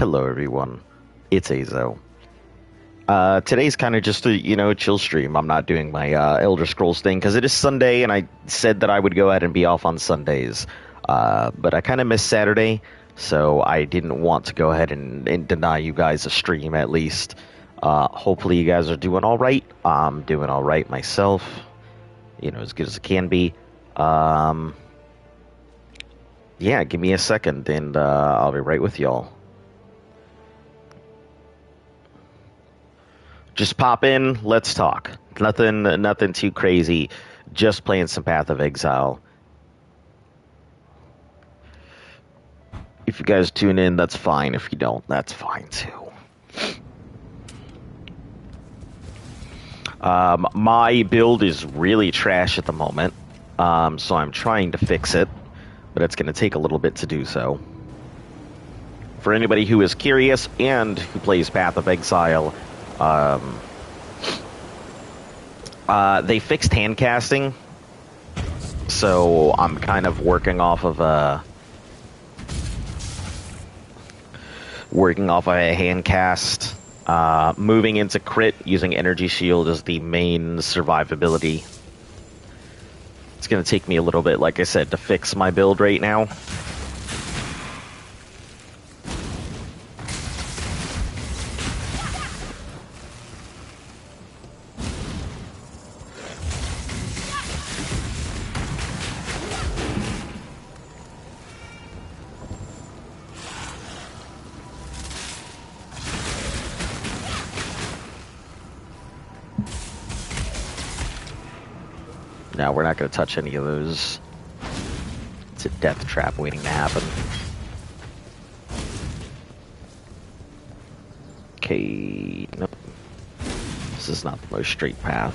Hello, everyone. It's Azo. Today's kind of just a chill stream. I'm not doing my Elder Scrolls thing because it is Sunday, and I said that I would go ahead and be off on Sundays. But I kind of missed Saturday, so I didn't want to go ahead and deny you guys a stream at least. Hopefully, you guys are doing all right. I'm doing all right myself. As good as I can be. Yeah, give me a second, and I'll be right with y'all. Just pop in, let's talk. Nothing too crazy. Just playing some Path of Exile. If you guys tune in, that's fine. If you don't, that's fine too. My build is really trash at the moment, so I'm trying to fix it, but it's going to take a little bit to do so. For anybody who is curious and who plays Path of Exile, they fixed hand casting, so I'm kind of working off of a hand cast. Moving into crit using energy shield is the main survivability. It's going to take me a little bit, like I said, to fix my build right now. No, we're not going to touch any of those. It's a death trap waiting to happen. Okay, nope. This is not the most straight path.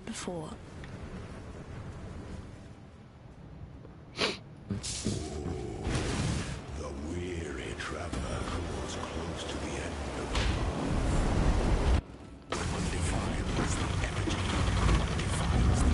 Before. The weary traveler draws close to the end of the path. What defiles the energy? What defiles the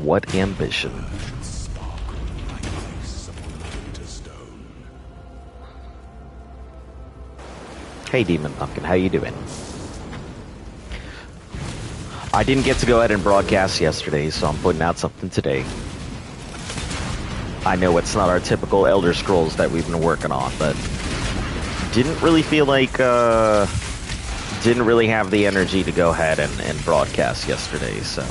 What ambition? Hey, Demon Pumpkin, how you doing? I didn't get to go ahead and broadcast yesterday, so I'm putting out something today. I know it's not our typical Elder Scrolls that we've been working on, but didn't really feel like, didn't really have the energy to go ahead and broadcast yesterday, so...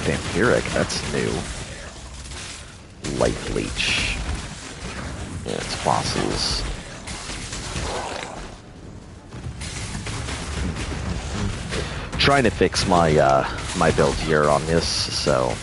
Vampiric, that's new. Life Leech. Yeah, it's fossils. Trying to fix my my build here on this, so...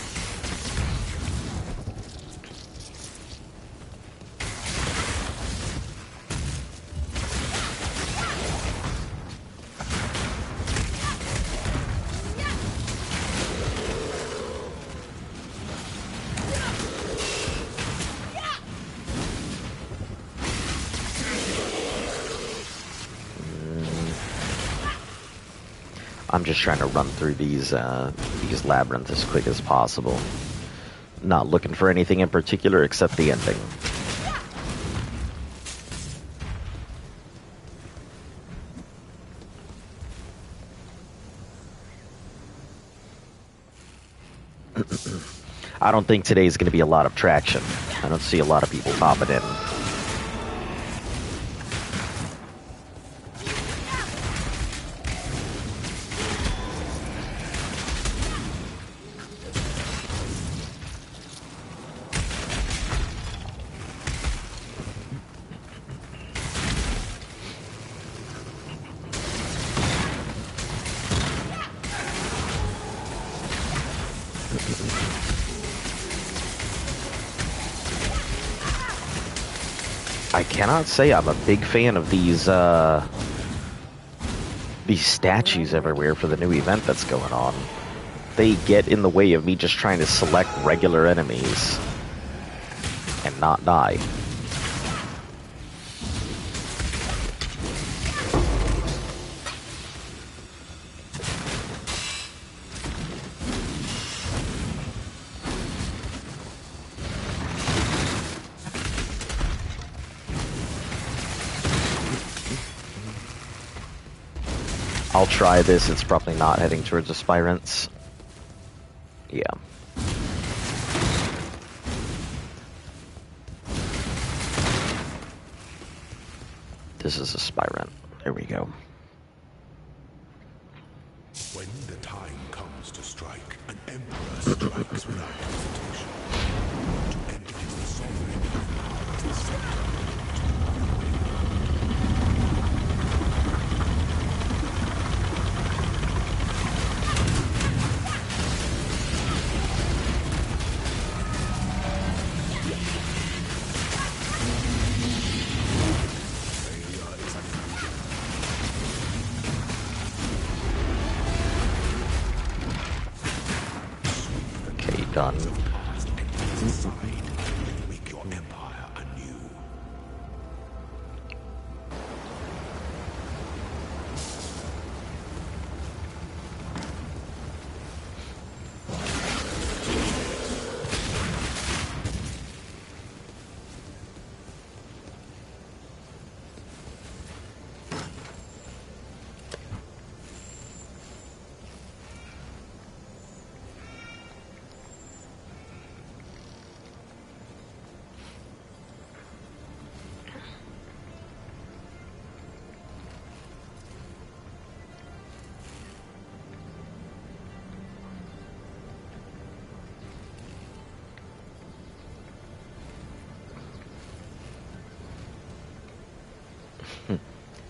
I'm just trying to run through these labyrinths as quick as possible. Not looking for anything in particular except the ending. I don't think today's going to be a lot of traction. I don't see a lot of people popping in. I cannot say I'm a big fan of these statues everywhere for the new event that's going on. They get in the way of me just trying to select regular enemies and not die. I'll try this. It's probably not heading towards aspirants. Yeah. This is aspirant. There we go. When the time comes to strike, an emperor strikes without hesitation. And it is the sovereign who holds the scepter. Done. Make your empire anew.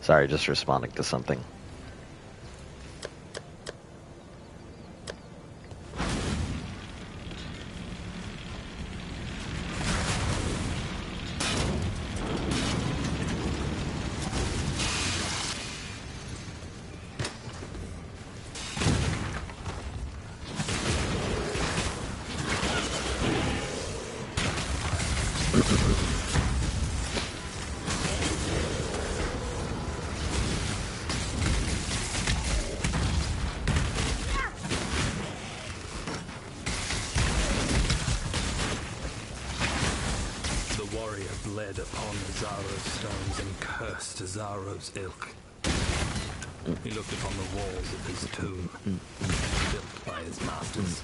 Sorry, just responding to something. Bled upon Zaro's stones and cursed Zaro's ilk. He looked upon the walls of his tomb, built by his masters.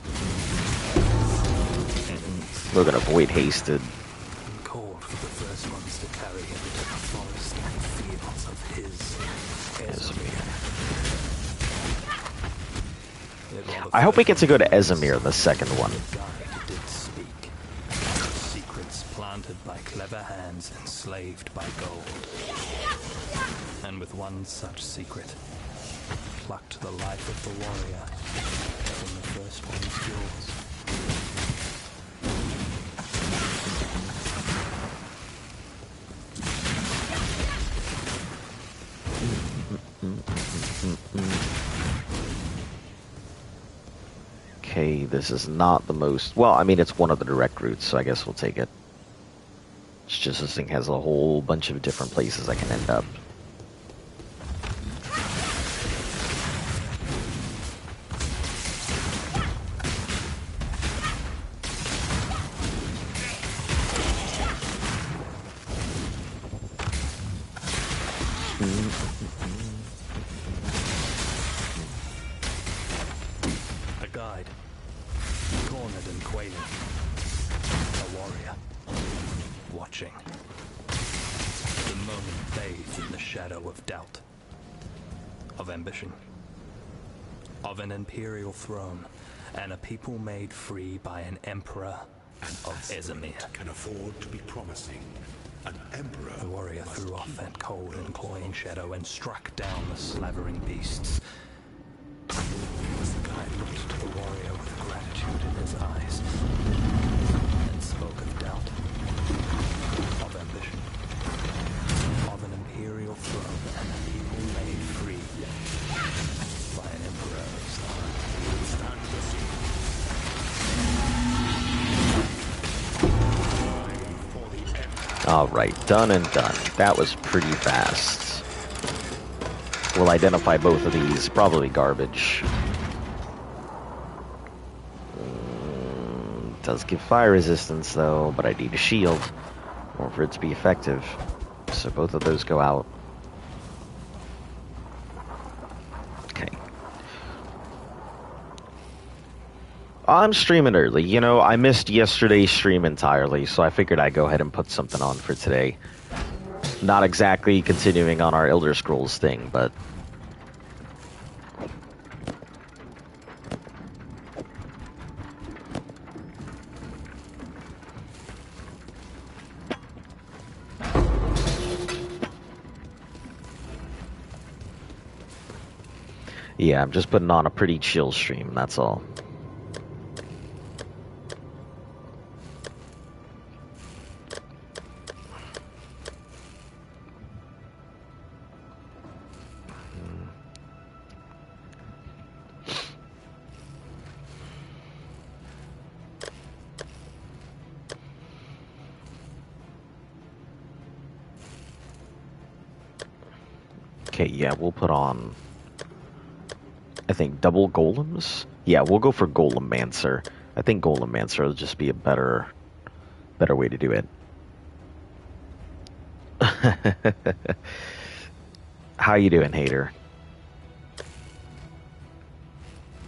We're gonna avoid hasted. And called for the first ones to carry him to the forest and fields of his Ezmir. I hope we get to go to Ezmir, the second one. Planted by clever hands, enslaved by gold. And with one such secret, plucked the life of the warrior, and the first one's yours. Okay, this is not the most... Well, I mean, it's one of the direct routes, so I guess we'll take it. It's just this thing has a whole bunch of different places I can end up. A guide, cornered and quailing. A warrior, watching. The moment bathed in the shadow of doubt, of ambition, of an imperial throne, and a people made free by an emperor of Ezemir. Can afford to be promising. An emperor. The warrior threw off that cold and cloying shadow and struck down the slavering beasts. As the guide looked to the warrior with gratitude in his eyes, and spoke of doubt, of ambition, of an imperial throne and a people made free by an emperor of Islam. Stand the siege. For the end. Alright, done and done. That was pretty fast. We'll identify both of these. Probably garbage. Does give fire resistance though, but I need a shield or for it to be effective. So both of those go out. Okay. I'm streaming early. You know, I missed yesterday's stream entirely, so I figured I'd go ahead and put something on for today. Not exactly continuing on our Elder Scrolls thing, but... yeah, I'm just putting on a pretty chill stream, that's all. Okay, yeah, we'll put on, I think, double golems? Yeah, we'll go for Golemmancer. I think Golemmancer will just be a better way to do it. How you doing, hater?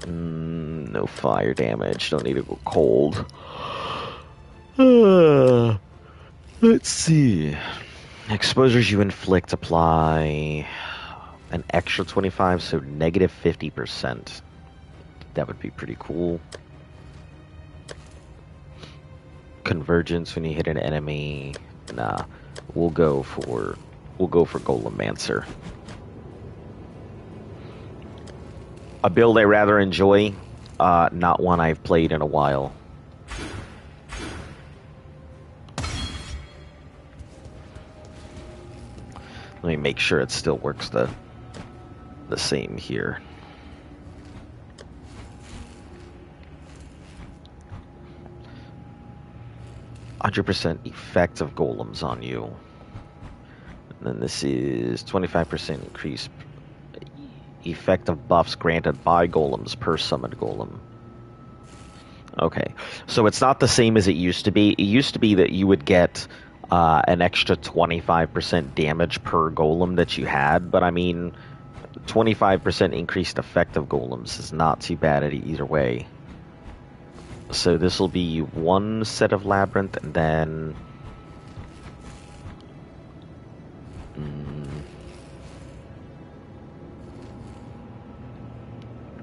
No fire damage. Don't need to go cold. Let's see. Exposures you inflict apply an extra 25, so negative 50%. That would be pretty cool. Convergence when you hit an enemy. Nah, we'll go for Golemmancer. A build I rather enjoy, not one I've played in a while. Let me make sure it still works the same here. %, effect of golems on you. And then this is 25% increase effect of buffs granted by golems per summoned golem. Okay, so it's not the same as it used to be. It used to be that you would get an extra 25% damage per golem that you had, but I mean, 25% increased effect of golems is not too bad at either way. So this will be one set of labyrinth, and then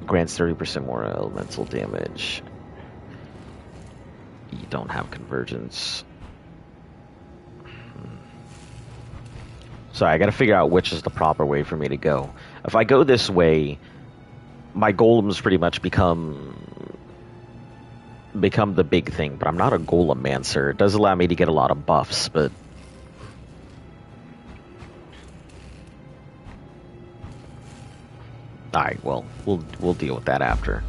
grants 30% more elemental damage. You don't have convergence. Sorry, I gotta figure out which is the proper way for me to go. If I go this way, my golems pretty much become the big thing, but I'm not a Golemmancer. It does allow me to get a lot of buffs, but alright, well, we'll deal with that after.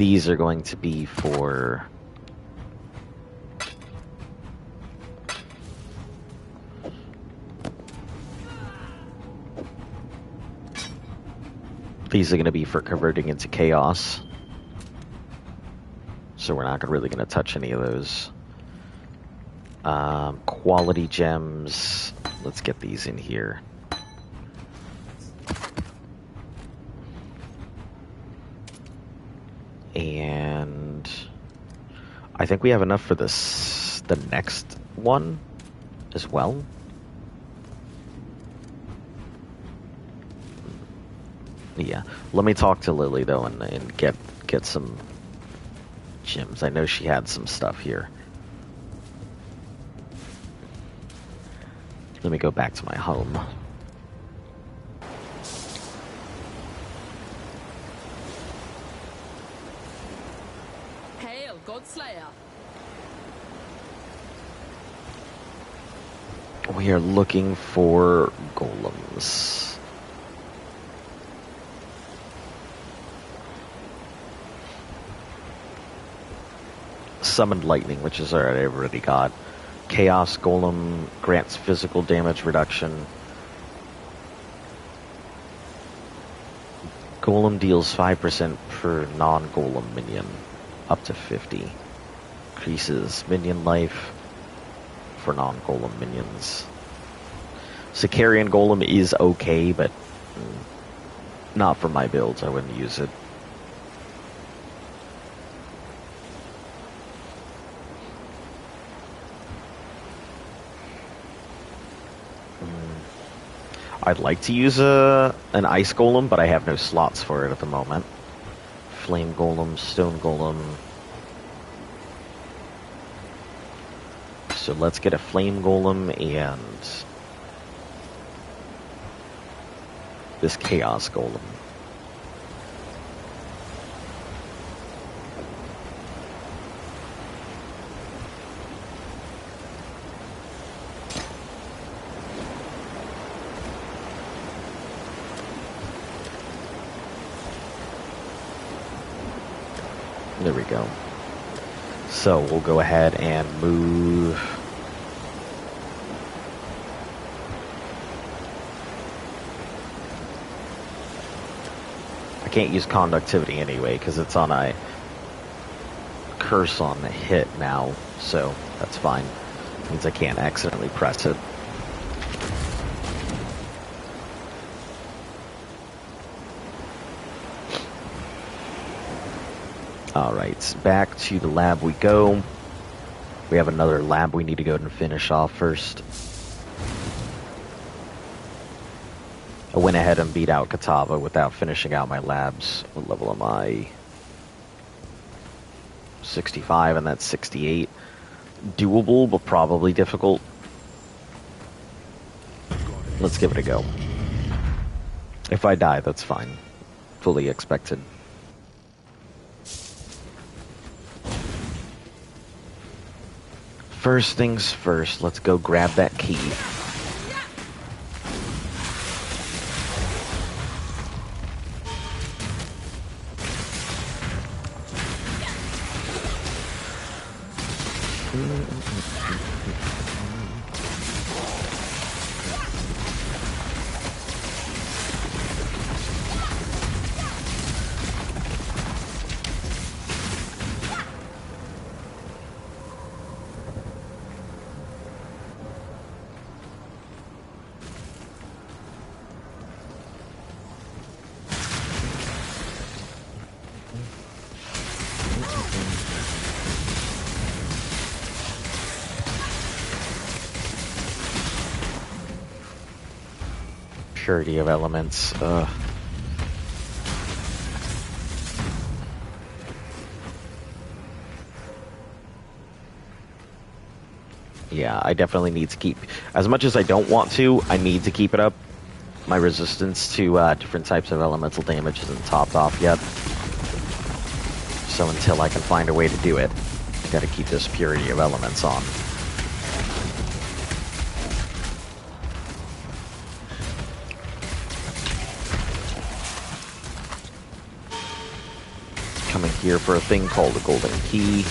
these are going to be for... These are going to be for converting into chaos. So we're not really going to touch any of those. Quality gems. Let's get these in here. And I think we have enough for this, the next one as well. Yeah, let me talk to Lily though and get some gems. I know she had some stuff here. Let me go back to my home. Hail, Godslayer. We are looking for golems. Summoned lightning, which is already I've already got. Chaos golem grants physical damage reduction. Golem deals 5% per non-golem minion, up to 50. Increases minion life for non-golem minions. Sicarian golem is okay, but not for my builds. I wouldn't use it. I'd like to use an ice golem, but I have no slots for it at the moment. Flame golem, stone golem. So let's get a flame golem and this chaos golem. There we go. So we'll go ahead and move. I can't use conductivity anyway because it's on a curse on the hit now, so that's fine. Means I can't accidentally press it. Alright, back to the lab we go. We have another lab we need to go and finish off first. I went ahead and beat out Katava without finishing out my labs. What level am I? 65, and that's 68. Doable, but probably difficult. Let's give it a go. If I die, that's fine. Fully expected. First things first, let's go grab that key. Purity of elements. Yeah, I definitely need to keep... As much as I don't want to, I need to keep it up. My resistance to different types of elemental damage isn't topped off yet. So until I can find a way to do it, gotta keep this Purity of Elements on. Coming here for a thing called the Golden Key.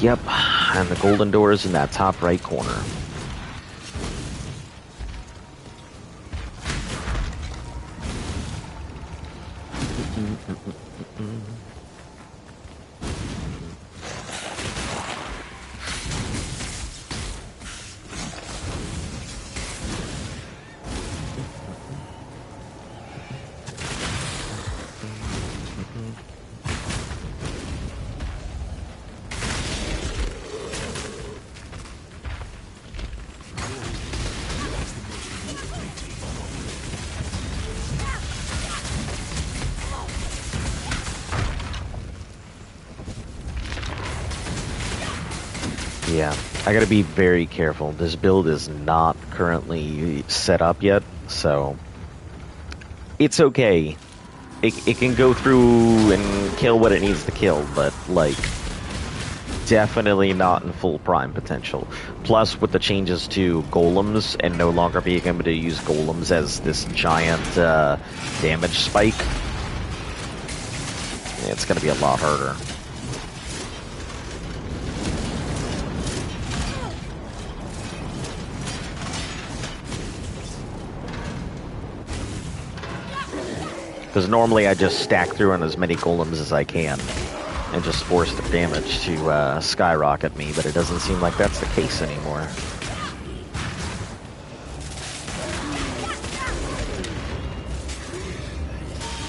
Yep, and the golden door is in that top right corner. Yeah, I gotta be very careful. This build is not currently set up yet, so it's okay. It can go through and kill what it needs to kill, but, like, definitely not in full prime potential. Plus, with the changes to golems and no longer being able to use golems as this giant damage spike, it's gonna be a lot harder. Because normally I just stack through on as many golems as I can and just force the damage to skyrocket me, but it doesn't seem like that's the case anymore.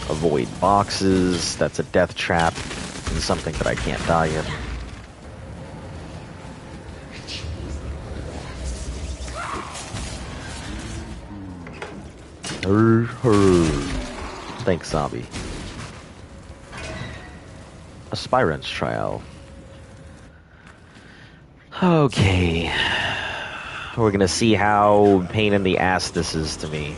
Avoid boxes, that's a death trap, and something that I can't die in. Thanks, zombie. Aspirant's trial. Okay. We're gonna see how pain in the ass this is to me.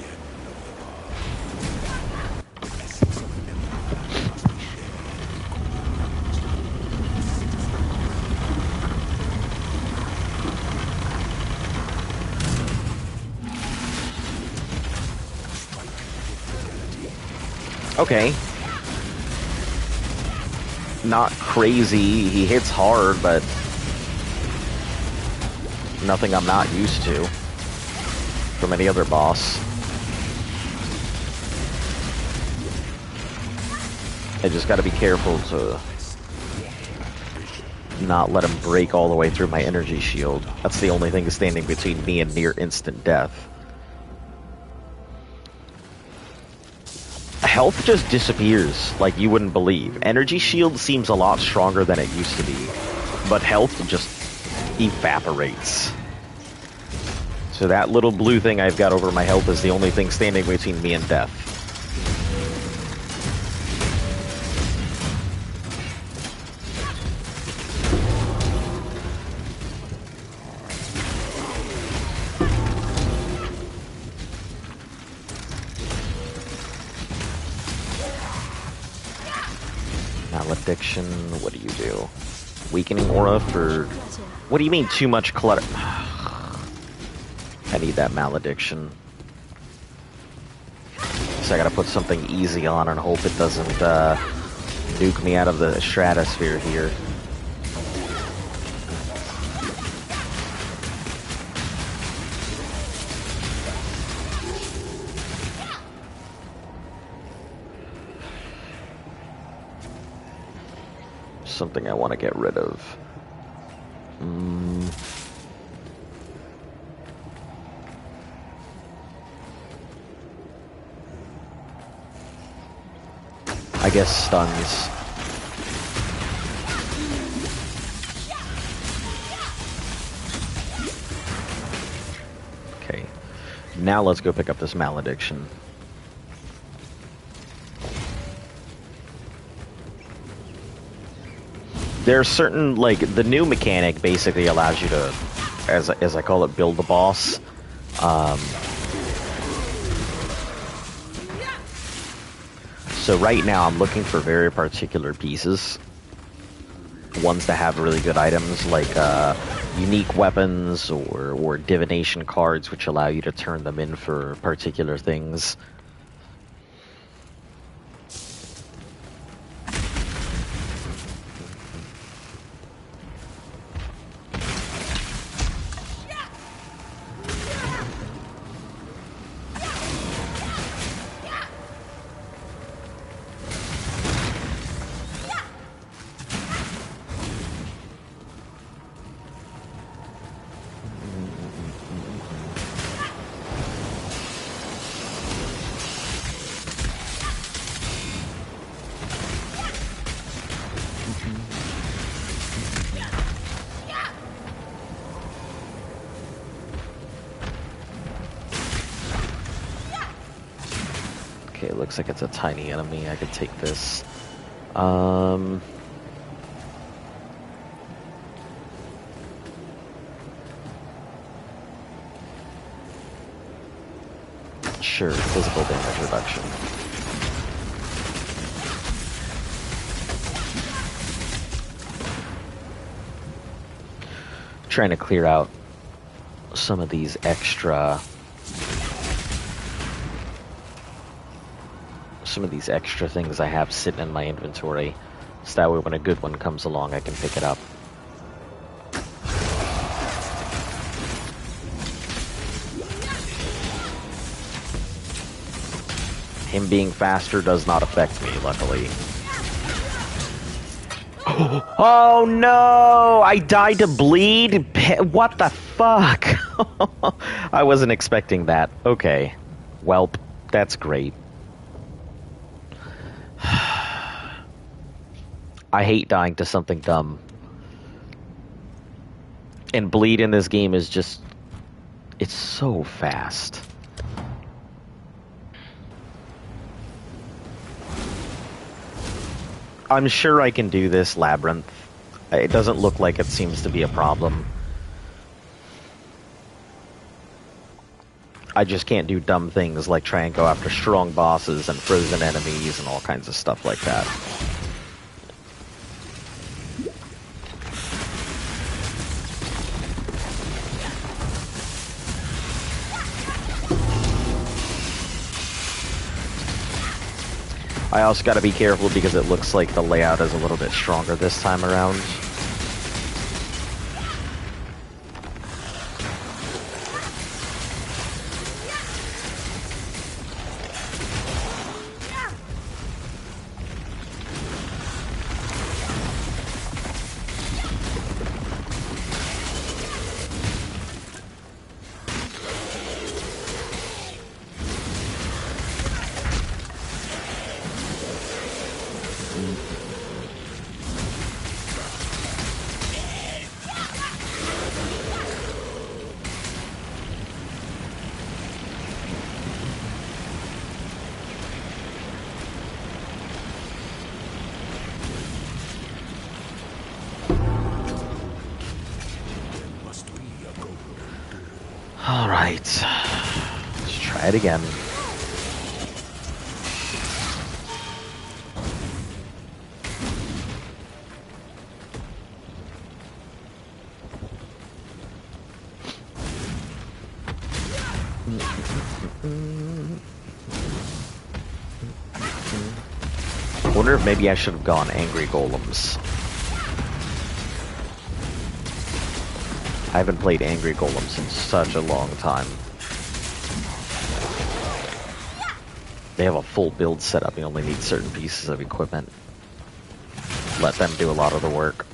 Okay. Not crazy. He hits hard, but nothing I'm not used to from any other boss. I just gotta be careful to not let him break all the way through my energy shield. That's the only thing standing between me and near instant death. Health just disappears like you wouldn't believe. Energy shield seems a lot stronger than it used to be, but health just evaporates. So that little blue thing I've got over my health is the only thing standing between me and death. Malediction, what do you do? Weakening aura for... What do you mean too much clutter? I need that malediction. So I gotta put something easy on and hope it doesn't nuke me out of the stratosphere here. Something I want to get rid of. I guess stuns. Now let's go pick up this malediction. There's certain, like, the new mechanic basically allows you to, as I call it, build the boss. So right now I'm looking for very particular pieces. Ones that have really good items, like unique weapons or divination cards, which allow you to turn them in for particular things. Okay, it looks like it's a tiny enemy. I could take this. Sure, physical damage reduction. Trying to clear out some of these extra things I have sitting in my inventory, so that way when a good one comes along I can pick it up. Him being faster does not affect me, luckily. Oh no! I died to bleed? What the fuck? I wasn't expecting that. Okay. Welp, that's great. I hate dying to something dumb. And bleed in this game is just... it's so fast. I'm sure I can do this labyrinth. It doesn't look like it seems to be a problem. I just can't do dumb things like try and go after strong bosses and frozen enemies and all kinds of stuff like that. I also got to be careful because it looks like the layout is a little bit stronger this time around. Alright. Let's try it again. I wonder if maybe I should have gone angry golems. I haven't played angry golems in such a long time. They have a full build setup. You only need certain pieces of equipment. Let them do a lot of the work.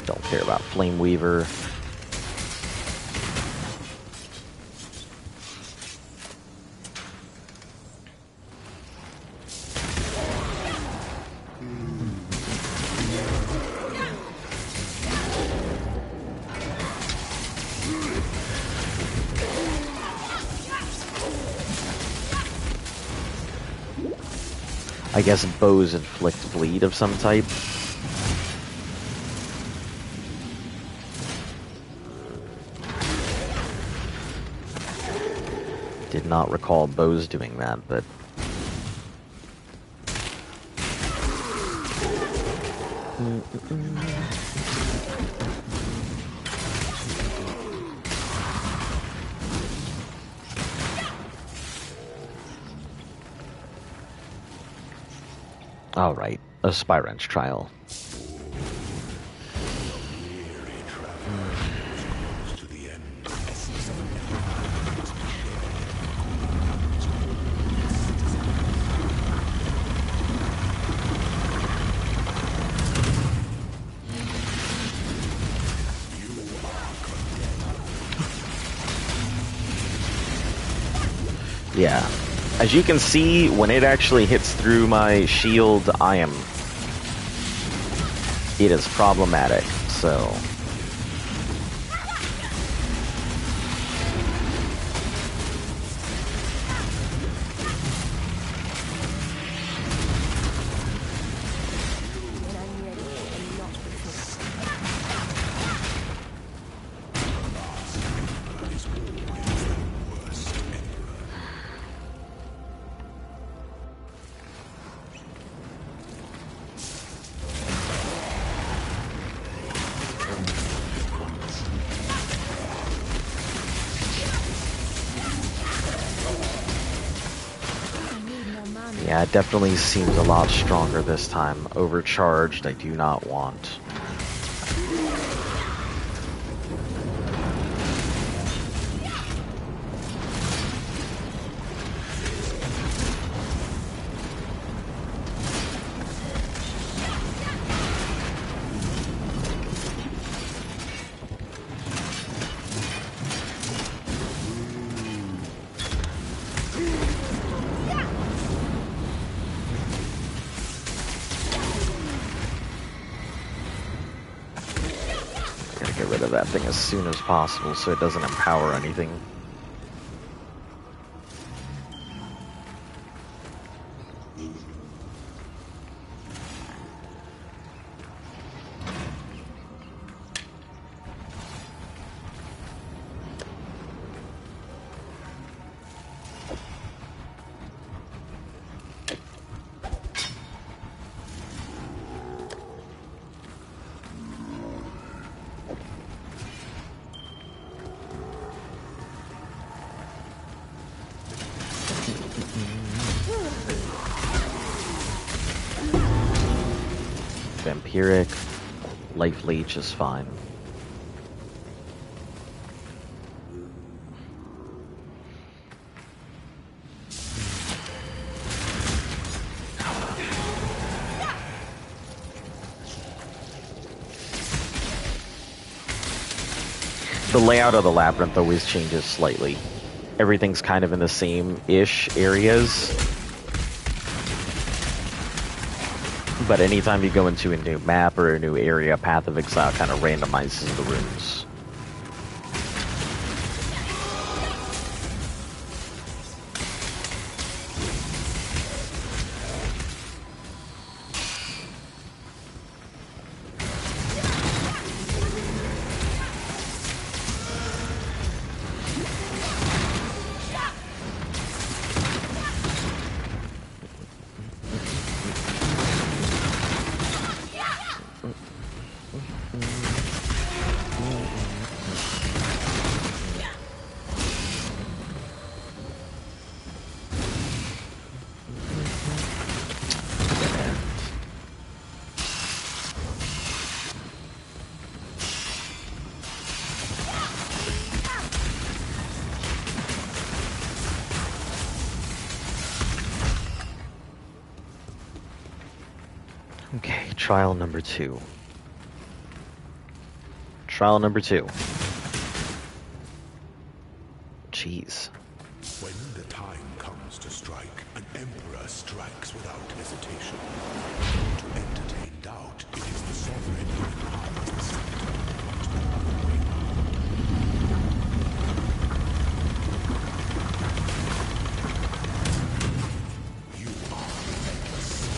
Don't care about Flame Weaver. I guess bows inflict bleed of some type. Did not recall bows doing that, but... Alright, a Spyrench trial. Yeah. As you can see, when it actually hits through my shield, it is problematic, so... When I'm ready and not before. Yeah, it definitely seems a lot stronger this time. Overcharged, I do not want. Gotta get rid of that thing as soon as possible so it doesn't empower anything. Vampiric, Life Leech is fine. The layout of the labyrinth always changes slightly. Everything's kind of in the same-ish areas. But anytime you go into a new map or a new area, Path of Exile kind of randomizes the rooms. Okay, trial number 2. Trial number 2. Jeez. When the time comes to strike, an emperor strikes without hesitation. To entertain doubt, it is the sovereign who inhabits the scepter. You are relentless.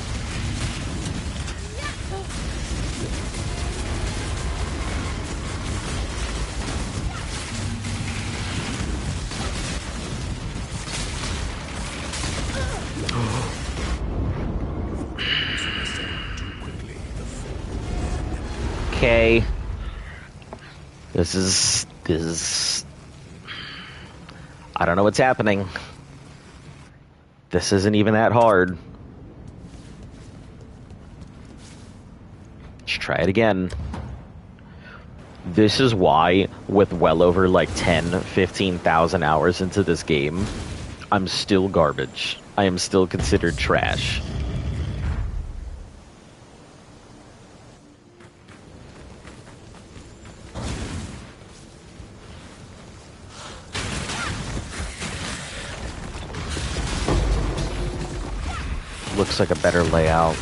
okay. This is... I don't know what's happening. This isn't even that hard. Let's try it again. This is why, with well over like 10, 15,000 hours into this game, I'm still garbage. I am still considered trash. Looks like a better layout.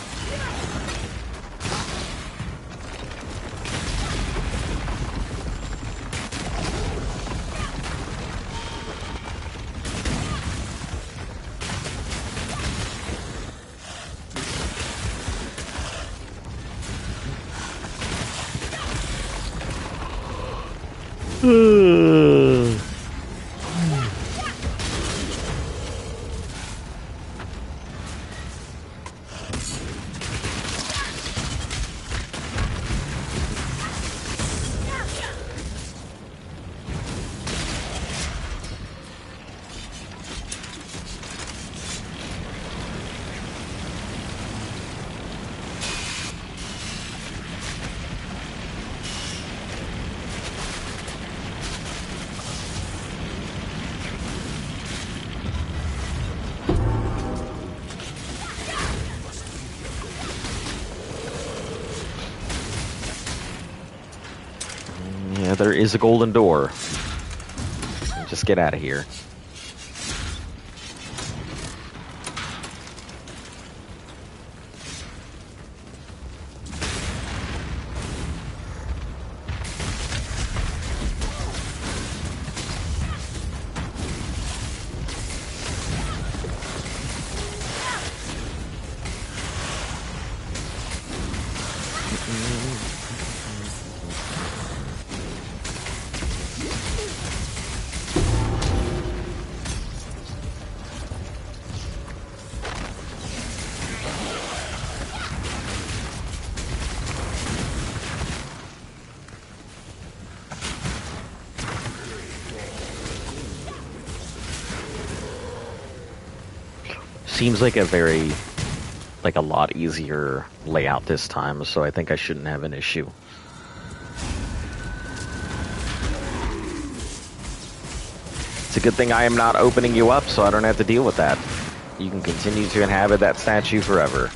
Yeah, there is a golden door. Just get out of here. Seems like a lot easier layout this time, so I think I shouldn't have an issue. It's a good thing I am not opening you up, so I don't have to deal with that. You can continue to inhabit that statue forever.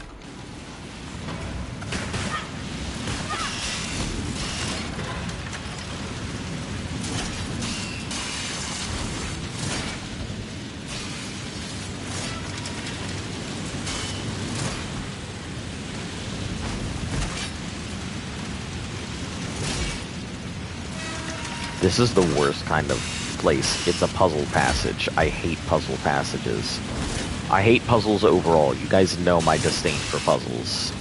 This is the worst kind of place. It's a puzzle passage. I hate puzzle passages. I hate puzzles overall. You guys know my disdain for puzzles.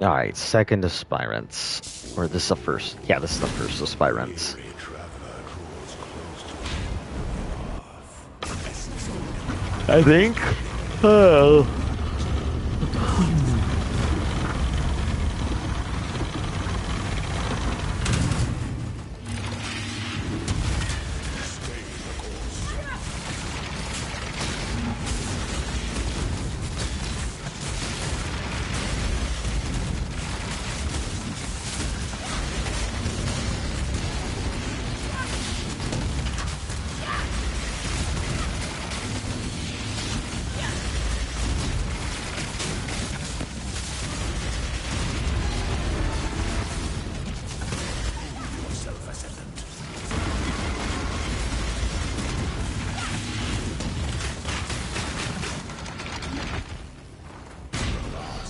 Alright, second aspirants. Or this is the first. Yeah, this is the first aspirants. I think. Oh.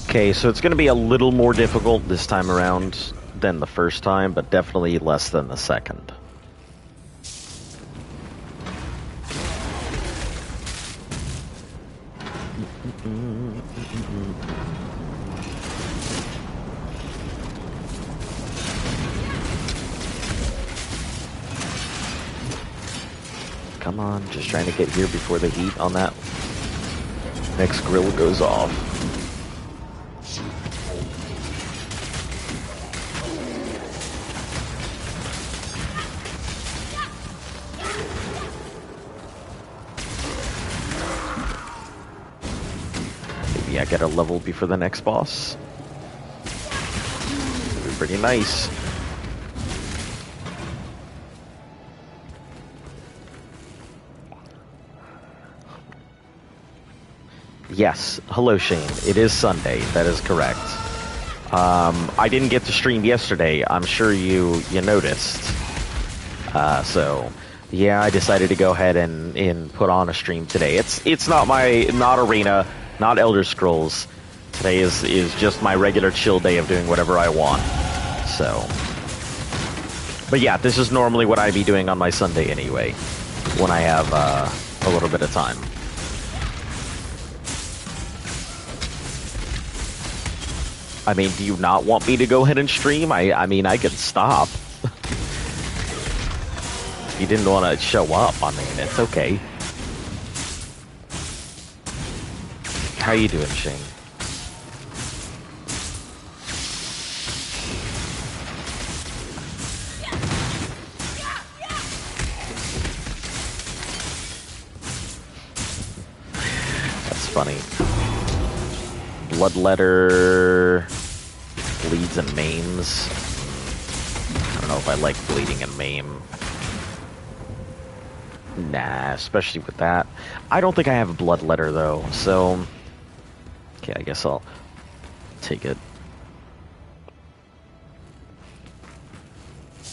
Okay, so it's going to be a little more difficult this time around than the first time, but definitely less than the second. Come on, just trying to get here before the heat on that next grill goes off. Maybe I get a level before the next boss. That'd be pretty nice. Yes. Hello, Shane. It is Sunday. That is correct. I didn't get to stream yesterday. I'm sure you noticed. So, yeah, I decided to go ahead and put on a stream today. It's not Arena, not Elder Scrolls. Today is just my regular chill day of doing whatever I want. So, but yeah, this is normally what I'd be doing on my Sunday anyway, when I have a little bit of time. I mean, do you not want me to go ahead and stream? I mean, I could stop. If you didn't want to show up, I mean, it's okay. How you doing, Shane? That's funny. Bloodletter bleeds and maims. I don't know if I like bleeding and maim. Nah, especially with that. I don't think I have a bloodletter though, so okay, I guess I'll take it.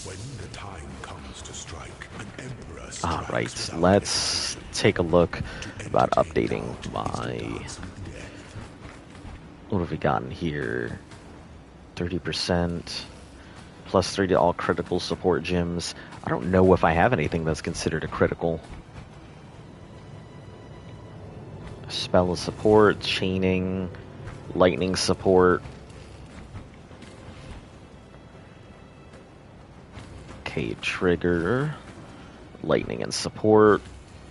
When the time comes to strike, an emperor strikes Alright, without let's take a look about updating my... What have we gotten here? 30%, plus 3 to all critical support gems. I don't know if I have anything that's considered a critical. Spell of support, chaining, lightning support. Okay, trigger, lightning and support,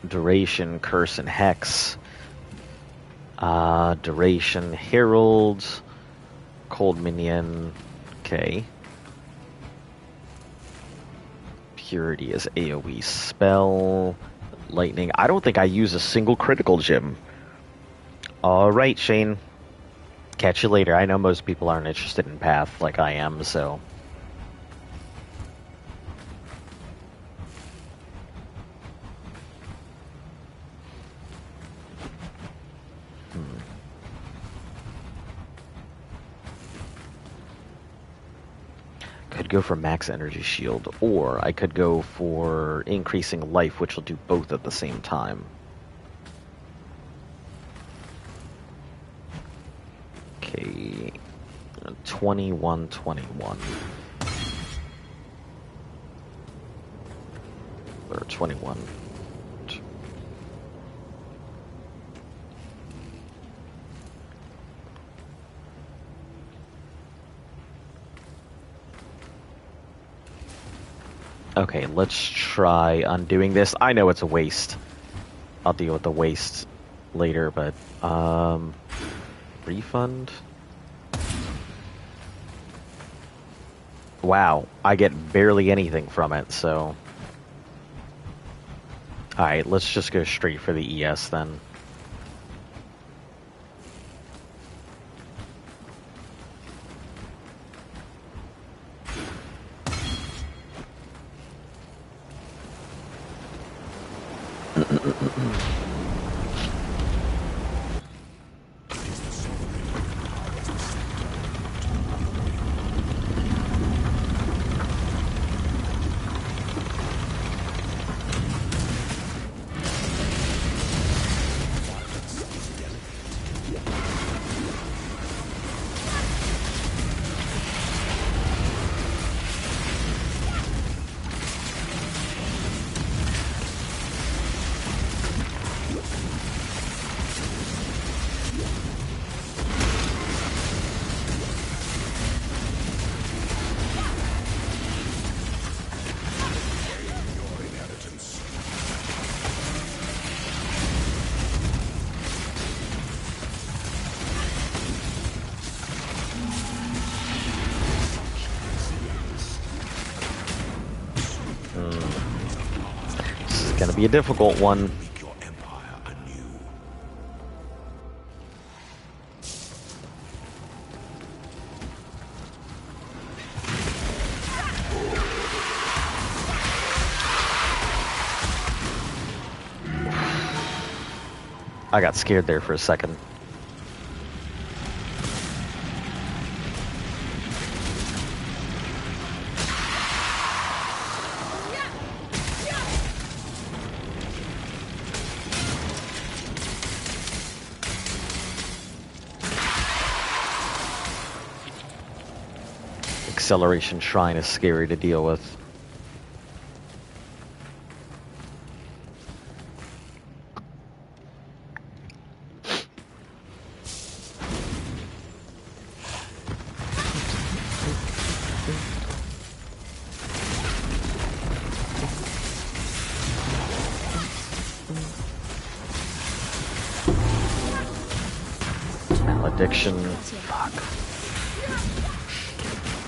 duration, curse and hex. Duration, Herald, Cold Minion, okay. Purity is AoE spell, Lightning. I don't think I use a single critical gem. Alright, Shane. Catch you later. I know most people aren't interested in Path like I am, so... Could go for max energy shield, or I could go for increasing life, which will do both at the same time. Okay, 21. Or 21. Okay, let's try undoing this. I know it's a waste. I'll deal with the waste later, but, refund? Wow, I get barely anything from it, so... Alright, let's just go straight for the ES then. be a difficult one. Make your empire anew. I got scared there for a second. Acceleration Shrine is scary to deal with. Malediction. Fuck.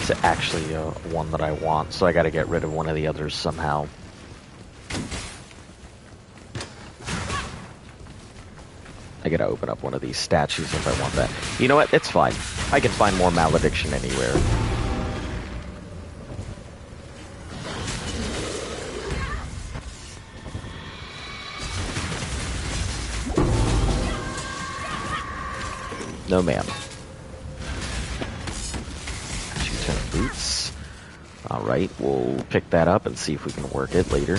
It's actually one that I want, so I gotta get rid of one of the others somehow. I gotta open up one of these statues if I want that. You know what? It's fine. I can find more Malediction anywhere. No, ma'am. Boots. Alright, we'll pick that up and see if we can work it later.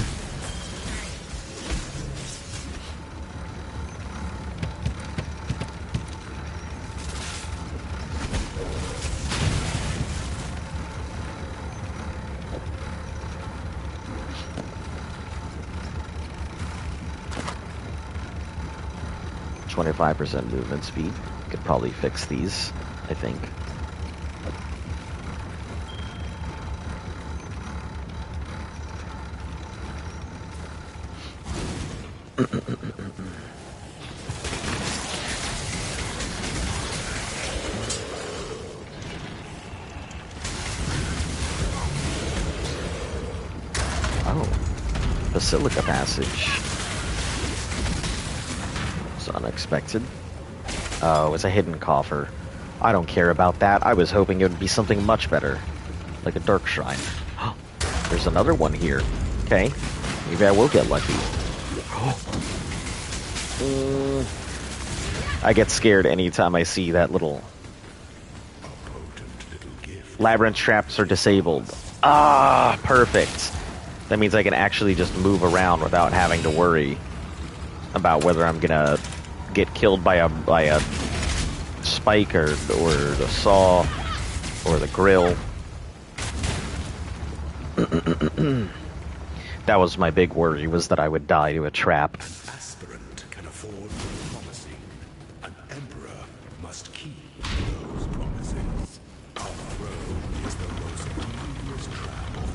.25% movement speed. Could probably fix these, I think. Basilica Passage. It's unexpected. Oh, it's a hidden coffer. I don't care about that. I was hoping it would be something much better. Like a Dark Shrine. There's another one here. Okay. Maybe I will get lucky. I get scared anytime I see that little... Labyrinth traps are disabled. Ah, perfect. That means I can actually just move around without having to worry about whether I'm gonna get killed by a spike or the saw or the grill. That was my big worry, was that I would die to a trap. An aspirant can afford promising. An emperor must keep those promises. Our throne is the most dangerous trap of all.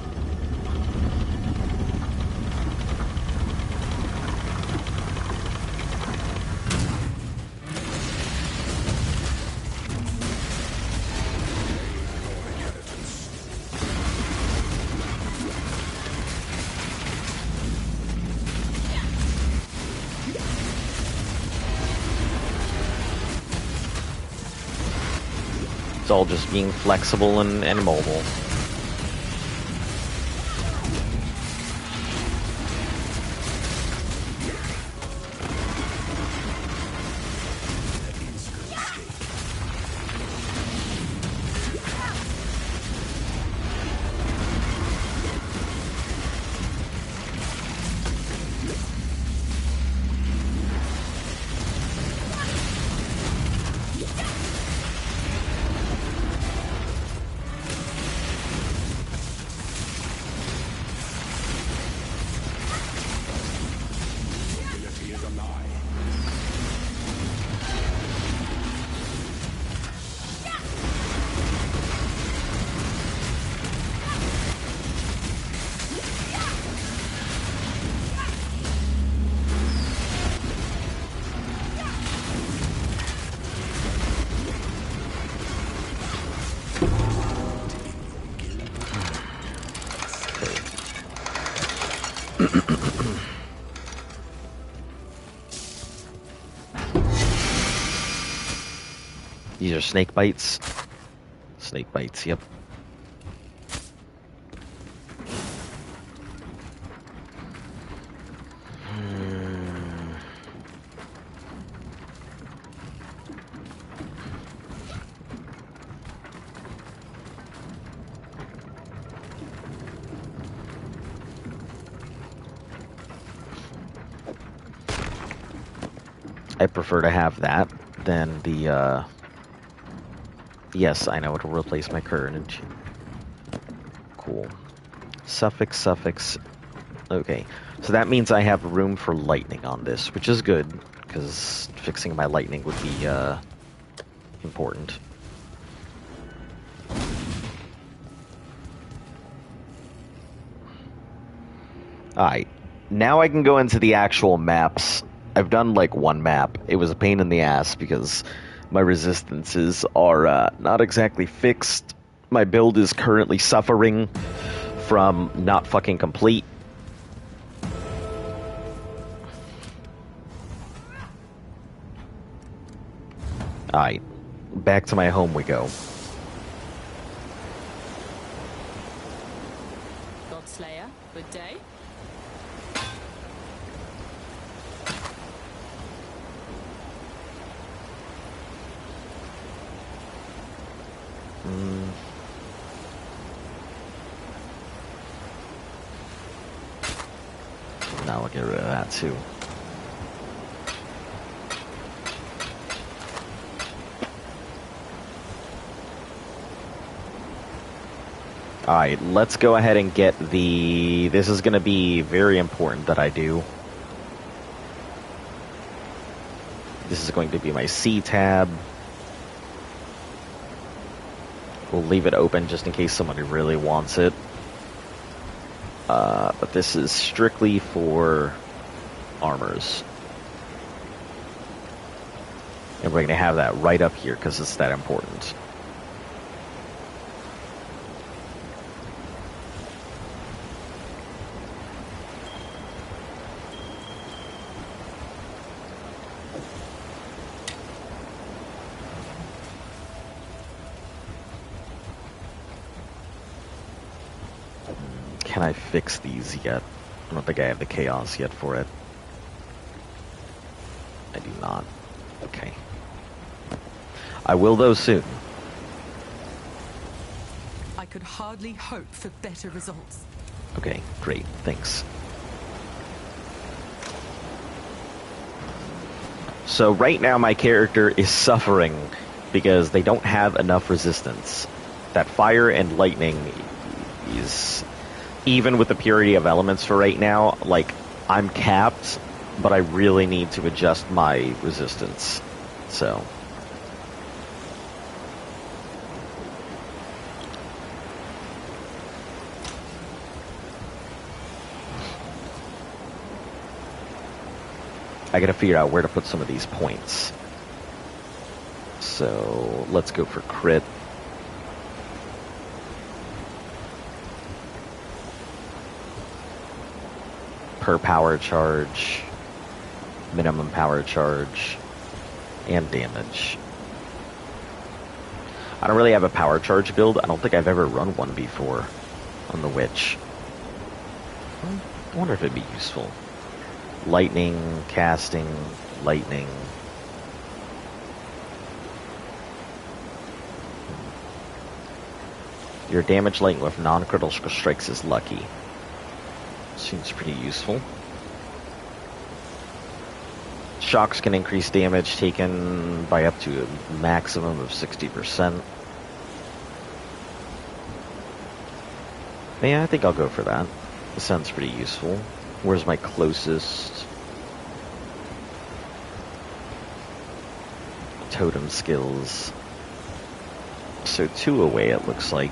It's all just being flexible and mobile. These are snake bites. Snake bites, yep. I prefer to have that than the, yes, I know it'll replace my current. Cool. Suffix. Okay, so that means I have room for lightning on this, which is good, because fixing my lightning would be, important. Alright, now I can go into the actual maps. I've done, like, one map. It was a pain in the ass, because my resistances are, not exactly fixed. My build is currently suffering from not fucking complete. Alright, back to my home we go. Godslayer, good day. Now we'll get rid of that too. Alright, let's go ahead and get the... This is going to be very important that I do. This is going to be my C tab. We'll leave it open just in case somebody really wants it. But this is strictly for armors. And we're going to have that right up here because it's that important. Can I fix these yet? I don't think I have the chaos yet for it. I do not. Okay. I will though soon. I could hardly hope for better results. Okay, great. Thanks. So right now my character is suffering because they don't have enough resistance. That fire and lightning is... Even with the purity of elements for right now, like, I'm capped, but I really need to adjust my resistance. So... I gotta figure out where to put some of these points. So, let's go for crit. Per power charge, minimum power charge, and damage. I don't really have a power charge build. I don't think I've ever run one before on the Witch. I wonder if it'd be useful. Lightning, casting, lightning. Your damage lightning with non-critical strikes is lucky. Seems pretty useful. Shocks can increase damage taken by up to a maximum of 60%. Yeah, I think I'll go for that. This sounds pretty useful. Where's my closest totem skills? So 2 away, it looks like.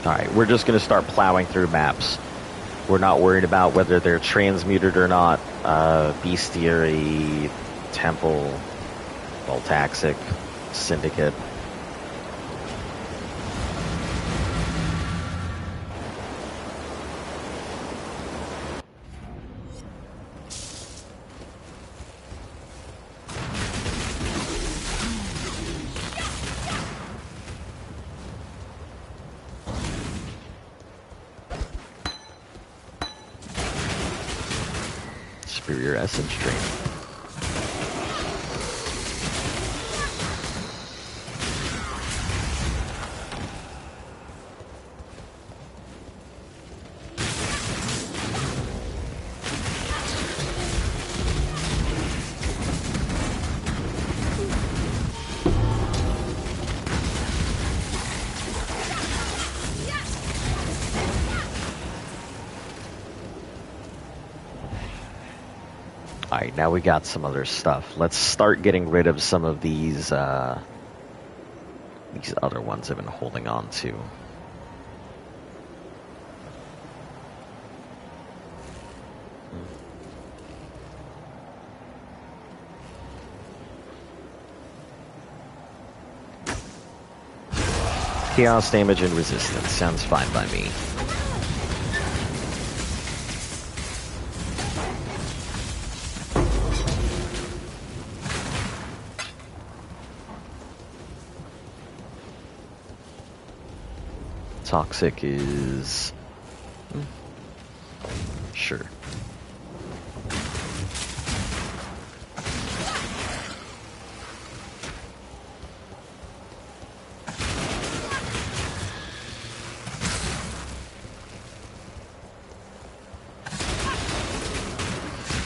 Alright, we're just going to start plowing through maps. We're not worried about whether they're transmuted or not. Bestiary, Temple, Voltaxic, Syndicate. Superior Essence Training. Alright, now we got some other stuff. Let's start getting rid of some of these other ones I've been holding on to. Chaos damage and resistance sounds fine by me. Toxic is... sure.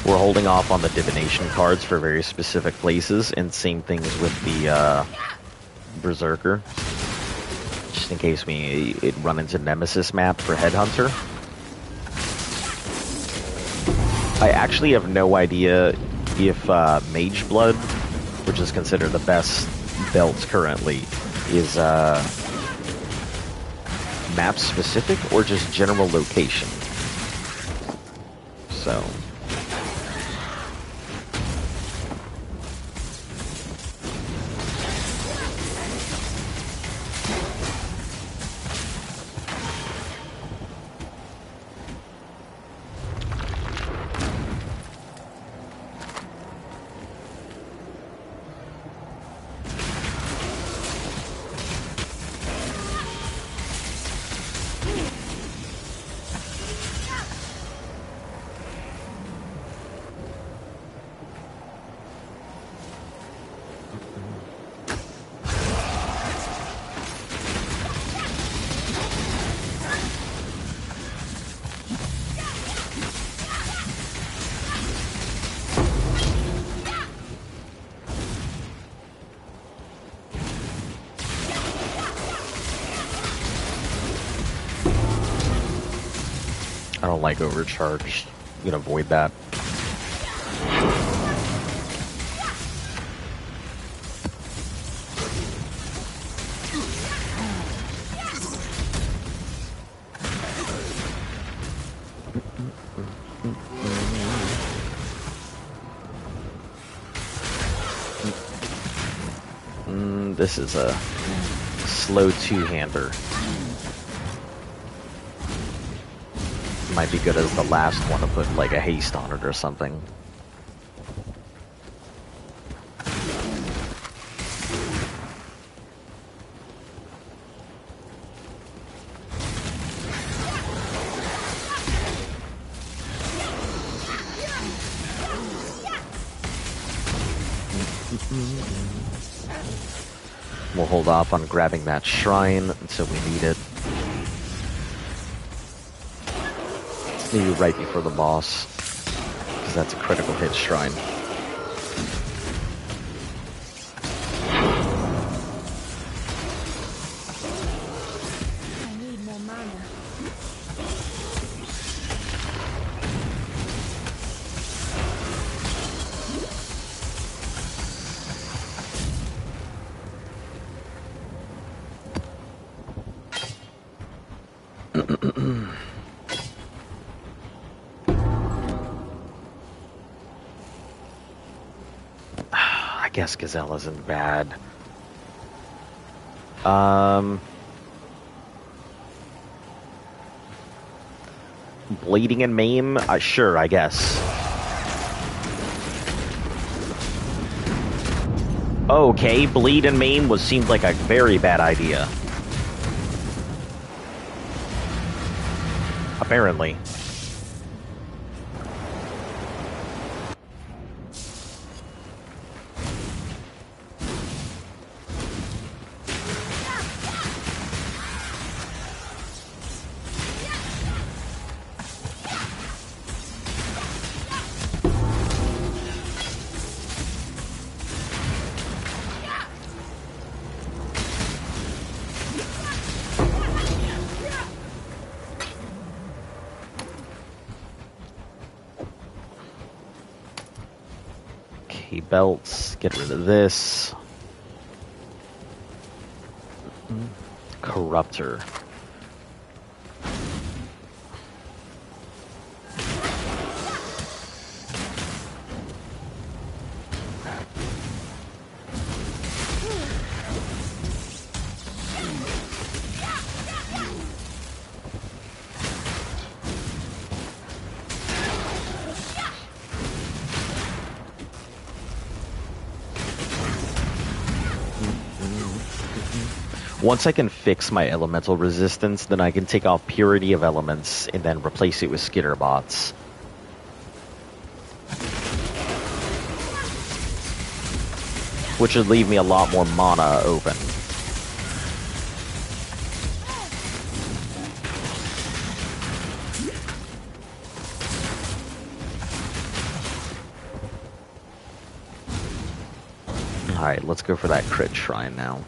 We're holding off on the divination cards for very specific places, and same things with the Berserker. Just in case it run into Nemesis map for Headhunter. I actually have no idea if Mage Blood, which is considered the best belt currently, is map specific or just general location. So... I don't like overcharge. You can avoid that. This is a slow two-hander. Might be good as the last one to put like a haste on it or something. We'll hold off on grabbing that shrine until we need it. Maybe right before the boss, because that's a critical hit shrine. I need more mana. guess Gazelle isn't bad. Bleeding and maim? Sure, I guess. Okay, bleed and maim seemed like a very bad idea. Apparently. Belts, get rid of this. Corruptor. Once I can fix my elemental resistance, then I can take off Purity of Elements and then replace it with Skitter bots. Which would leave me a lot more mana open. Alright, let's go for that crit shrine now.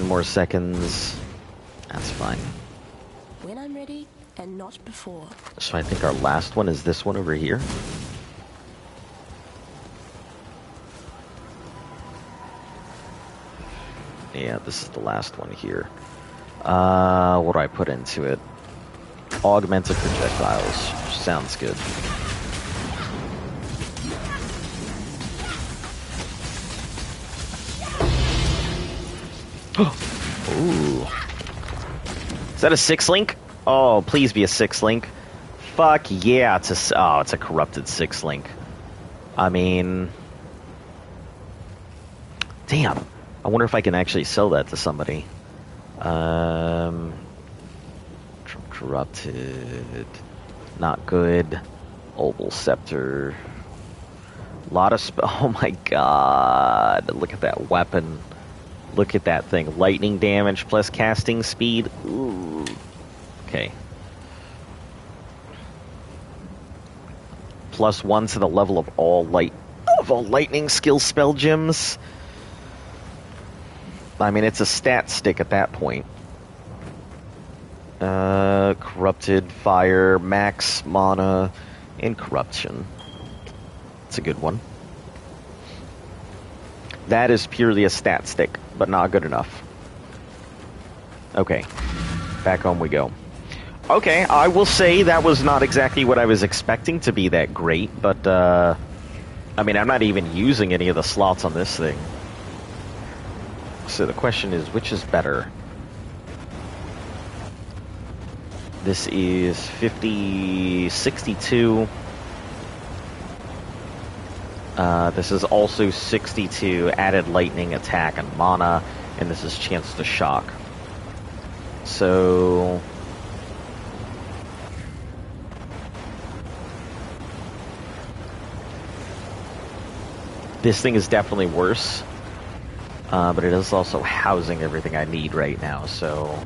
More seconds. That's fine. When I'm ready, and not before. So I think our last one is this one over here. Yeah, this is the last one here. What do I put into it? Augmented projectiles. Sounds good. Ooh. Is that a 6-link? Oh, please be a 6-link. Fuck yeah, it's a corrupted 6-link. I mean... Damn. I wonder if I can actually sell that to somebody. Corrupted. Not good. Oval Scepter. Lot of oh my god. Look at that weapon. Look at that thing. Lightning damage plus casting speed. Ooh. Okay. +1 to the level of all lightning skill spell gems. I mean, it's a stat stick at that point. Corrupted fire, max mana, and corruption. It's a good one. That is purely a stat stick, but not good enough. Okay, back home we go. Okay, I will say that was not exactly what I was expecting to be that great, but, I mean, I'm not even using any of the slots on this thing. So the question is, which is better? This is 50, 62. This is also 62 added lightning attack and mana, and this is chance to shock. So... this thing is definitely worse, but it is also housing everything I need right now, so...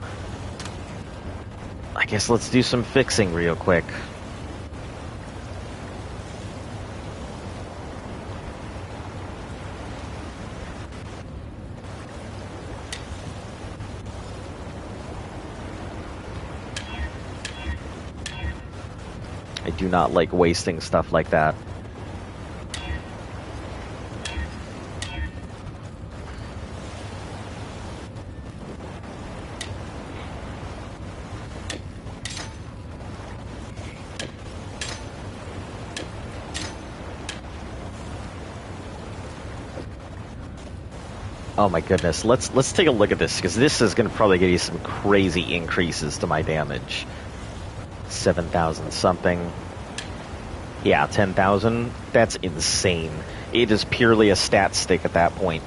I guess let's do some fixing real quick. I do not like wasting stuff like that. Oh my goodness, let's take a look at this, because this is going to probably give you some crazy increases to my damage. 7,000 something. Yeah, 10,000. That's insane. It is purely a stat stick at that point.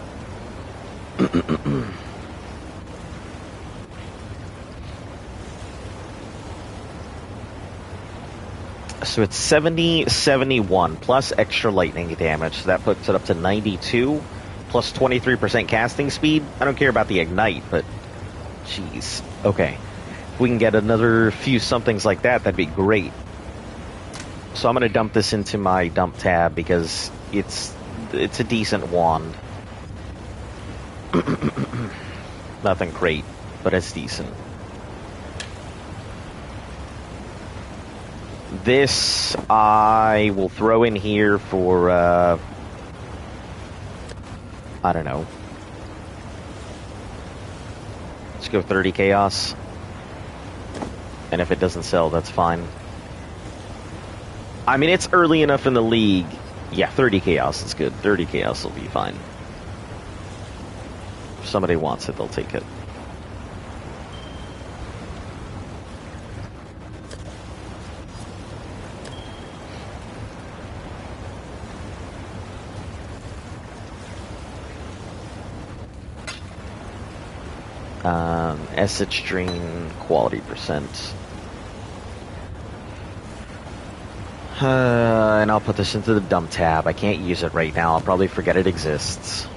So it's 70, 71 plus extra lightning damage, so that puts it up to 92. Plus 23% casting speed. I don't care about the ignite, but jeez. Okay. If we can get another few somethings like that, that'd be great. So I'm going to dump this into my dump tab because it's a decent wand. Nothing great, but it's decent. This I will throw in here for I don't know. Let's go 30 chaos. And if it doesn't sell, that's fine. I mean, it's early enough in the league. Yeah, 30 chaos is good. 30 chaos will be fine. If somebody wants it, they'll take it. Essence drain, quality percent. And I'll put this into the dump tab. I can't use it right now. I'll probably forget it exists.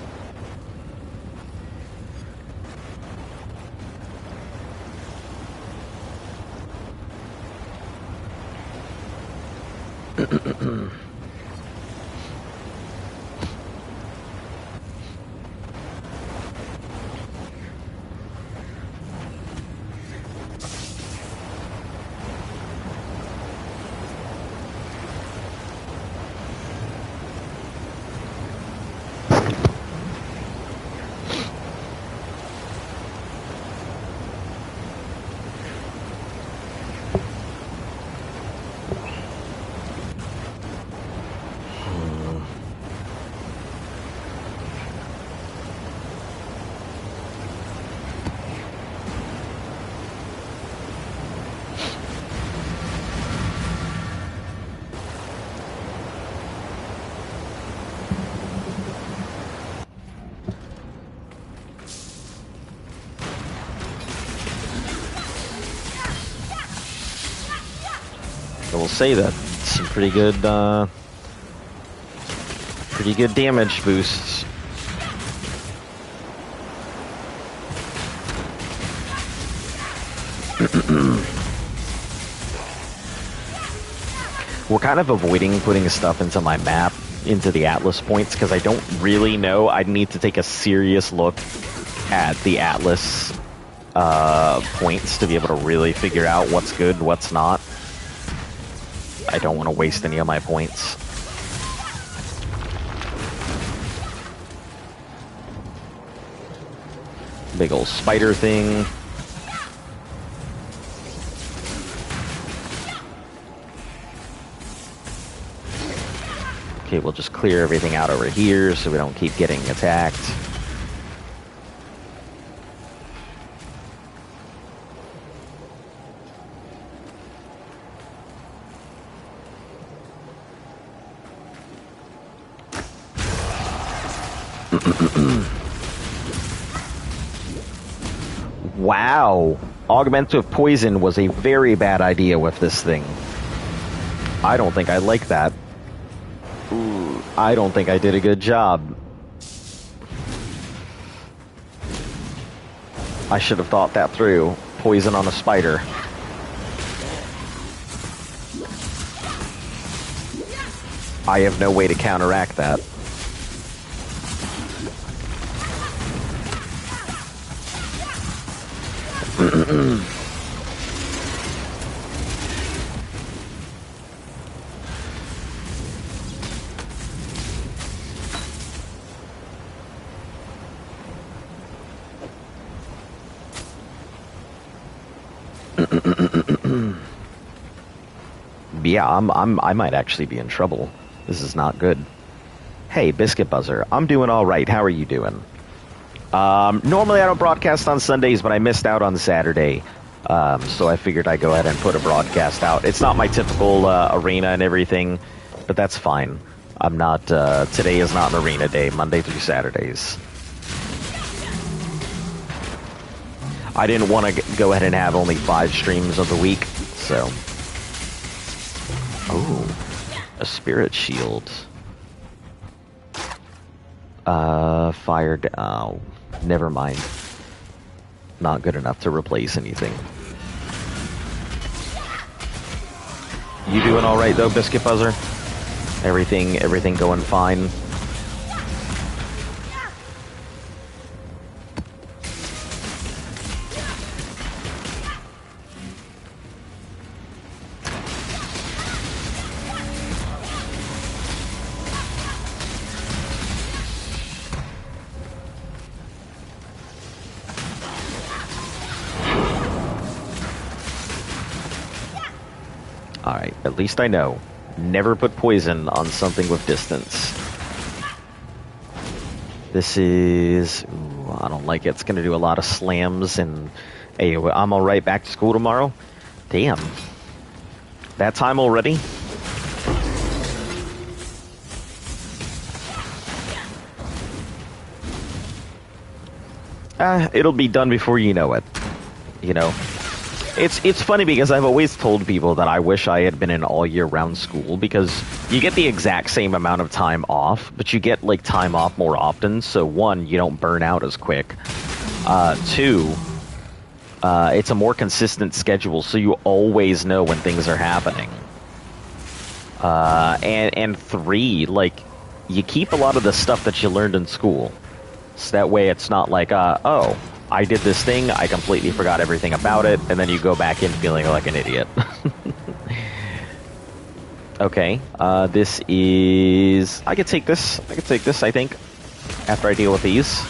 I will say that some pretty good damage boosts. We're kind of avoiding putting stuff into my map, into the Atlas points, because I don't really know. I'd need to take a serious look at the Atlas points to be able to really figure out what's good, what's not. I don't want to waste any of my points. Big old spider thing. Okay, we'll just clear everything out over here so we don't keep getting attacked. Wow. Augmentative poison was a very bad idea with this thing. I don't think I like that. Ooh, I don't think I did a good job. I should have thought that through. Poison on a spider. I have no way to counteract that. Yeah, I might actually be in trouble. This is not good. Hey, Biscuit Buzzer, I'm doing all right. How are you doing? Normally I don't broadcast on Sundays, but I missed out on Saturday, so I figured I'd go ahead and put a broadcast out. It's not my typical arena and everything, but that's fine. I'm not. Today is not an arena day. Monday through Saturdays. I didn't want to go ahead and have only 5 streams of the week, so. Oh, a spirit shield. Fired. Oh, never mind. Not good enough to replace anything. You doing all right though, Biscuit Buzzer? Everything going fine? Alright, at least I know. Never put poison on something with distance. This is... Ooh, I don't like it. It's going to do a lot of slams and... Hey, I'm alright, back to school tomorrow? Damn. That time already? It'll be done before you know it. You know? It's funny because I've always told people that I wish I had been in all year round school because you get the exact same amount of time off, but you get like time off more often. So 1, you don't burn out as quick. 2, it's a more consistent schedule, so you always know when things are happening. And 3, like you keep a lot of the stuff that you learned in school, so that way it's not like oh, I did this thing, I completely forgot everything about it, and then you go back in feeling like an idiot. Okay, this is... I could take this, I think, after I deal with these.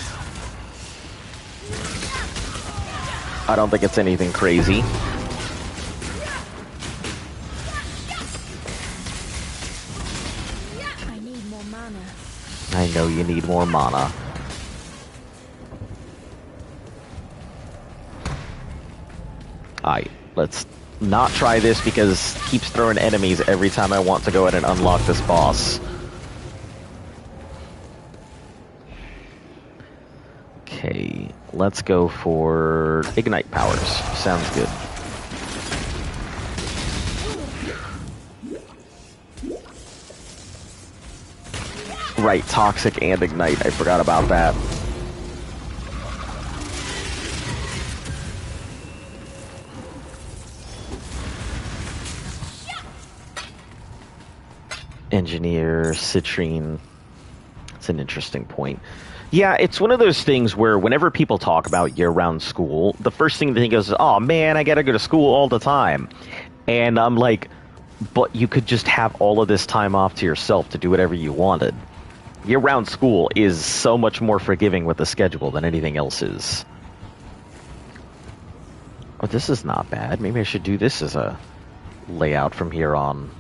I don't think it's anything crazy. I need more mana. I know you need more mana. Alright, let's not try this because it keeps throwing enemies every time I want to go ahead and unlock this boss. Okay, let's go for Ignite Powers. Sounds good. Right, Toxic and Ignite. I forgot about that. Engineer, Citrine. It's an interesting point. Yeah, it's one of those things where whenever people talk about year-round school, the first thing they think is, oh man, I gotta go to school all the time. And I'm like, but you could just have all of this time off to yourself to do whatever you wanted. Year-round school is so much more forgiving with the schedule than anything else is. Oh, this is not bad. Maybe I should do this as a layout from here on.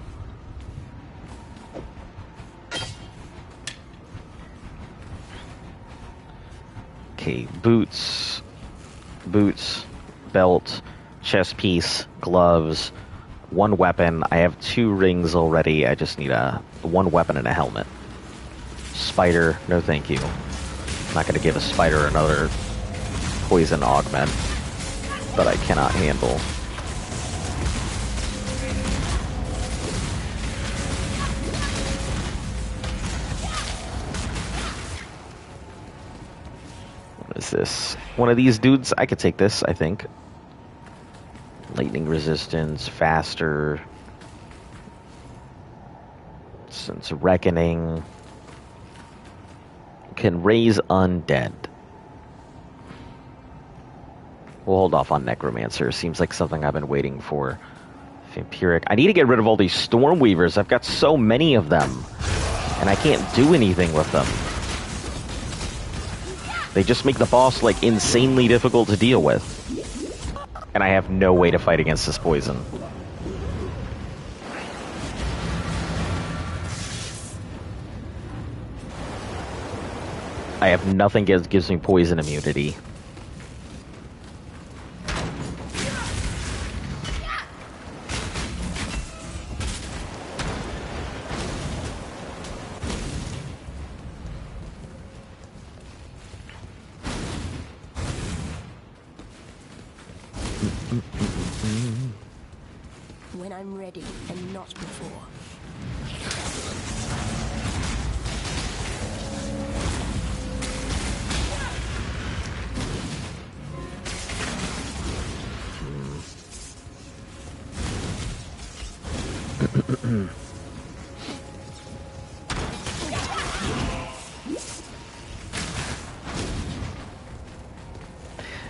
Okay, boots, belt, chest piece, gloves, 1 weapon. I have 2 rings already. I just need 1 weapon and a helmet. Spider, no thank you. I'm not going to give a spider another poison augment that I cannot handle. What is this? One of these dudes? I could take this, I think. Lightning resistance, faster. Lord's Reckoning. Can raise undead. We'll hold off on Necromancer. Seems like something I've been waiting for. Vampiric. I need to get rid of all these Stormweavers. I've got so many of them. And I can't do anything with them. They just make the boss, like, insanely difficult to deal with. And I have no way to fight against this poison. I have nothing that gives me poison immunity. When I'm ready and not before.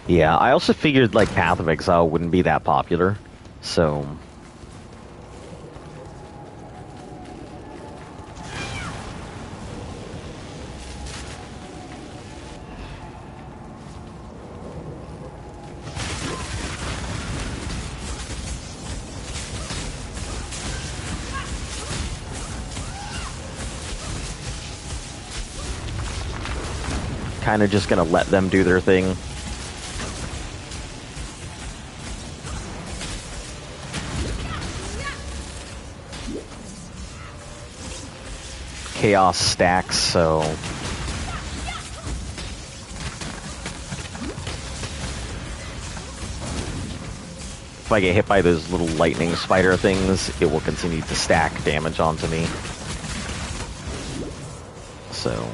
Yeah, I also figured, like, Path of Exile wouldn't be that popular, so... kind of just gonna let them do their thing. Chaos stacks, so... if I get hit by those little lightning spider things, it will continue to stack damage onto me. So...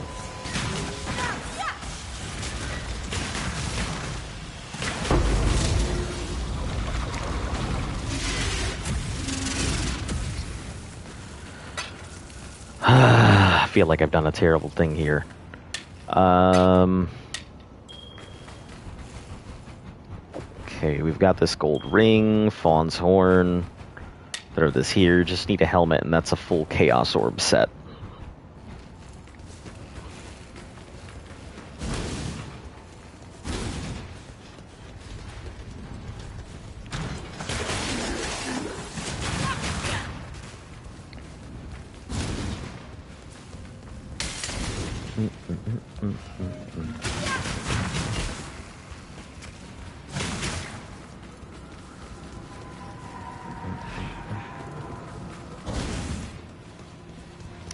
I feel like I've done a terrible thing here. Okay, we've got this gold ring, Fawn's horn. Throw this here. Just need a helmet, and that's a full Chaos Orb set.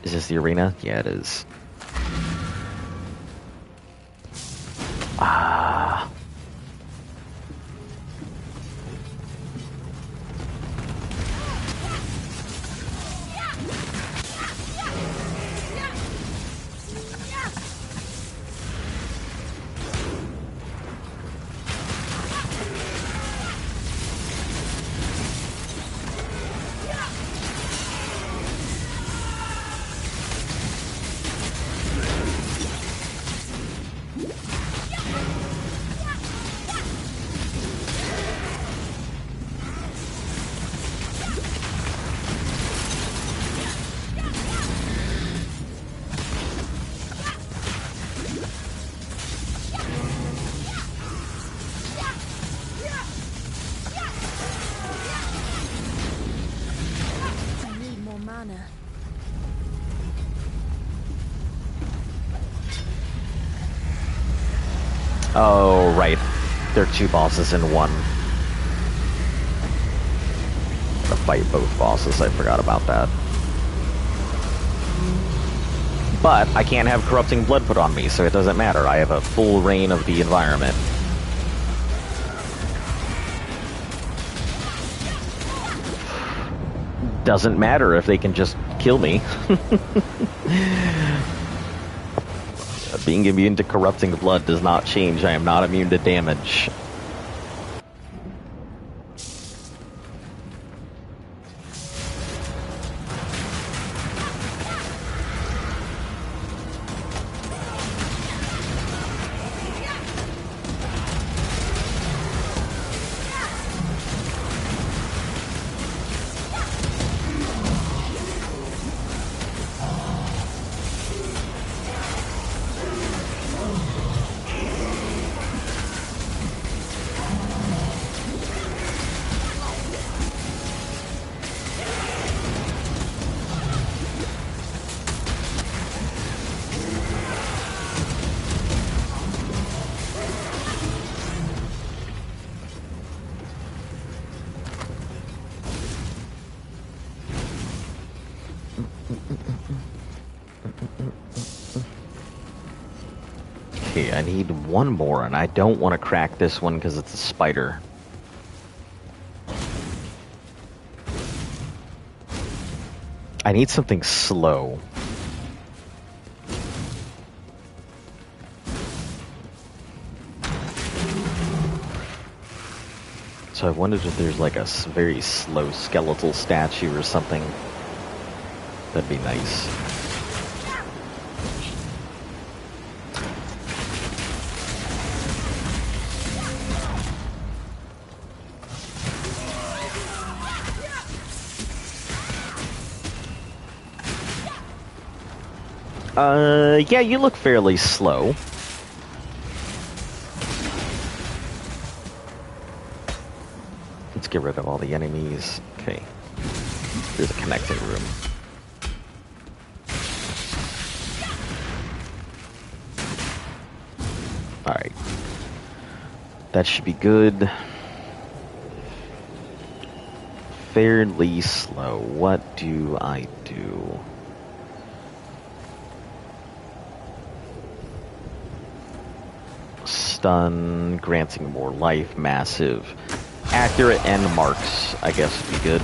Is this the arena? Yeah, it is. Ah. I need more mana. Oh, right. There are two bosses in one. Gotta fight both bosses, I forgot about that. But I can't have Corrupting Blood put on me, so it doesn't matter. I have a full reign of the environment. Doesn't matter if they can just kill me. Being immune to Corrupting Blood does not change. I am not immune to damage. Okay, I need one more, and I don't want to crack this one because it's a spider. I need something slow. So I wondered if there's like a very slow skeletal statue or something. That'd be nice. Yeah, you look fairly slow. Let's get rid of all the enemies. Okay. There's a connecting room. Alright. That should be good. Fairly slow. What do I do? Stun, granting more life, massive. Accurate and marks, I guess, would be good.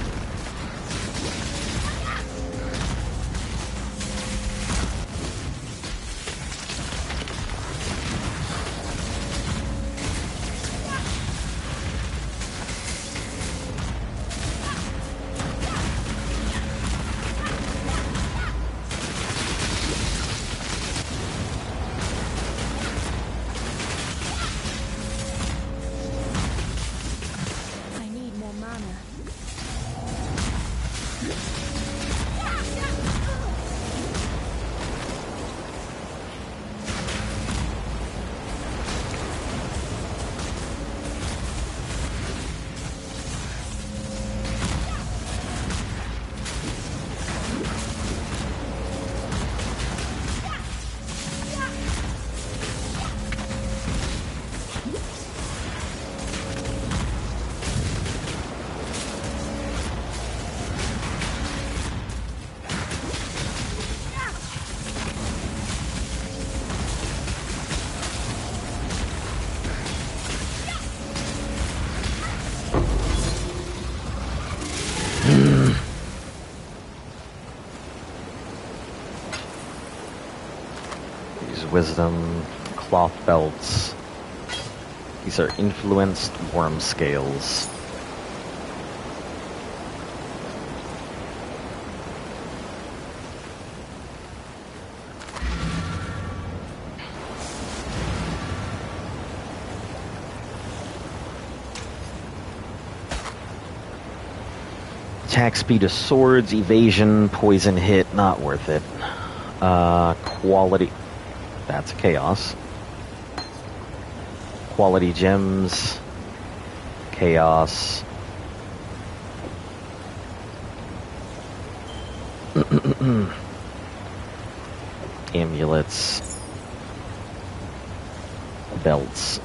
I need more mana. Use wisdom, cloth belts. These are influenced worm scales. Attack speed of swords, evasion, poison hit, not worth it. Quality. That's chaos. Quality gems. Chaos. Amulets. Belts.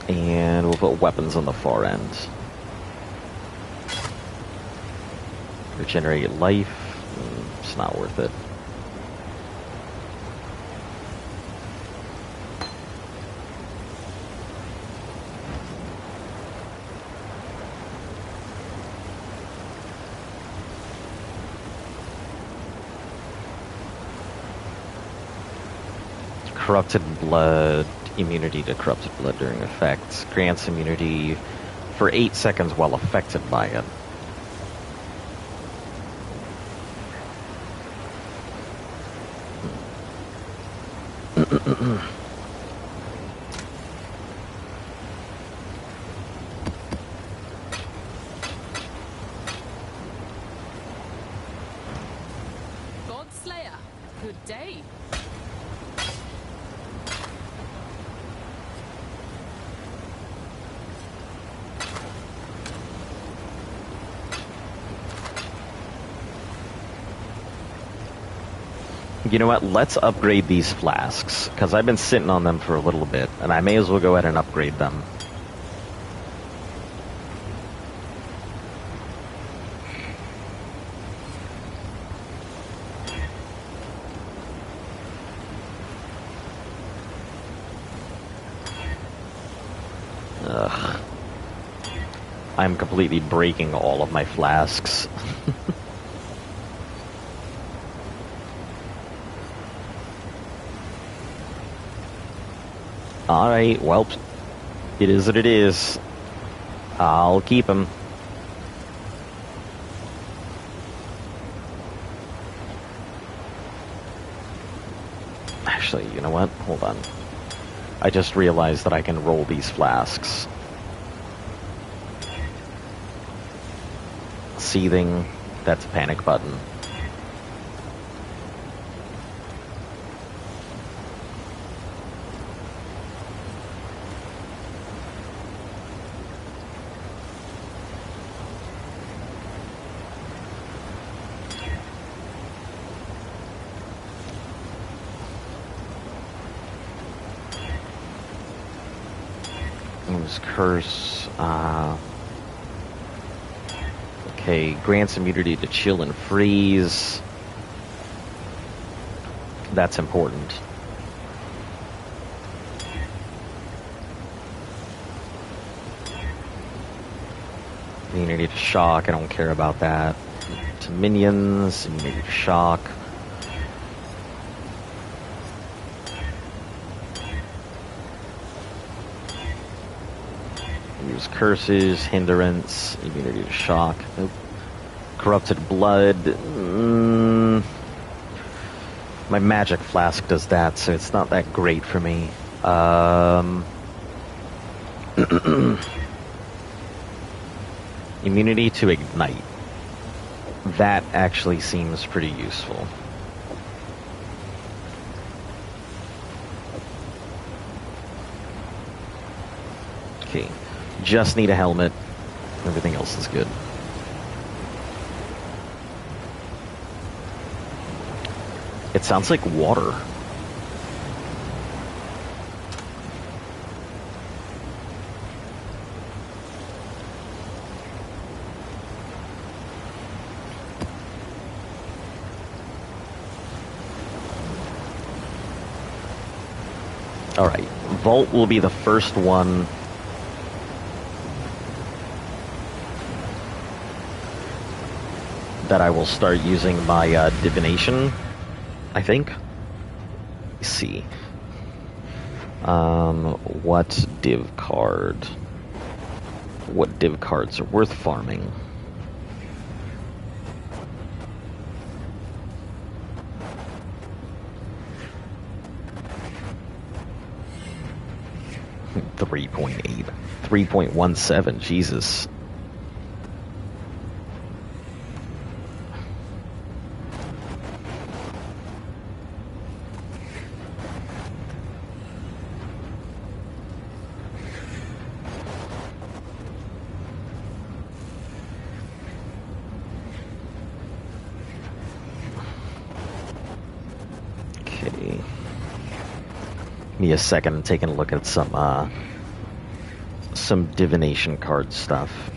And we'll put weapons on the far end. Regenerate life. It's not worth it. Corrupted blood. Immunity to corrupted blood during effect. Grants immunity for 8 seconds while affected by it. Godslayer, good day. You know what? Let's upgrade these flasks, because I've been sitting on them for a little bit, and I may as well go ahead and upgrade them. Ugh. I'm completely breaking all of my flasks. Alright, well, it is what it is. I'll keep him. Actually, you know what? Hold on. I just realized that I can roll these flasks. Seething, that's a panic button. Curse. Okay, grants immunity to chill and freeze. That's important. Immunity to shock, I don't care about that. To minions, immunity to shock. Use curses, hindrance, immunity to shock. Nope. Corrupted blood. My magic flask does that, so it's not that great for me. Immunity to ignite. That actually seems pretty useful. Okay. Just need a helmet. Everything else is good. It sounds like water. Alright, Vault will be the first one that I will start using my divination, I think. Let's see. What div card? What div cards are worth farming? .8, 3.17. Jesus. Okay. Give me a second. I'm taking a look at some divination card stuff.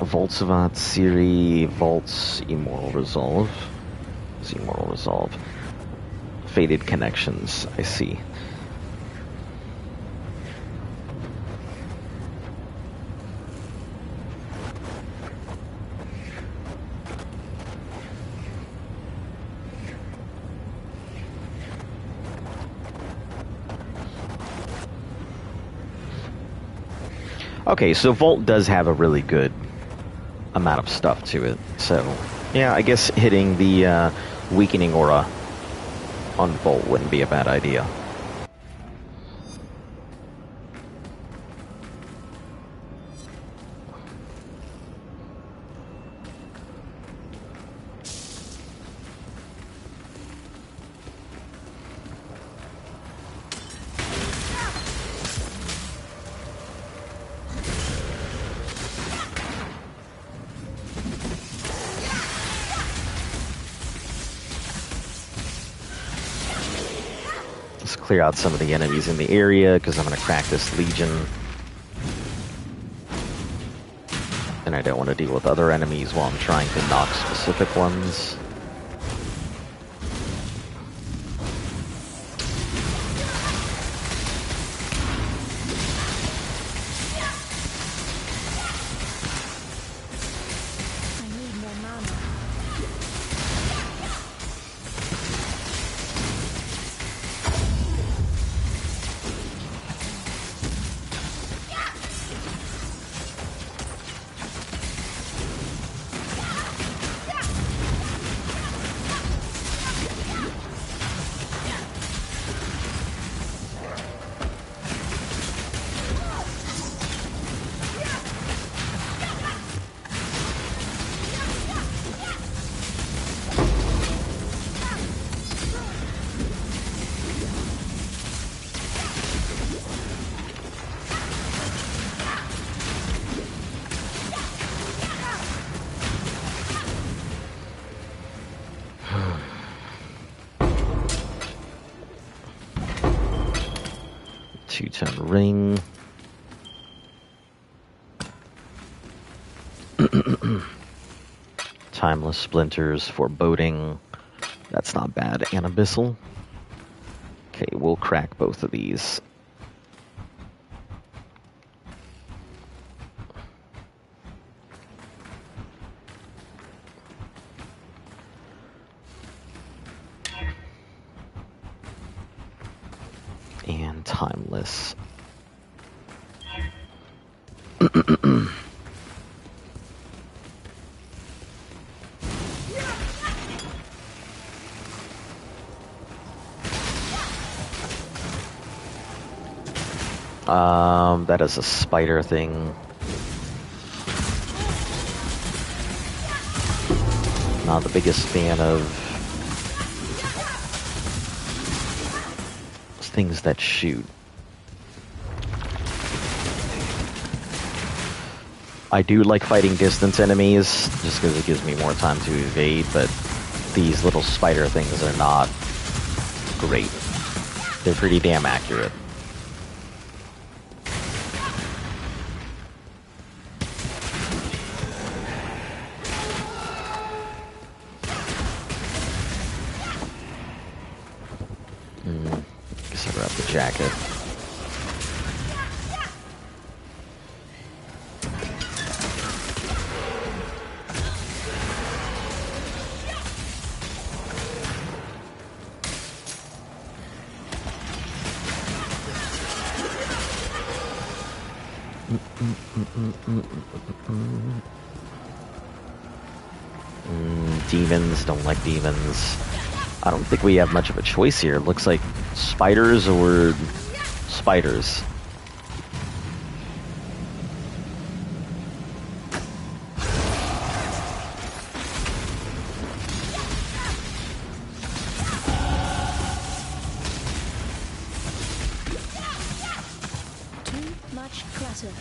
Vault Savant, Siri, Vaults, Immoral Resolve. What's Immoral Resolve? Faded Connections, I see. Okay, so Vault does have a really good amount of stuff to it, so Yeah, I guess hitting the weakening aura on Bolt wouldn't be a bad idea. Let's clear out some of the enemies in the area, because I'm going to crack this Legion. And I don't want to deal with other enemies while I'm trying to knock specific ones. I need more mana. Two-tone ring. Timeless splinters, foreboding. That's not bad. And abyssal. Okay, we'll crack both of these. And timeless. That is a spider thing. Not the biggest fan of things that shoot. I do like fighting distance enemies, just because it gives me more time to evade, but these little spider things are not great. They're pretty damn accurate. Guess I grab the jacket. Demons, don't like demons. I don't think we have much of a choice here. It looks like spiders or spiders. Too much clutter.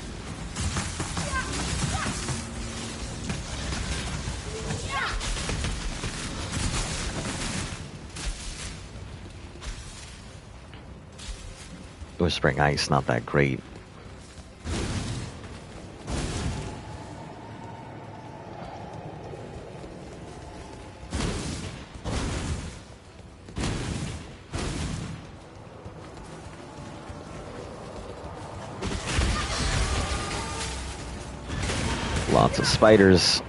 Whispering Ice, not that great. Lots of spiders.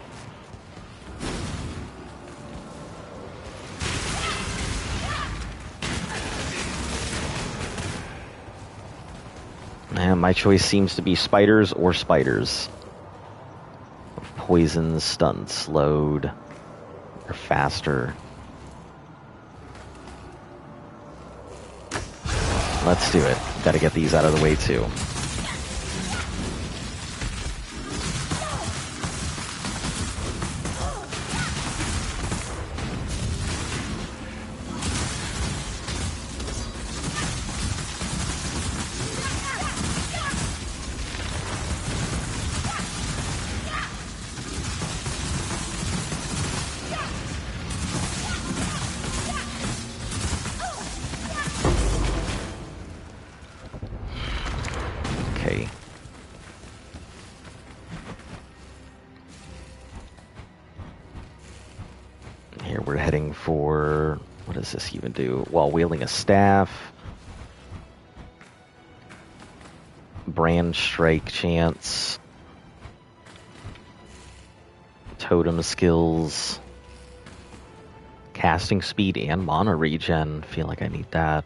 And my choice seems to be spiders or spiders. Poison, stunned, slowed. Or faster. Let's do it. Gotta get these out of the way too. Okay. Here we're heading for... What does this even do? While wielding a staff. Brand strike chance. Totem skills. Casting speed and mana regen. Feel like I need that.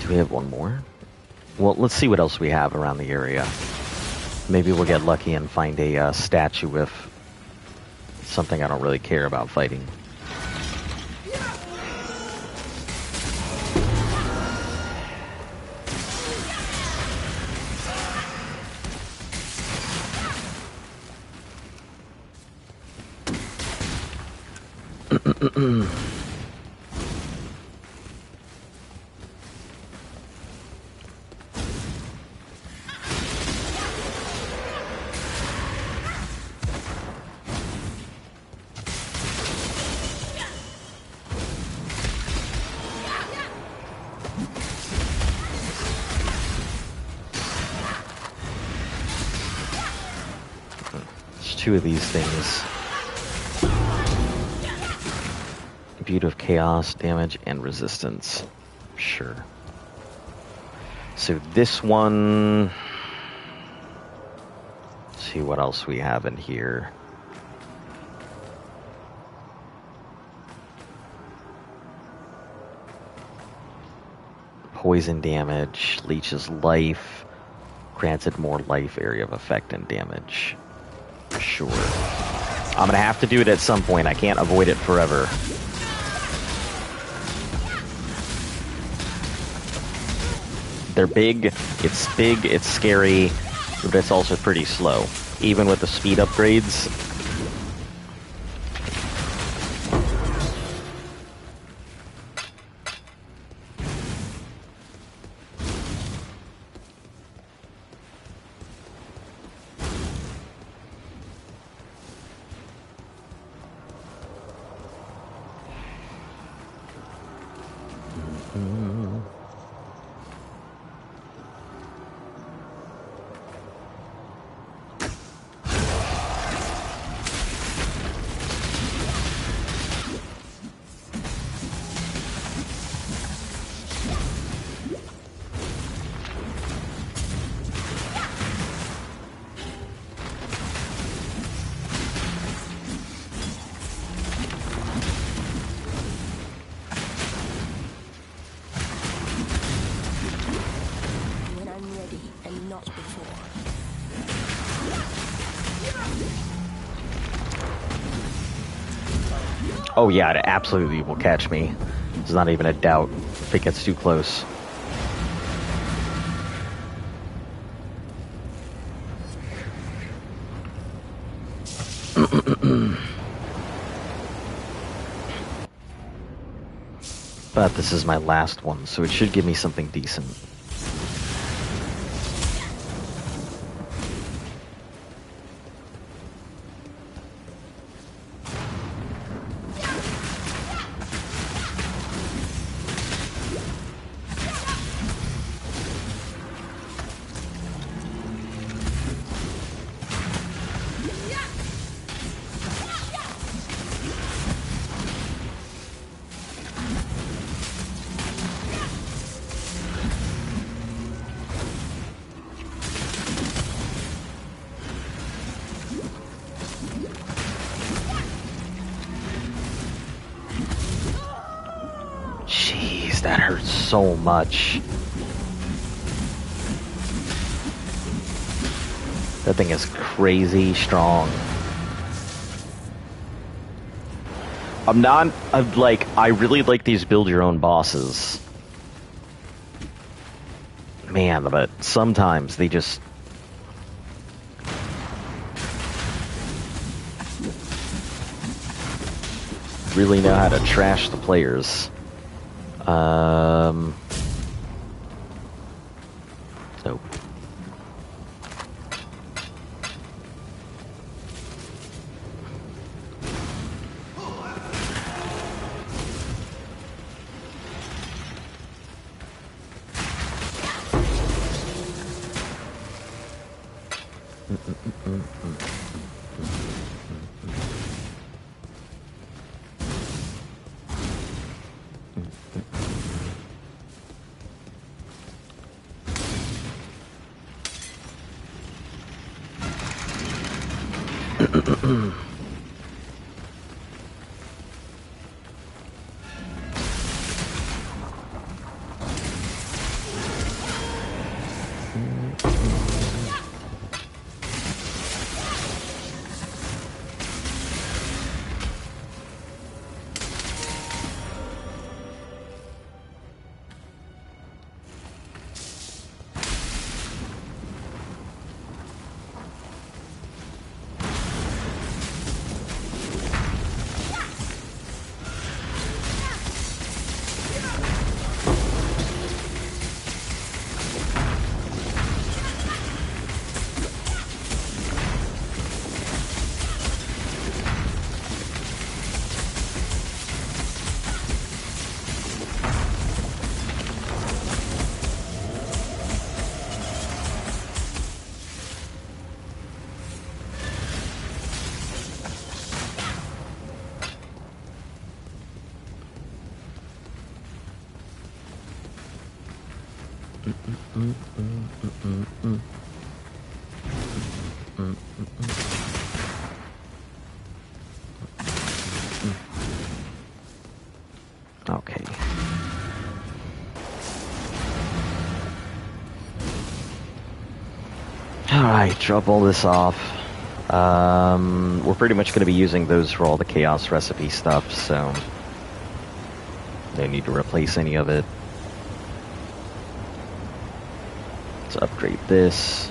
Do we have one more? Well, let's see what else we have around the area. Maybe we'll get lucky and find a statue with something I don't really care about fighting. There's two of these things. Beauty of chaos, damage, and resistance. Sure. So this one... Let's see what else we have in here. Poison damage, leeches life, granted more life, area of effect, and damage. Sure. I'm gonna have to do it at some point. I can't avoid it forever. They're big, it's scary, but it's also pretty slow. Even with the speed upgrades. When I'm ready and not before. Oh yeah, it absolutely will catch me. There's not even a doubt if it gets too close. But this is my last one, so it should give me something decent. so much. That thing is crazy strong. I really like these build your own bosses. Man, but sometimes they just... really know how to trash the players. Nope. Okay. Alright, drop all this off. We're pretty much going to be using those for all the chaos recipe stuff, so no need to replace any of it. Let's upgrade this.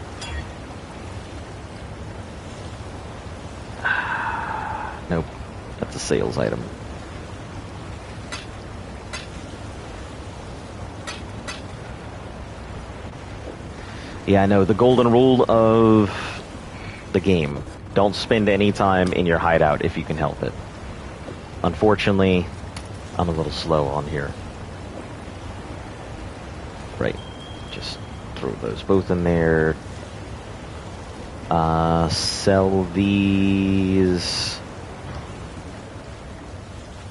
Nope, that's a sales item. Yeah, I know, the golden rule of the game. Don't spend any time in your hideout if you can help it. Unfortunately, I'm a little slow on here. Right. Just throw those both in there. Sell these.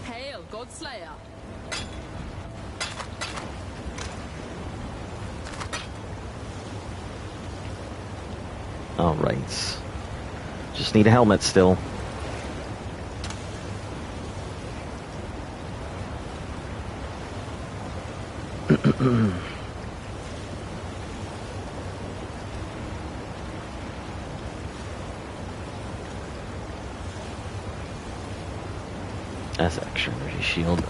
Hail, Godslayer. Alright. Just need a helmet still. That's extra energy shield.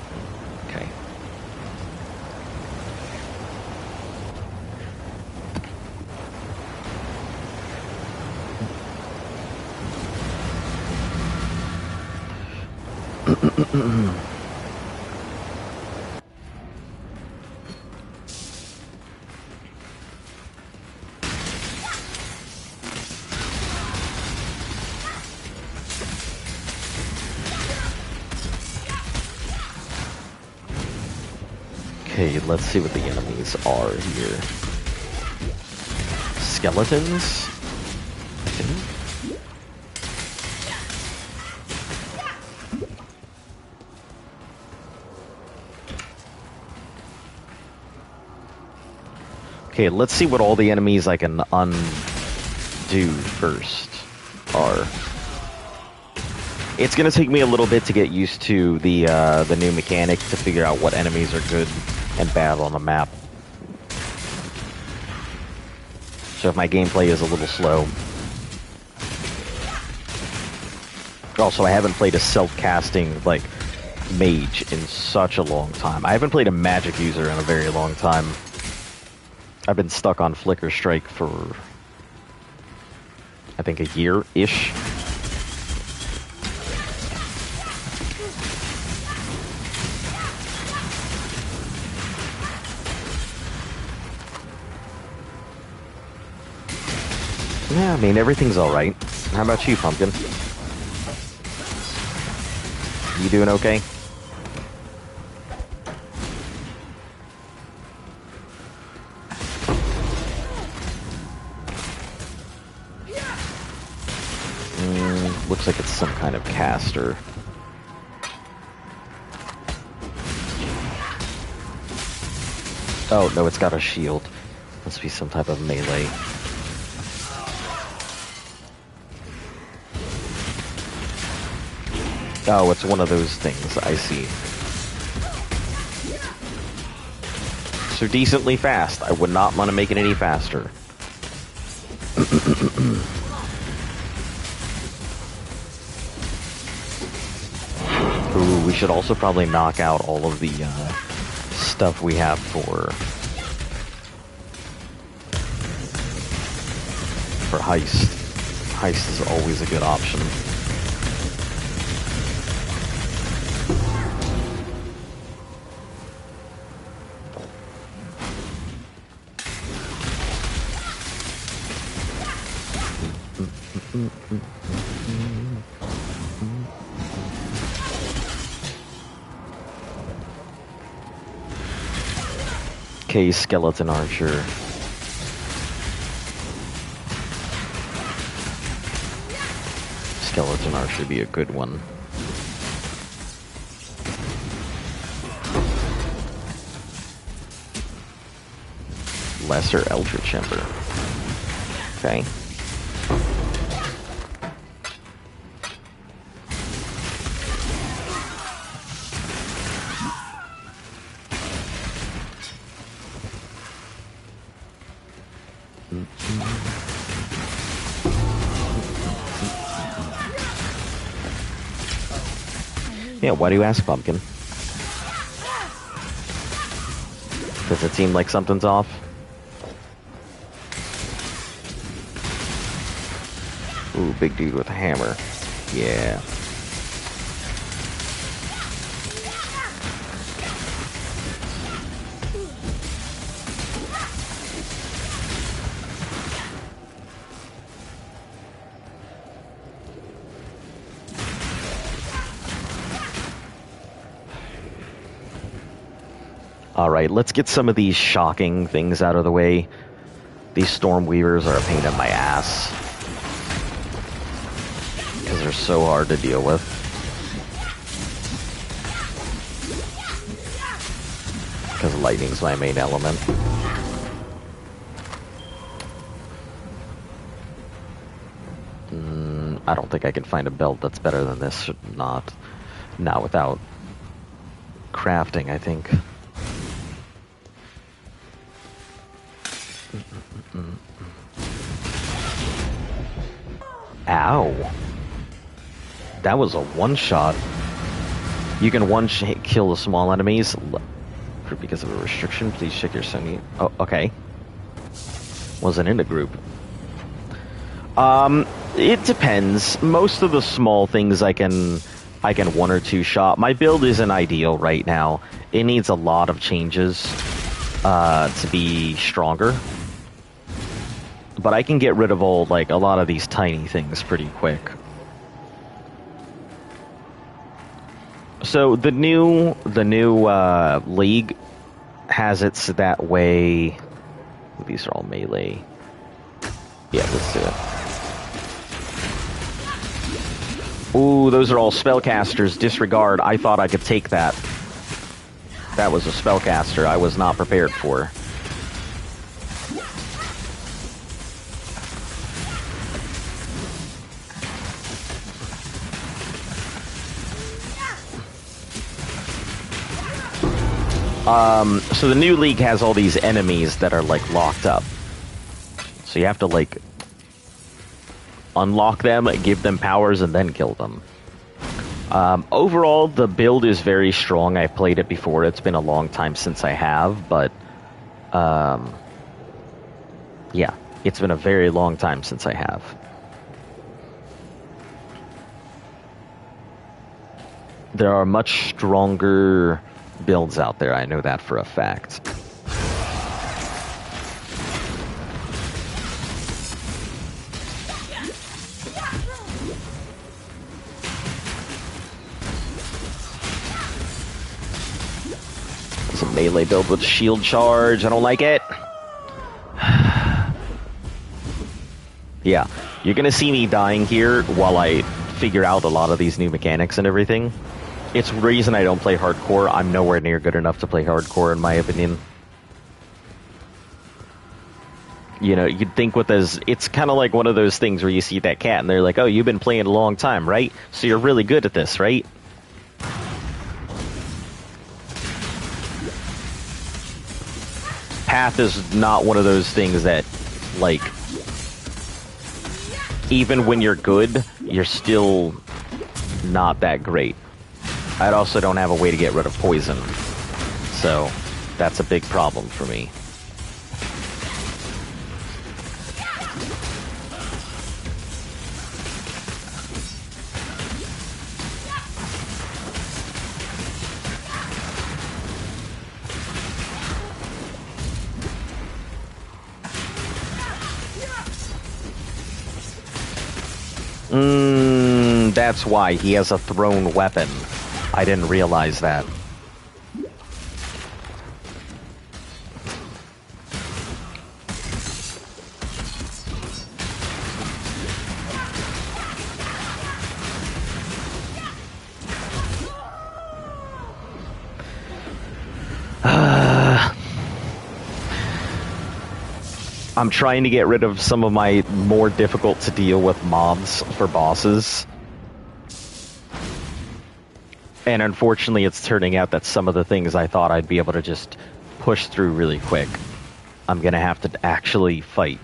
Okay. Okay, let's see what the enemies are here. Skeletons? Okay, let's see what all the enemies I can undo first are. It's gonna take me a little bit to get used to the new mechanic to figure out what enemies are good and bad on the map. So if my gameplay is a little slow. Also, I haven't played a self-casting, like, mage in such a long time. I haven't played a magic user in a very long time. I've been stuck on Flicker Strike for, I think, a year-ish. Yeah, I mean, everything's alright. How about you, Pumpkin? You doing okay? Looks like it's some kind of caster. Oh, no, it's got a shield. Must be some type of melee. Oh, it's one of those things. I see. So decently fast. I would not want to make it any faster. Ooh, we should also probably knock out all of the stuff we have for heist. Heist is always a good option. Okay, skeleton archer. Skeleton archer would be a good one. Lesser Eldritch Ember. Okay. Yeah, why do you ask, Pumpkin? Does it seem like something's off? Ooh, big dude with a hammer. Yeah. Alright, let's get some of these shocking things out of the way. These Stormweavers are a pain in my ass. Because they're so hard to deal with. Because lightning's my main element. I don't think I can find a belt that's better than this. Not without crafting, I think. Ow. That was a one-shot. You can one-kill the small enemies because of a restriction. Please check your Sony. Oh, okay. Wasn't in a group. It depends. Most of the small things I can one or two shot. My build isn't ideal right now. It needs a lot of changes to be stronger. But I can get rid of a lot of these tiny things pretty quick. So the new league has it so that way. These are all melee. Yeah, let's do it. Ooh, those are all spellcasters. Disregard. I thought I could take that. That was a spellcaster I was not prepared for. So the new league has all these enemies that are like locked up. So you have to like unlock them, give them powers, and then kill them. Overall, the build is very strong. I've played it before. It's been a long time since I have, but yeah, it's been a very long time since I have. There are much stronger builds out there. I know that for a fact. It's a melee build with shield charge. I don't like it. Yeah, you're gonna see me dying here while I figure out a lot of these new mechanics and everything. It's the reason I don't play hardcore. I'm nowhere near good enough to play hardcore, in my opinion. You know, you'd think with this, it's kind of like one of those things where you see that cat and they're like, oh, you've been playing a long time, right? So you're really good at this, right? Path is not one of those things that, like, even when you're good, you're still not that great. I also don't have a way to get rid of poison, so that's a big problem for me. That's why he has a thrown weapon. I didn't realize that. I'm trying to get rid of some of my more difficult to deal with mobs for bosses. And unfortunately, it's turning out that some of the things I thought I'd be able to just push through really quick, I'm gonna have to actually fight.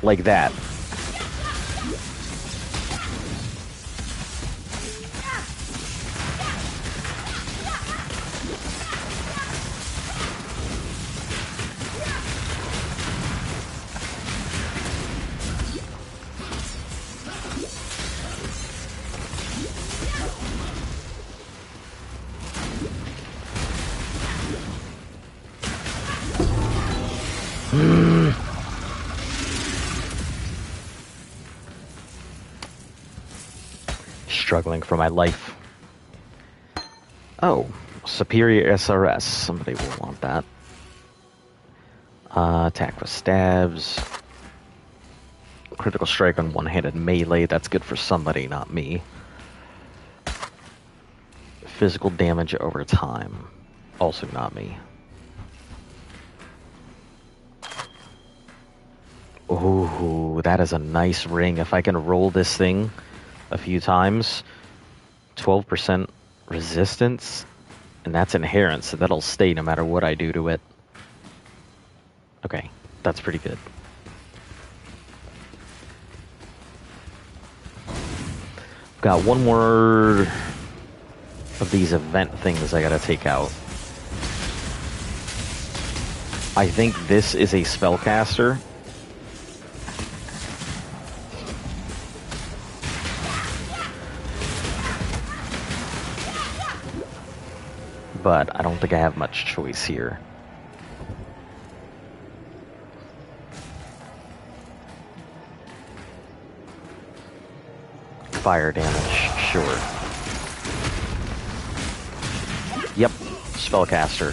Like that. Struggling for my life. Oh, superior SRS. Somebody will want that. Attack with stabs. Critical strike on one-handed melee. That's good for somebody, not me. Physical damage over time. Also not me. Ooh, that is a nice ring. If I can roll this thing a few times, 12% resistance, and that's inherent, so that'll stay no matter what I do to it. Okay, that's pretty good. Got one more of these event things I gotta take out. I think this is a spellcaster. But I don't think I have much choice here. Fire damage, sure. Yep, spellcaster.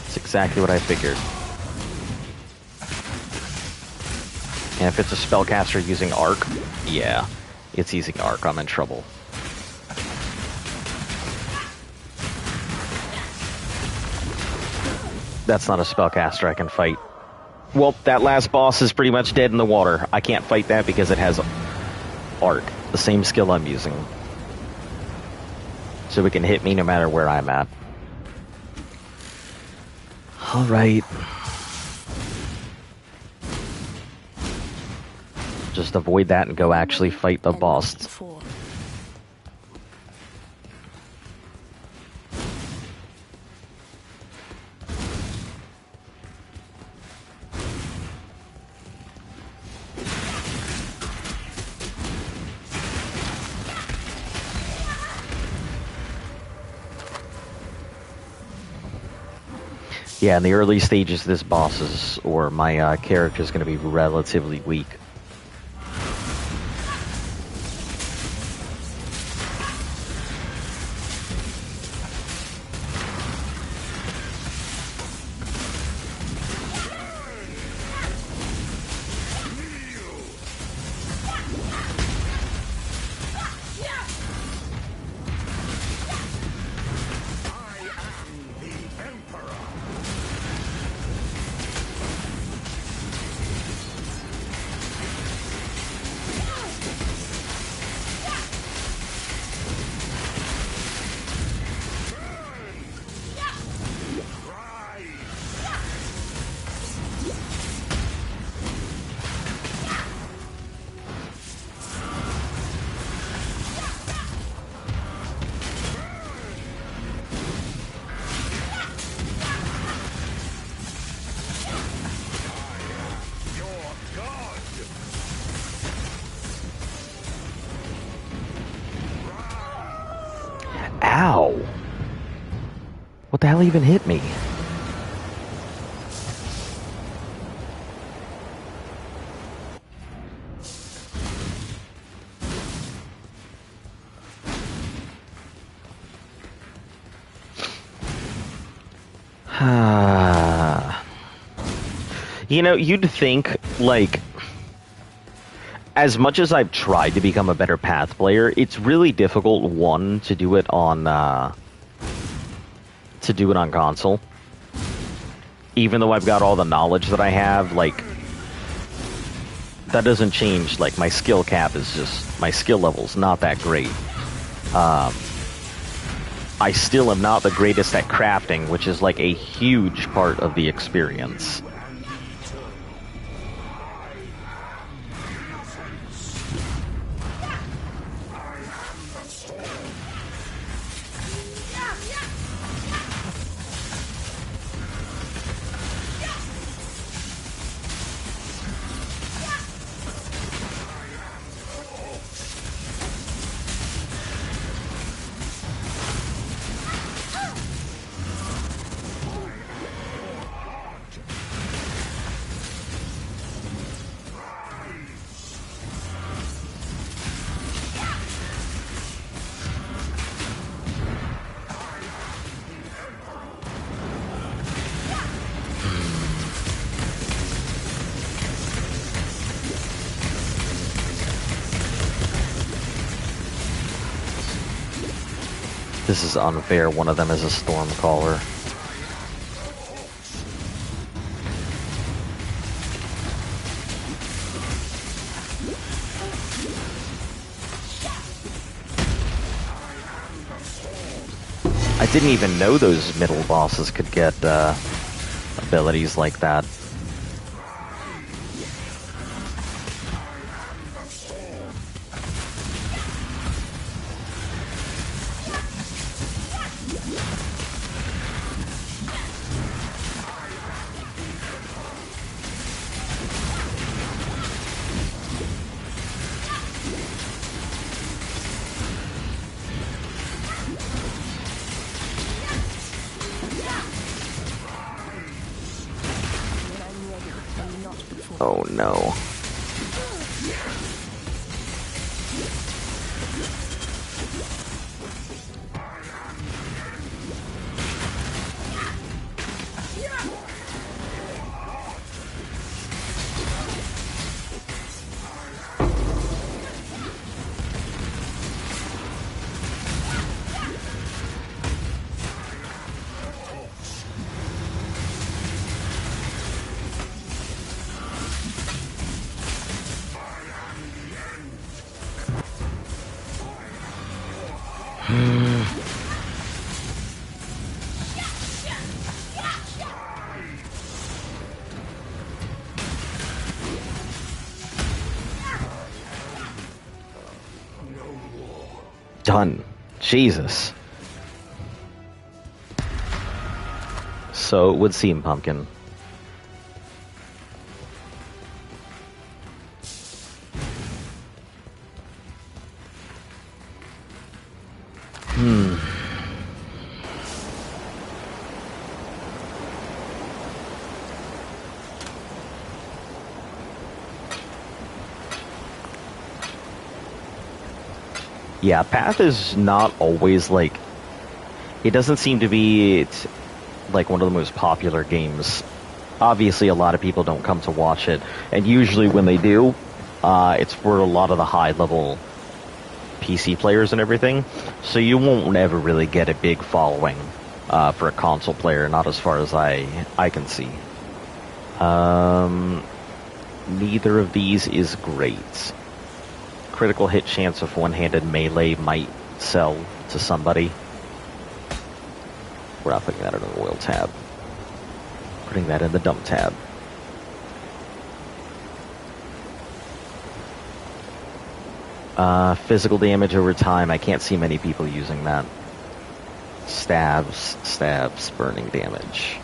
It's exactly what I figured. And if it's a spellcaster using arc, yeah, it's using arc, I'm in trouble. That's not a spellcaster I can fight. Well, that last boss is pretty much dead in the water. I can't fight that because it has arc, the same skill I'm using. so it can hit me no matter where I'm at. Alright. Just avoid that and go actually fight the boss. Before. Yeah, in the early stages, this boss is, or my character is going to be relatively weak. Ow! What the hell even hit me? You know, you'd think, like, as much as I've tried to become a better Path player, it's really difficult, one, to do it on console. Even though I've got all the knowledge that I have, like, that doesn't change, like, my skill cap is just, my skill level's not that great. I still am not the greatest at crafting, which is, like, a huge part of the experience. This is unfair. One of them is a Stormcaller. I didn't even know those middle bosses could get abilities like that. Oh no. done. Jesus. So it would seem, Pumpkin. Yeah, Path is not always like... It doesn't seem to be like one of the most popular games. Obviously, a lot of people don't come to watch it, and usually when they do, it's for a lot of the high-level PC players and everything, so you won't ever really get a big following for a console player, not as far as I can see. Neither of these is great. Critical hit chance of one-handed melee might sell to somebody. We're not putting that in the oil tab. Putting that in the dump tab. Physical damage over time. I can't see many people using that. Stabs, burning damage.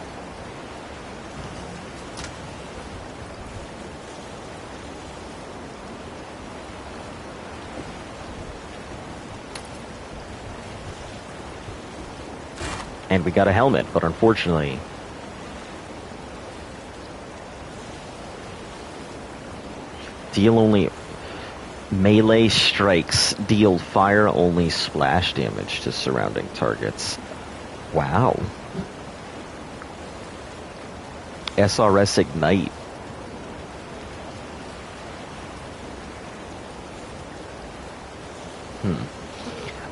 And we got a helmet, but unfortunately... Deal only... Melee strikes deal fire-only splash damage to surrounding targets. Wow. SRS Ignite.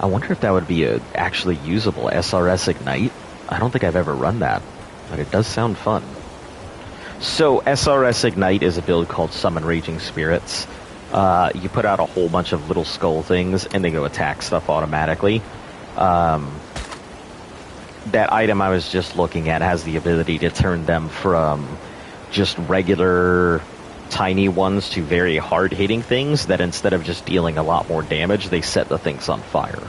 I wonder if that would be a actually usable SRS Ignite. I don't think I've ever run that, but it does sound fun. So SRS Ignite is a build called Summon Raging Spirits. You put out a whole bunch of little skull things, and they go attack stuff automatically. That item I was just looking at has the ability to turn them from just regular tiny ones to very hard-hitting things that instead of just dealing a lot more damage, they set the things on fire.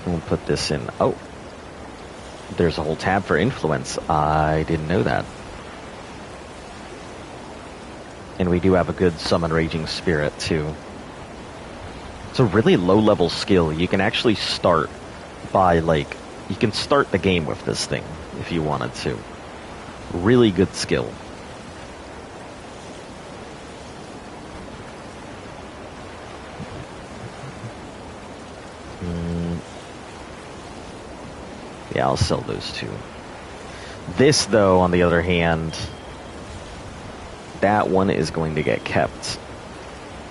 We'll put this in... Oh. There's a whole tab for influence. I didn't know that. And we do have a good Summon Raging Spirit, too. It's a really low-level skill. You can actually start by, like... You can start the game with this thing, if you wanted to. Really good skill. Yeah, I'll sell those two. This, though, on the other hand, that one is going to get kept.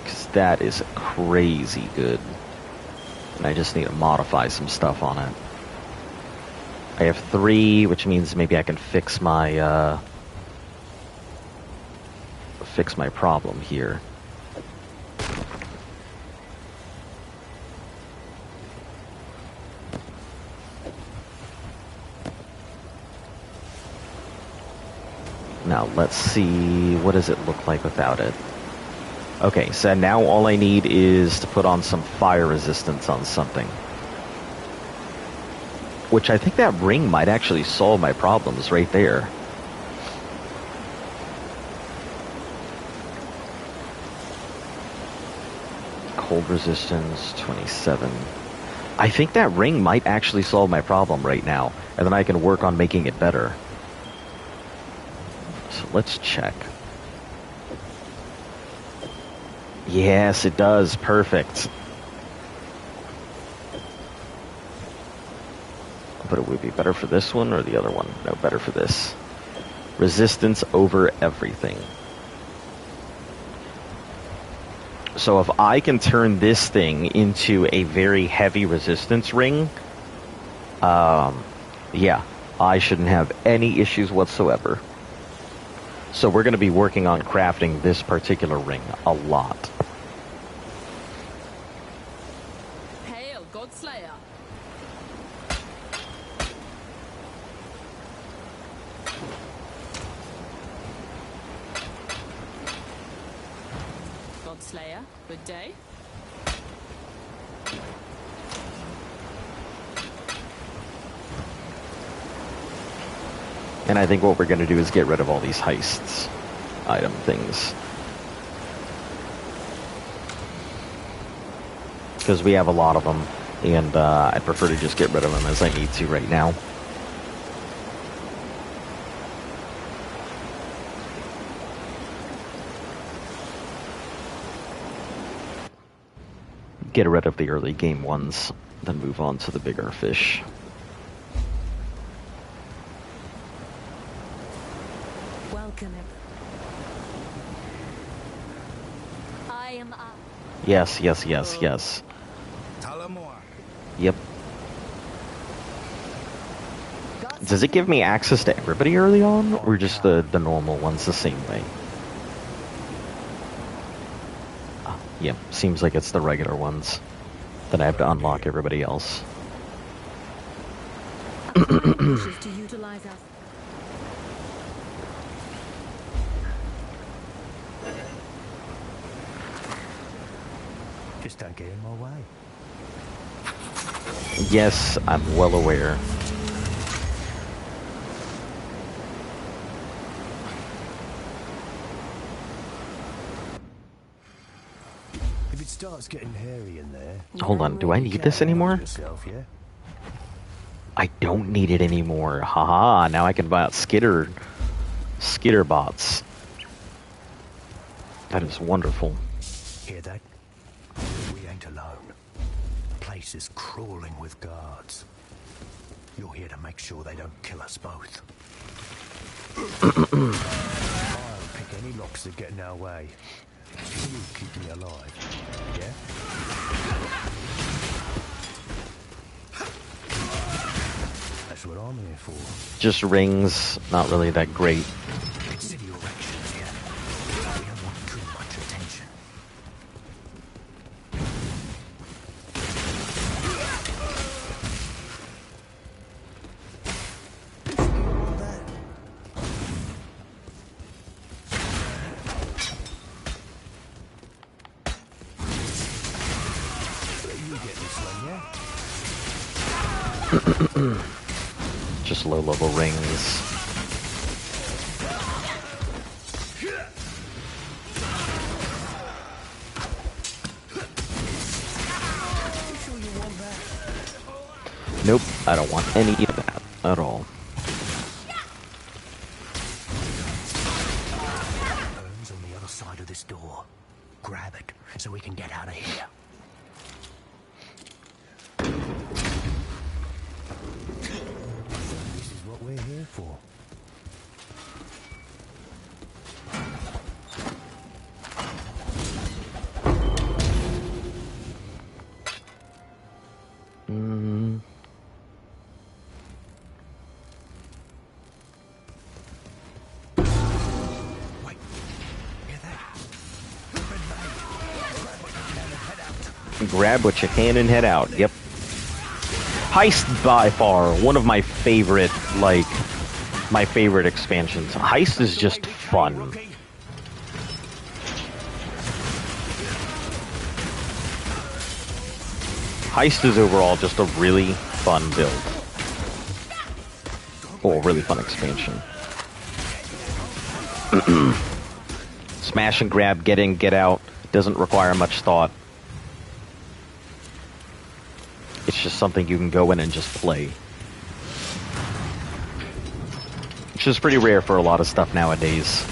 Because that is crazy good. And I just need to modify some stuff on it. I have 3, which means maybe I can fix my problem here. Now, let's see, what does it look like without it? Okay, so now all I need is to put on some fire resistance on something. Which I think that ring might actually solve my problems right there. Cold resistance, 27. I think that ring might actually solve my problem right now, and then I can work on making it better. So let's check. Yes, it does. Perfect. But it would be better for this one or the other one? No, better for this. Resistance over everything. So if I can turn this thing into a very heavy resistance ring, yeah, I shouldn't have any issues whatsoever. So we're going to be working on crafting this particular ring a lot. Hail, Godslayer! Slayer. Good day. And I think what we're going to do is get rid of all these heists item things. Because we have a lot of them, and I'd prefer to just get rid of them as I need to right now. Get rid of the early game ones, then move on to the bigger fish. Welcome. I am up. Yes, yes, yes, yes. Yep. Does it give me access to everybody early on, or just the normal ones the same way? Yep, seems like it's the regular ones. Then I have to unlock everybody else. To utilize us. Just don't get in my way. Yes, I'm well aware. If it starts getting hairy in there... Hold on, do I need this anymore? Yourself, yeah? I don't need it anymore. Haha, now I can buy out skitter bots. That is wonderful. Hear that? We ain't alone. The place is crawling with guards. You're here to make sure they don't kill us both. I'll pick any locks that get in our way. You keep me alive, yeah? That's what I'm here for. Just rings, not really that great. Consider your actions here. We don't want too much attention. You get this one, yeah? Just low-level rings. Nope, I don't want any of that at all. Urns on the other side of this door. Grab it so we can get out of here. This is what we're here for. Wait, hear that? Grab what you can and head out. Yep. Heist by far one of my favorite, my favorite expansions. Heist is just fun. Heist is overall just a really fun build. Well, really fun expansion. Smash and grab, get in, get out. Doesn't require much thought. It's just something you can go in and just play. Which is pretty rare for a lot of stuff nowadays.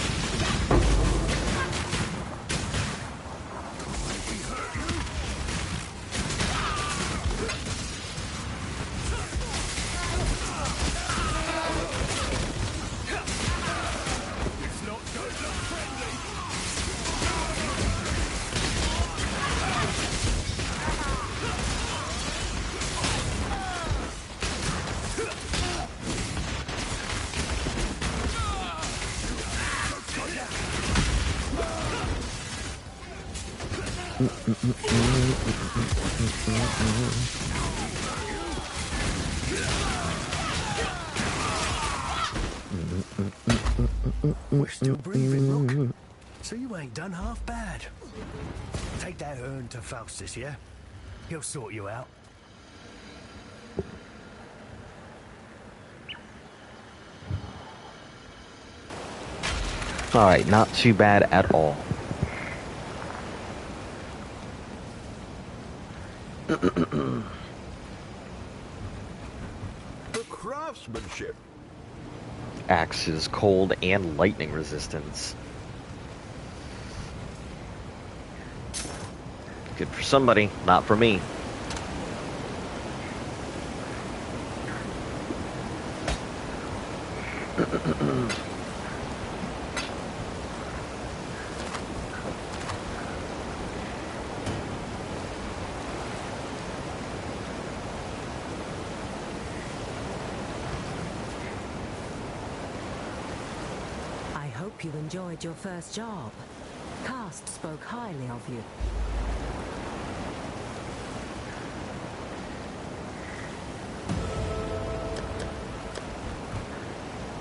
We're still breathing, look. So you ain't done half bad. Take that urn to Faustus, yeah? He'll sort you out. Alright, not too bad at all. The craftsmanship. Axes, cold and lightning resistance. Good for somebody, not for me. I hope you enjoyed your first job. Cast spoke highly of you.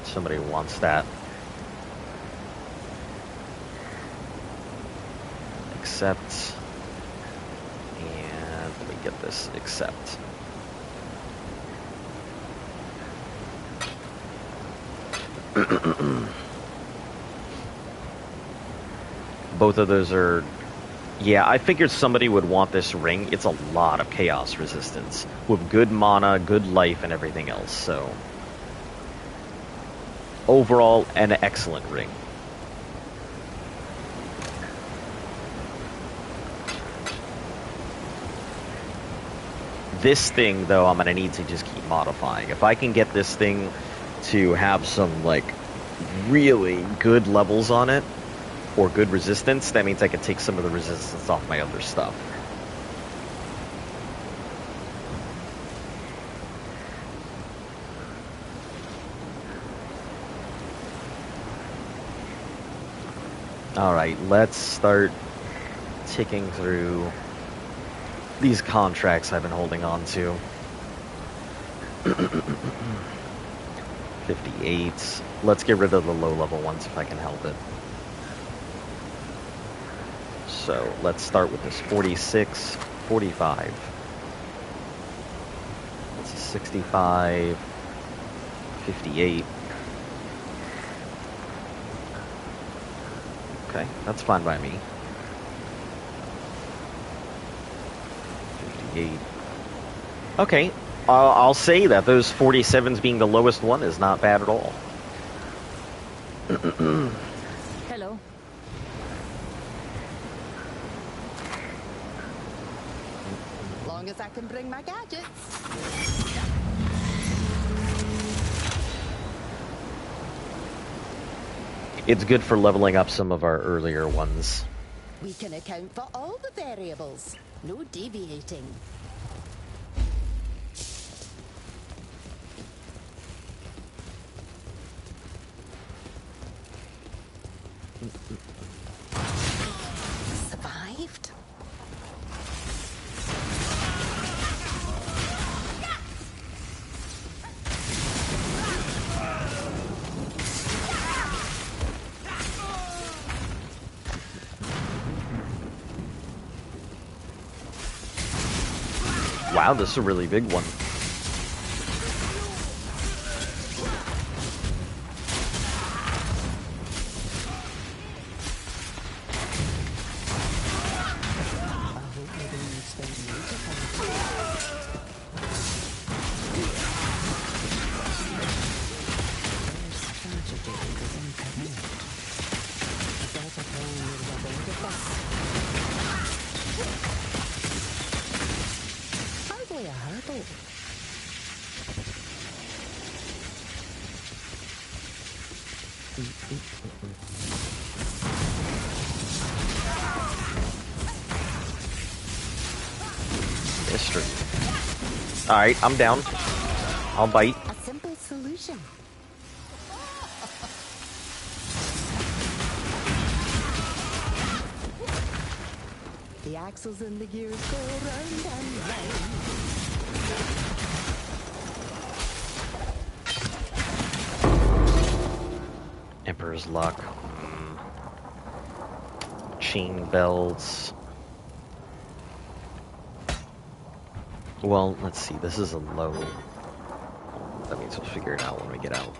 Somebody wants that. Accept. And let me get this. Accept. Both of those are... Yeah, I figured somebody would want this ring. It's a lot of chaos resistance. With good mana, good life, and everything else, so... Overall, an excellent ring. This thing, though, I'm going to need to just keep modifying. If I can get this thing to have some, like, really good levels on it, or good resistance, that means I can take some of the resistance off my other stuff. Alright, let's start ticking through these contracts I've been holding on to. 58. Let's get rid of the low-level ones if I can help it. So, let's start with this 46, 45. That's a 65, 58. Okay, that's fine by me. 58. Okay, I'll say that those 47s being the lowest one is not bad at all. Hello. Long as I can bring my gadgets. It's good for leveling up some of our earlier ones. We can account for all the variables. No deviating. Survived? Wow, this is a really big one. Mystery. Alright, I'm down. I'll bite. A simple solution. The axles and the gears go round and round. Emperor's Luck. chain belts. Well, let's see. This is a low. That means we'll figure it out when we get out.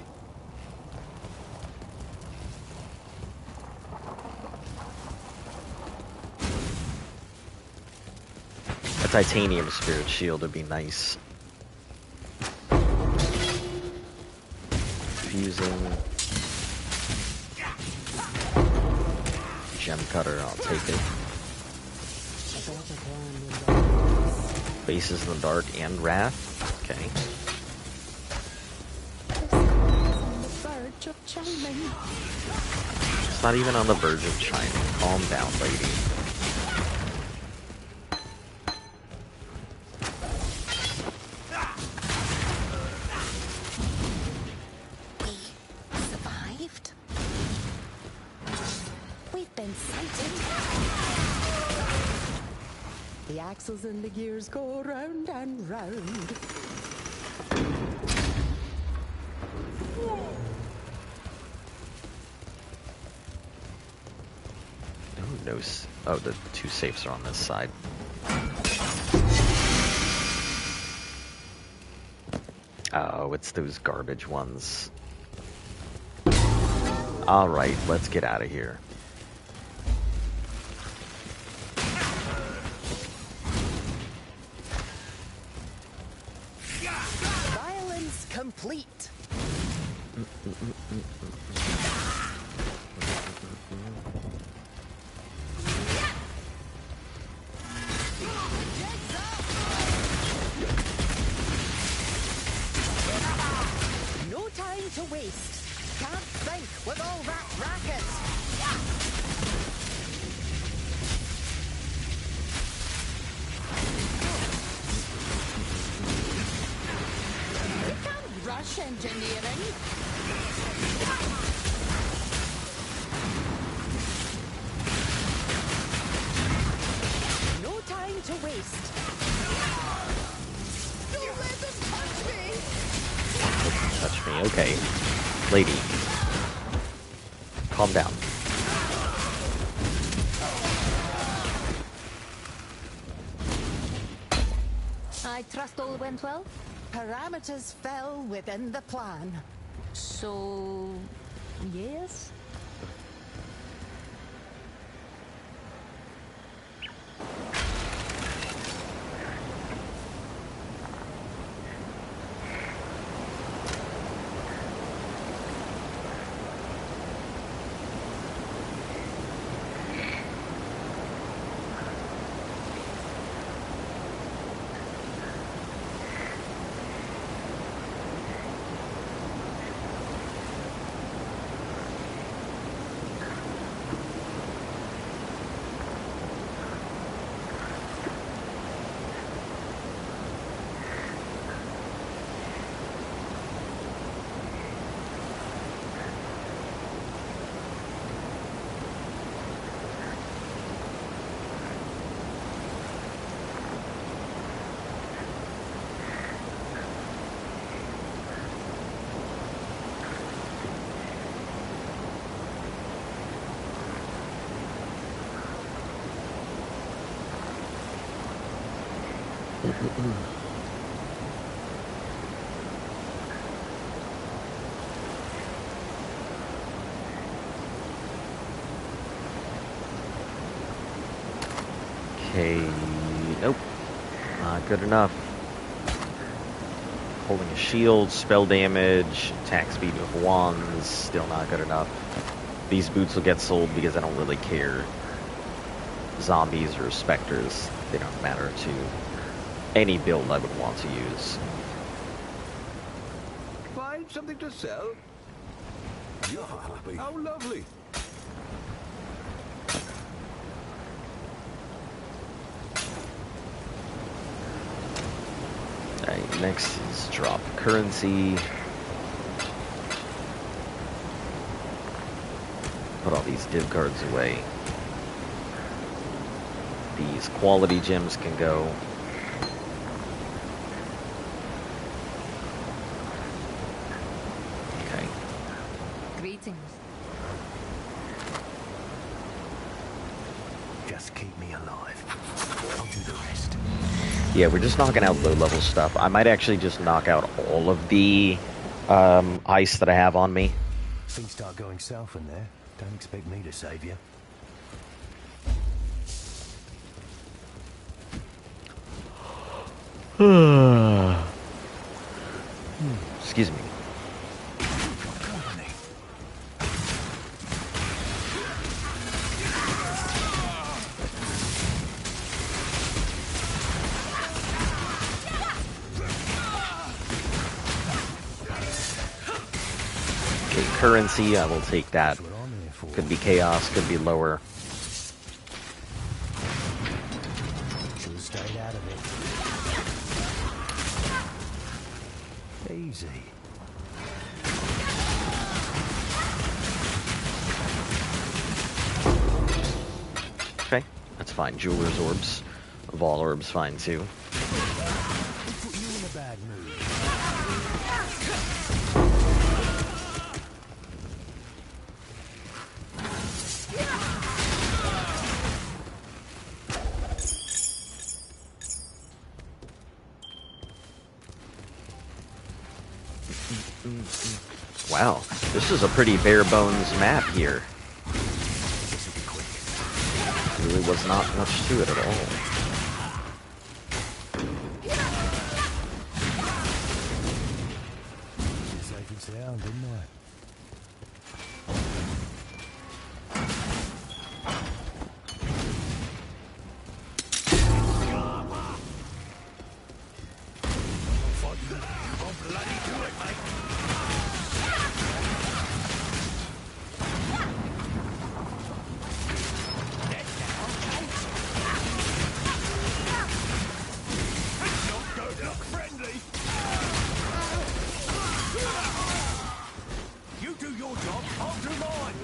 A titanium spirit shield would be nice. Fusing. Gem cutter, I'll take it. Faces in the dark and wrath. Okay. It's not even on the verge of chiming. Calm down, lady. Survived? We've been sighted. The axles and the gears go round and round. Oh, no. Oh, the two safes are on this side. Oh, it's those garbage ones. Alright, let's get out of here. Violence complete. No time to waste. Can't think with all that racket. You can't rush engineering. No time to waste. Don't let them touch me. Touch me, okay. Lady. Calm down. I trust all went well? Parameters fell within the plan. So, yes? Okay, nope, not good enough. Holding a shield, spell damage, attack speed with wands, still not good enough. These boots will get sold because I don't really care. Zombies or specters, they don't matter to any build I would want to use. Find something to sell? You're happy. How lovely. Alright, next is drop currency. Put all these div cards away. These quality gems can go. Okay. Greetings. Just keep me alive. I'll do the rest. Yeah, we're just knocking out low-level stuff. I might actually just knock out all of the ice that I have on me. Things start going south in there. Don't expect me to save you. Excuse me. Okay, currency, I will take that. Could be chaos, could be lower. Should have stayed out of it. Easy. Okay, that's fine. Jeweler's orbs. Vol orbs, fine too. Put you in a bad mood. Wow, this is a pretty bare bones map here. Really was not much to it at all. Safe and sound, didn't I? You do your job, I'll do mine.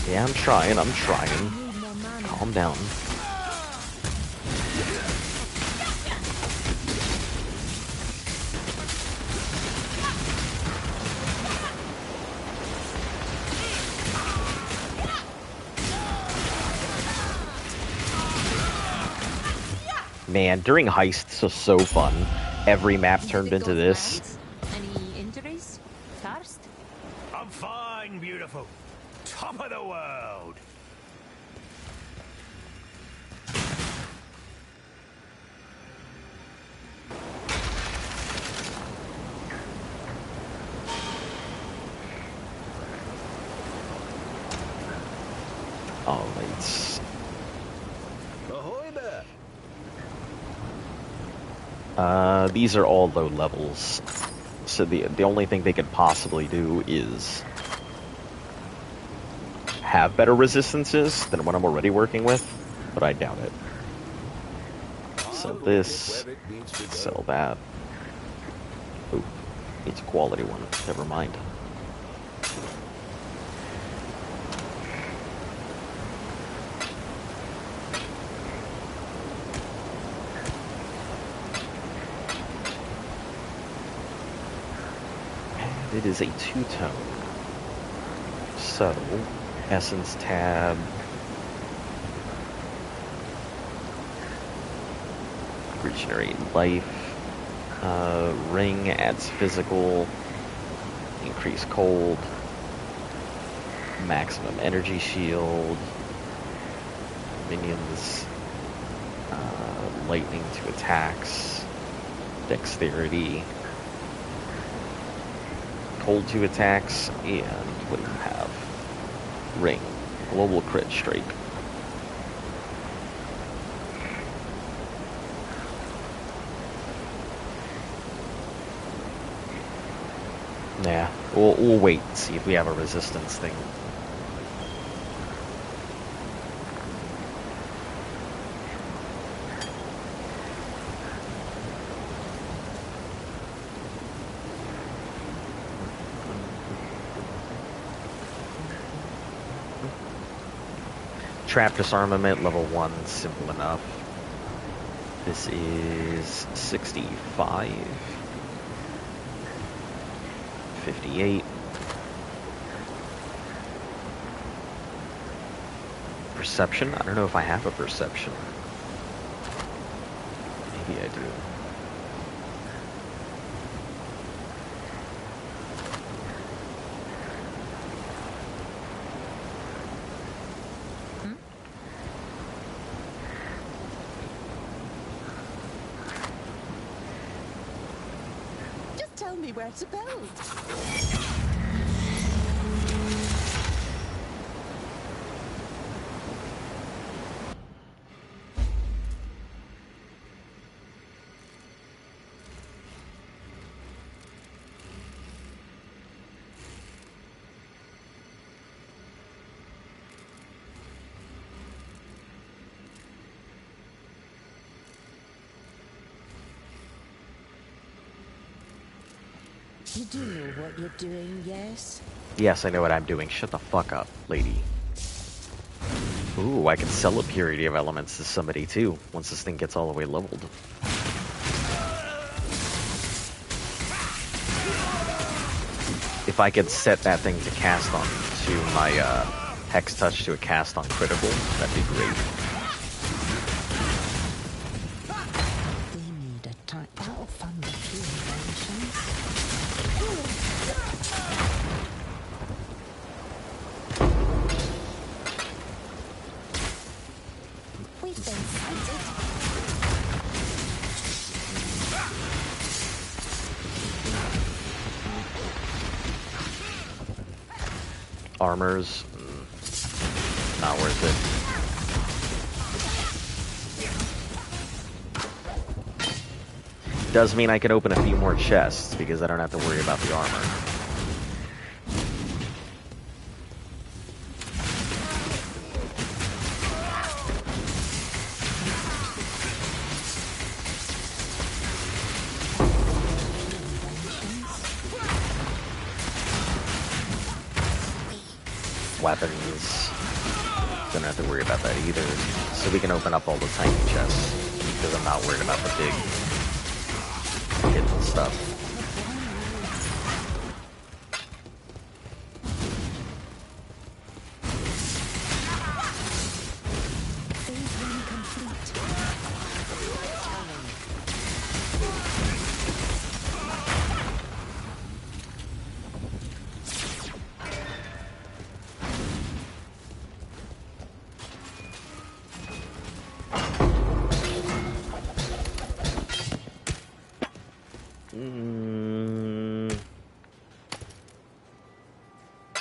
Yeah, I'm trying. Calm down. Man, during heists was so fun. Every map turned into this. Any injuries? Thirst? I'm fine, beautiful. Top of the world. Alright. Ahoy there. These are all low levels. So the only thing they could possibly do is have better resistances than what I'm already working with, but I doubt it. Sell this, sell that. Ooh, it's a quality one, never mind. And it is a two-tone. So, Essence tab. Regenerate life. Ring adds physical. Increase cold. Maximum energy shield. Minions. Lightning to attacks. Dexterity. Cold to attacks. And what do you have? Ring. Global crit strike. Nah, we'll wait and see if we have a resistance thing. Trap disarmament, level 1, simple enough. This is 65. 58. Perception? I don't know if I have a perception. Maybe I do. Just tell me where to build. You do know what you're doing, yes? Yes, I know what I'm doing. Shut the fuck up, lady. Ooh, I can sell a purity of elements to somebody too, once this thing gets all the way leveled. If I could set that thing to cast on to my Hex Touch to a cast on critical, that'd be great. They need a time. That'll fund a few inventions. We've been sighted. Armors, not worth it. Does mean I can open a few more chests because I don't have to worry about the armor. Weapons, don't have to worry about that either. So we can open up all the tiny chests because I'm not worried about the big hidden stuff. Phase 1 complete.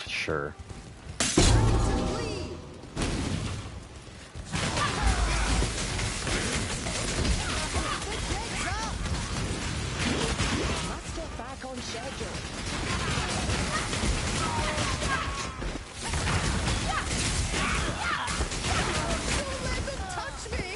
Sure. Let's get back on schedule. Don't let them touch me!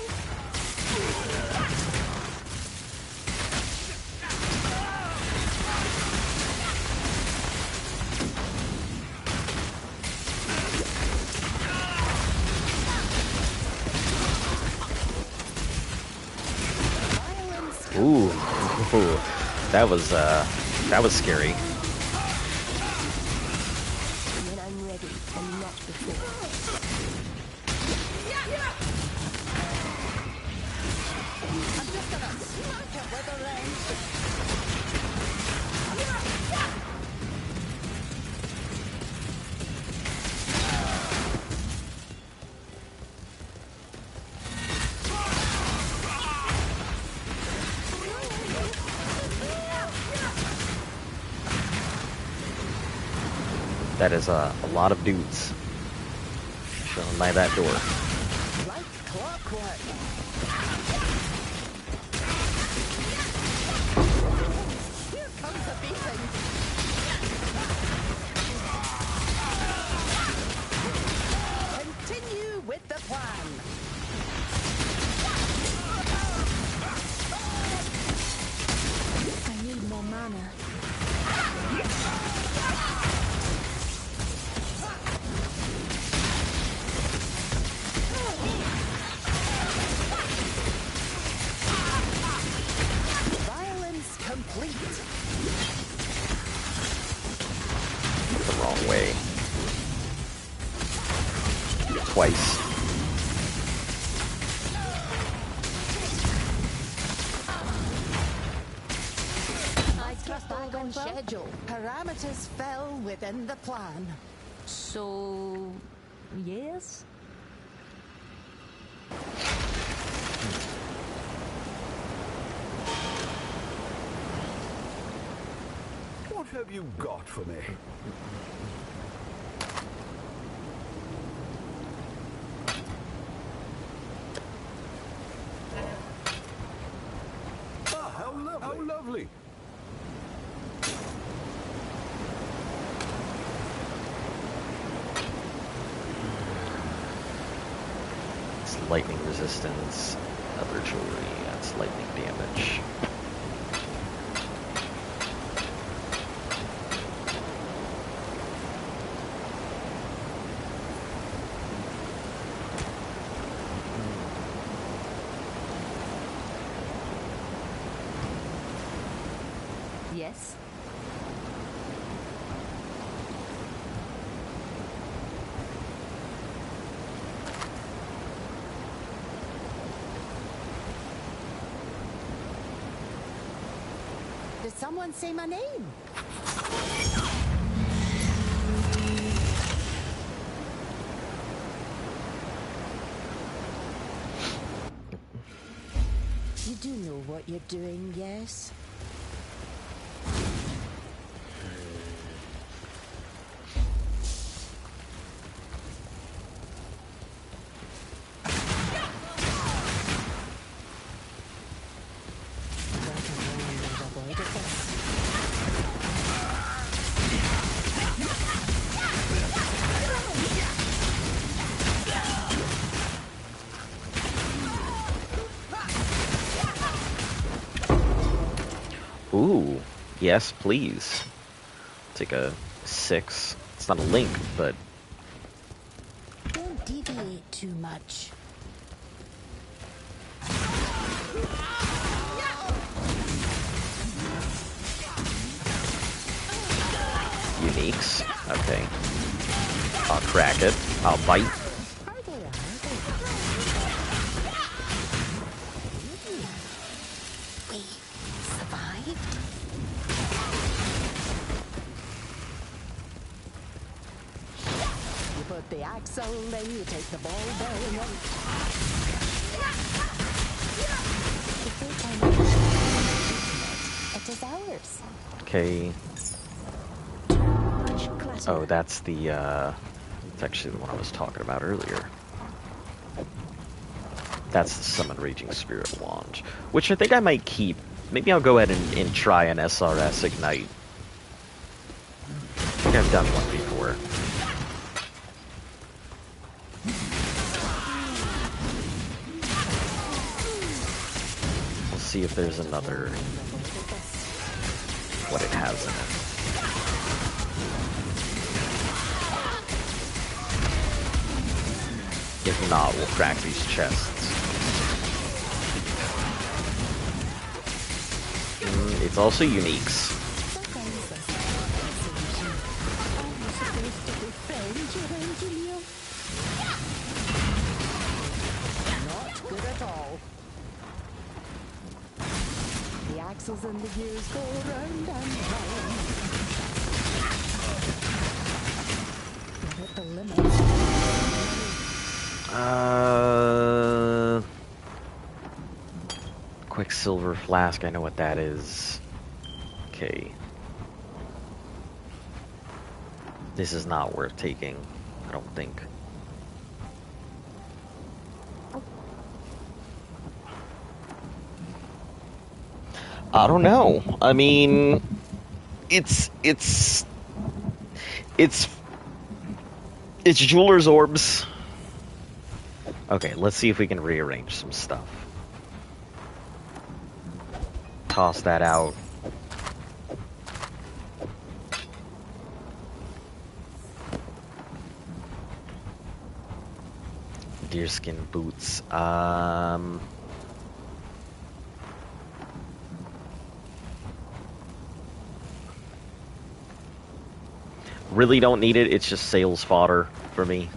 Ooh, that was scary. When I'm ready, and not before. I'm just gonna smack it with a wrench. That is a lot of dudes showing by that door. Like clockwork. Here comes the beating. way. Twice. I trust back on schedule. Parameters fell within the plan. So, yes? What have you got for me? Ah, how lovely. How lovely. It's lightning resistance. Other jewelry. That's lightning damage. Yes? Did someone say my name? You do know what you're doing, yes? Ooh, yes, please. Take a 6. It's not a link, but Don't deviate too much. uniques. Okay. I'll crack it. I'll bite. We survived. You put the axle, then you take the ball bearing out. It is ours. Okay. Oh, that's the, it's actually the one I was talking about earlier. That's the Summon Raging Spirit Wand, which I think I might keep. Maybe I'll go ahead and try an SRS Ignite. I think I've done one before. We'll see if there's another, what it has in it. If not, we'll crack these chests. It's also uniques. Not good at all. The axles and the gears go round and round. We're at the limit. Quicksilver flask, I know what that is. Okay. This is not worth taking, I don't think. I don't know. I mean, it's jeweler's orbs. Okay, let's see if we can rearrange some stuff. Toss that out. Deerskin boots. Really don't need it. It's just sales fodder for me.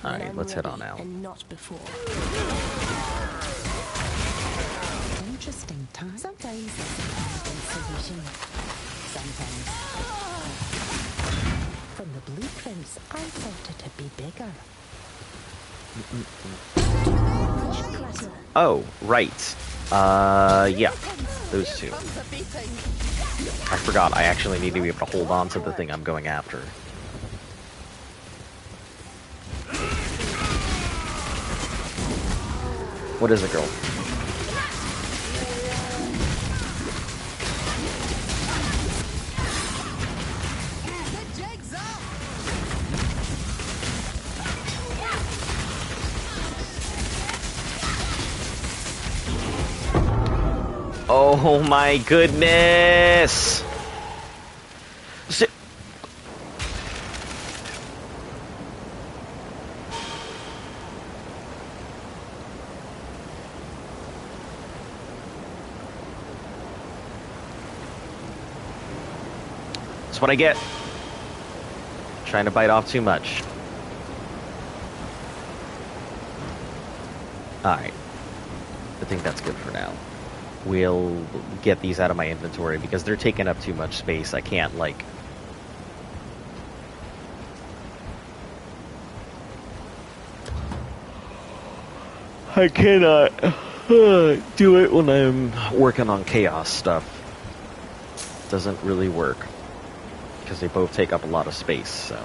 Alright, let's head on out. And not before. Interesting time. Sometimes there's a solution. Sometimes. From the blueprints, I thought it to be bigger. Oh, right. Yeah. Those two. I forgot, I actually need to be able to hold on to the thing I'm going after. What is it, girl? Oh my goodness! That's what I get. Trying to bite off too much. Alright. I think that's good for now. We'll get these out of my inventory because they're taking up too much space. I can't, like... I cannot do it when I'm working on chaos stuff. Doesn't really work. Because they both take up a lot of space, so...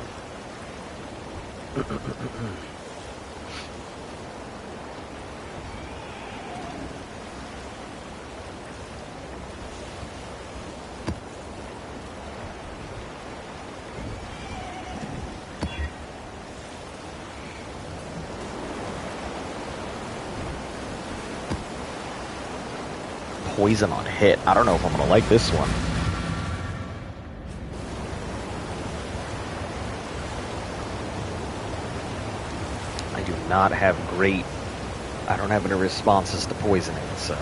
Poison on hit. I don't know if I'm gonna like this one. I do not have great... I don't have any responses to poisoning, so...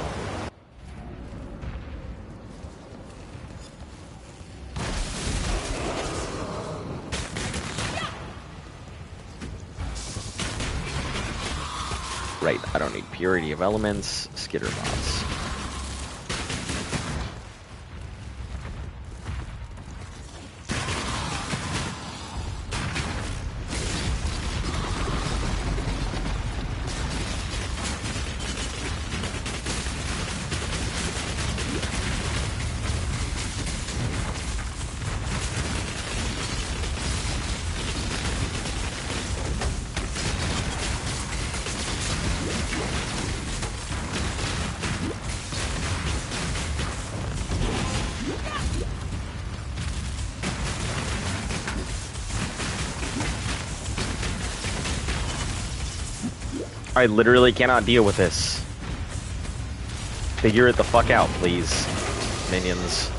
Right, I don't need purity of elements, skitterbots. I literally cannot deal with this. Figure it the fuck out, please, minions.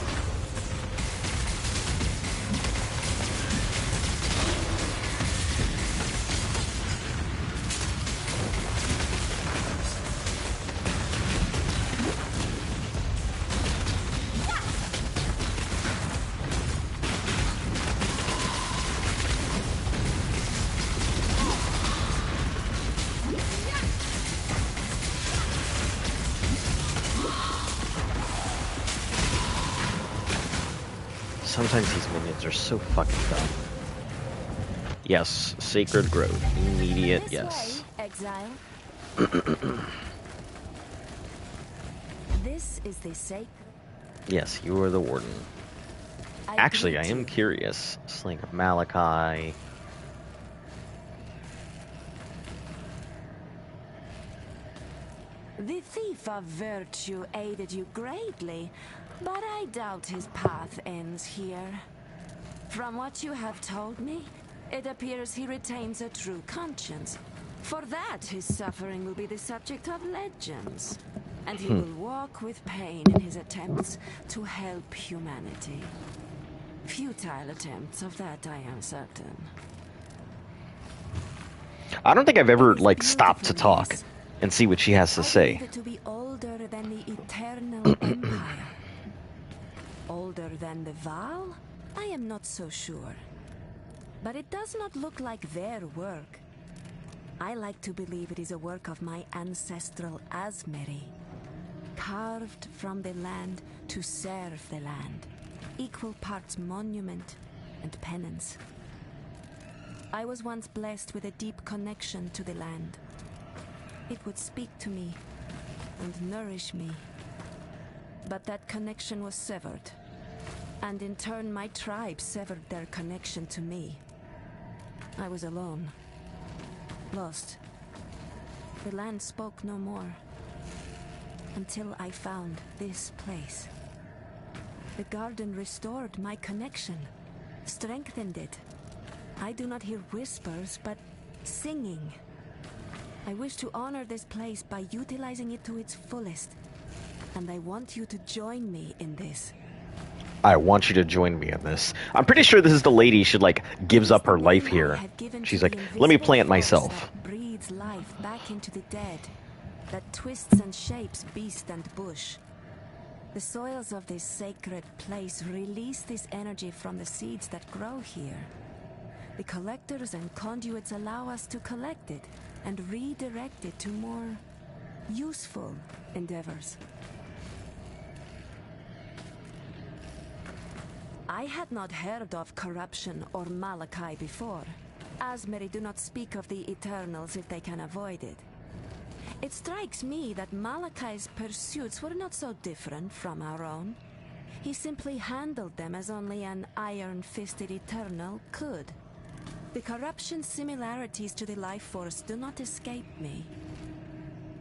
Sometimes these minions are so fucking dumb. Yes, sacred growth. Immediate, This yes. way, Exile. This is the sacred. Yes, you are the warden. Actually, I am curious. Sling of Malachi. The thief of virtue aided you greatly, but I doubt his path ends here. From what you have told me, it appears he retains a true conscience. For that, his suffering will be the subject of legends, and he will walk with pain in his attempts to help humanity. Futile attempts, of that I am certain. I don't think I've ever, It is like, stopped to beautiful, talk yes. and see what she has to I say. believe it to be older than the Eternal Empire. Older than the Val? I am not so sure. But it does not look like their work. I like to believe it is a work of my ancestral Asmeri, carved from the land to serve the land, equal parts monument and penance. I was once blessed with a deep connection to the land. It would speak to me and nourish me. But that connection was severed, and in turn my tribe severed their connection to me. I was alone. Lost. The land spoke no more. Until I found this place. The garden restored my connection, strengthened it. I do not hear whispers, but singing. I wish to honor this place by utilizing it to its fullest. And I want you to join me in this. I want you to join me in this. I'm pretty sure this is the lady she, like, gives up her life I here. have given She's to like, the let me invisible plant force myself. that breathes life back into the dead, that twists and shapes beast and bush. The soils of this sacred place release this energy from the seeds that grow here. The collectors and conduits allow us to collect it and redirect it to more useful endeavors. I had not heard of corruption or Malachi before. Asmeri do not speak of the Eternals if they can avoid it. It strikes me that Malachi's pursuits were not so different from our own. He simply handled them as only an iron-fisted Eternal could. The corruption similarities to the life force do not escape me.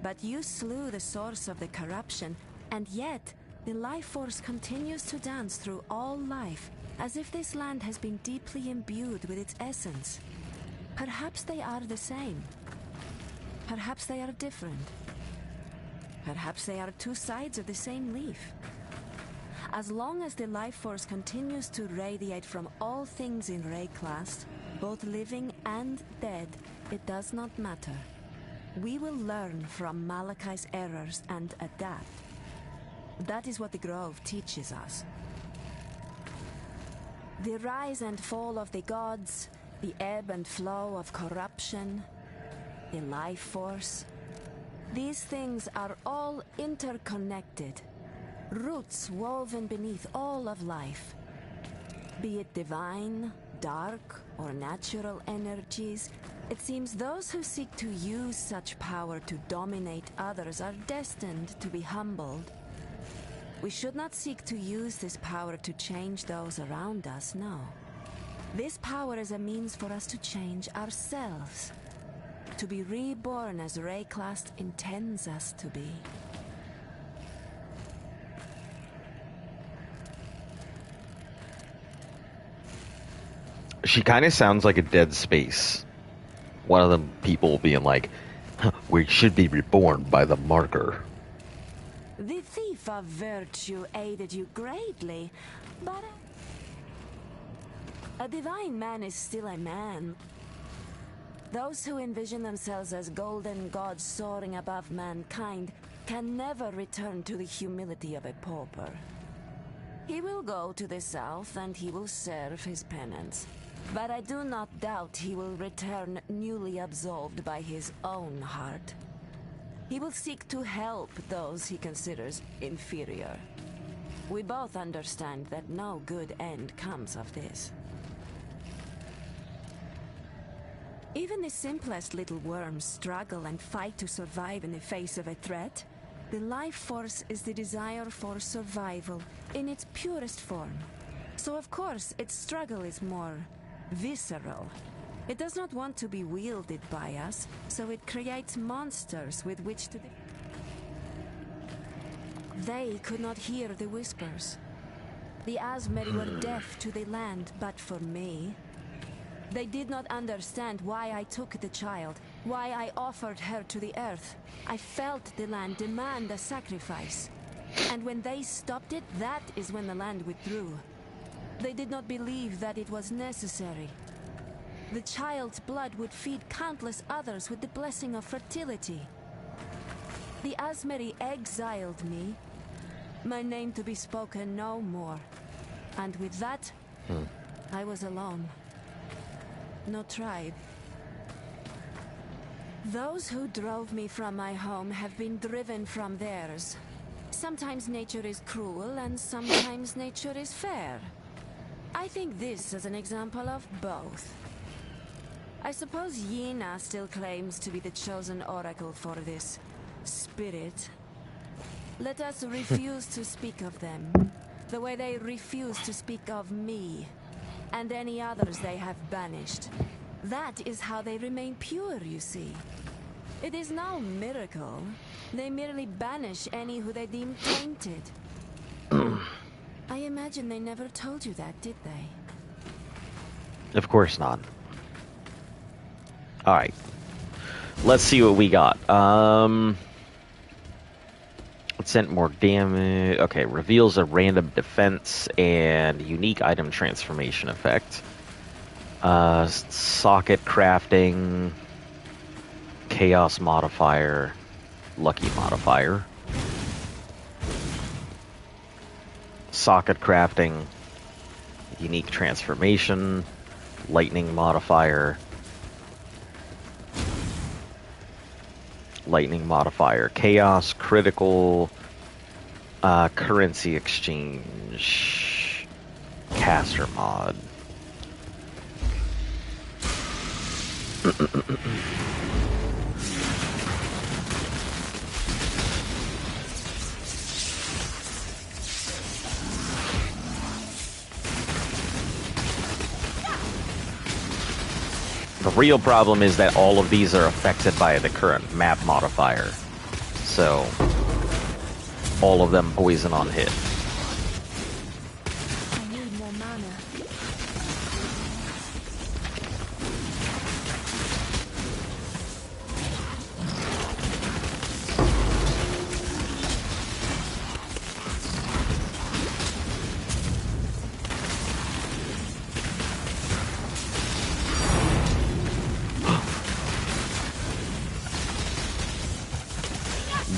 But you slew the source of the corruption, and yet the life force continues to dance through all life, as if this land has been deeply imbued with its essence. Perhaps they are the same. Perhaps they are different. Perhaps they are two sides of the same leaf. As long as the life force continues to radiate from all things in Rayclast, both living and dead, it does not matter. We will learn from Malachi's errors and adapt. That is what the Grove teaches us. The rise and fall of the gods, the ebb and flow of corruption, the life force. These things are all interconnected, roots woven beneath all of life. Be it divine, dark, or natural energies, it seems those who seek to use such power to dominate others are destined to be humbled. We should not seek to use this power to change those around us, no. This power is a means for us to change ourselves. To be reborn as Rayclast intends us to be. She kind of sounds like a Dead Space. One of them people being like, we should be reborn by the marker. The thief of virtue aided you greatly, but a divine man is still a man. Those who envision themselves as golden gods soaring above mankind can never return to the humility of a pauper. He will go to the south and he will serve his penance. But I do not doubt he will return newly absolved by his own heart. He will seek to help those he considers inferior. We both understand that no good end comes of this. Even the simplest little worms struggle and fight to survive in the face of a threat. The life force is the desire for survival in its purest form. So of course its struggle is more visceral. It does not want to be wielded by us, so it creates monsters with which to They could not hear the whispers. The Asmeri were deaf to the land, but for me, They did not understand why I took the child, why I offered her to the earth. I felt the land demand a sacrifice. And when they stopped it, that is when the land withdrew. They did not believe that it was necessary. The child's blood would feed countless others with the blessing of fertility. The Asmeri exiled me, my name to be spoken no more. And with that, I was alone. No tribe. Those who drove me from my home have been driven from theirs. Sometimes nature is cruel and sometimes nature is fair. I think this is an example of both. I suppose Yena still claims to be the chosen oracle for this spirit. Let us refuse to speak of them, the way they refuse to speak of me, and any others they have banished. That is how they remain pure, you see. It is no miracle. They merely banish any who they deem tainted. I imagine they never told you that, did they? Of course not. Alright. Let's see what we got. Sent more damage. Okay, reveals a random defense and unique item transformation effect. Socket crafting. Chaos modifier. Lucky modifier. Socket crafting. Unique transformation. Lightning modifier. Lightning modifier. Chaos critical. Currency exchange. Caster mod. The real problem is that all of these are affected by the current map modifier. So, all of them poison on hit. I need more mana.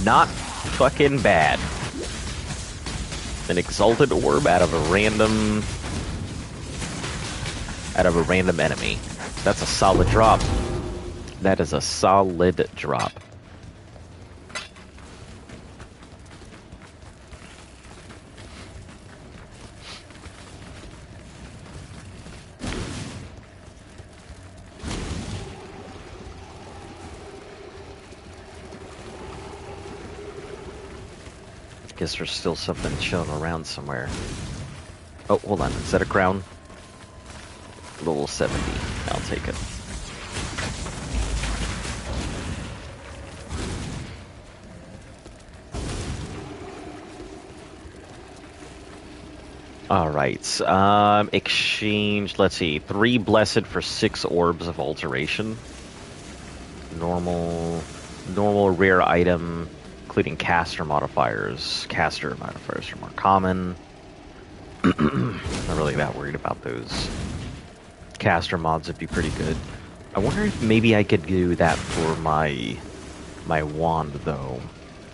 Not fucking bad. An exalted orb out of a random enemy. That's a solid drop. That is a solid drop. Guess there's still something chilling around somewhere. Oh, hold on. Is that a crown? Level 70. I'll take it. Alright. Exchange. Let's see. 3 blessed for 6 orbs of alteration. Normal rare item. Including caster modifiers. Caster modifiers are more common. Not really that worried about those. Caster mods would be pretty good. I wonder if maybe I could do that for my wand, though.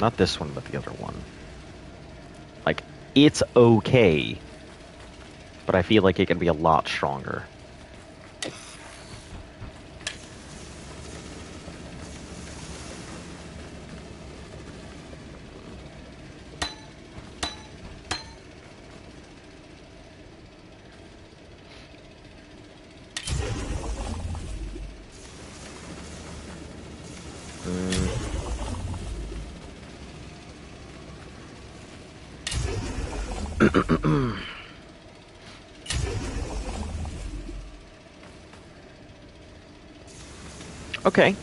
Not this one, but the other one. Like, it's okay. But I feel like it can be a lot stronger. Okay.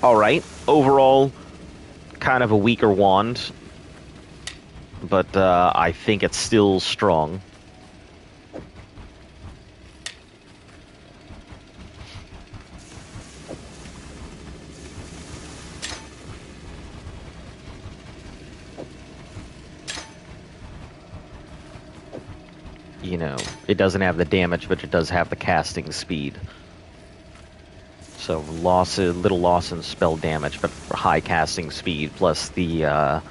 Alright. Overall, kind of a weaker wand. But I think it's still strong. you know, it doesn't have the damage, but it does have the casting speed. So little loss in spell damage, but high casting speed, plus the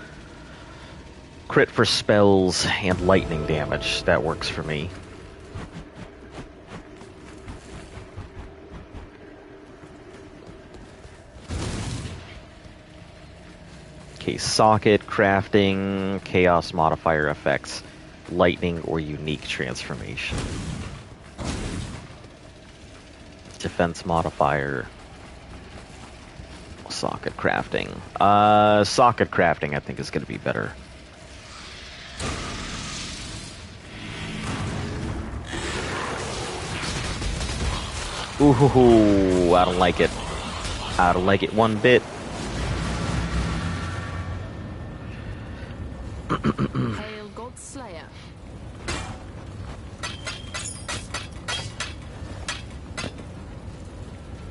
crit for spells and lightning damage. That works for me. Okay, socket, crafting, chaos modifier effects, lightning or unique transformation. Defense modifier, socket crafting. Socket crafting I think is going to be better. Ooh, I don't like it. I don't like it one bit. Hail God Slayer.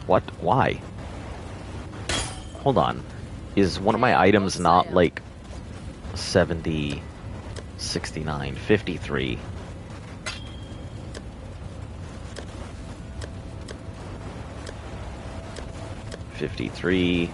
What? Why? Hold on. Is one of my items not like 70, 69, 53? $53.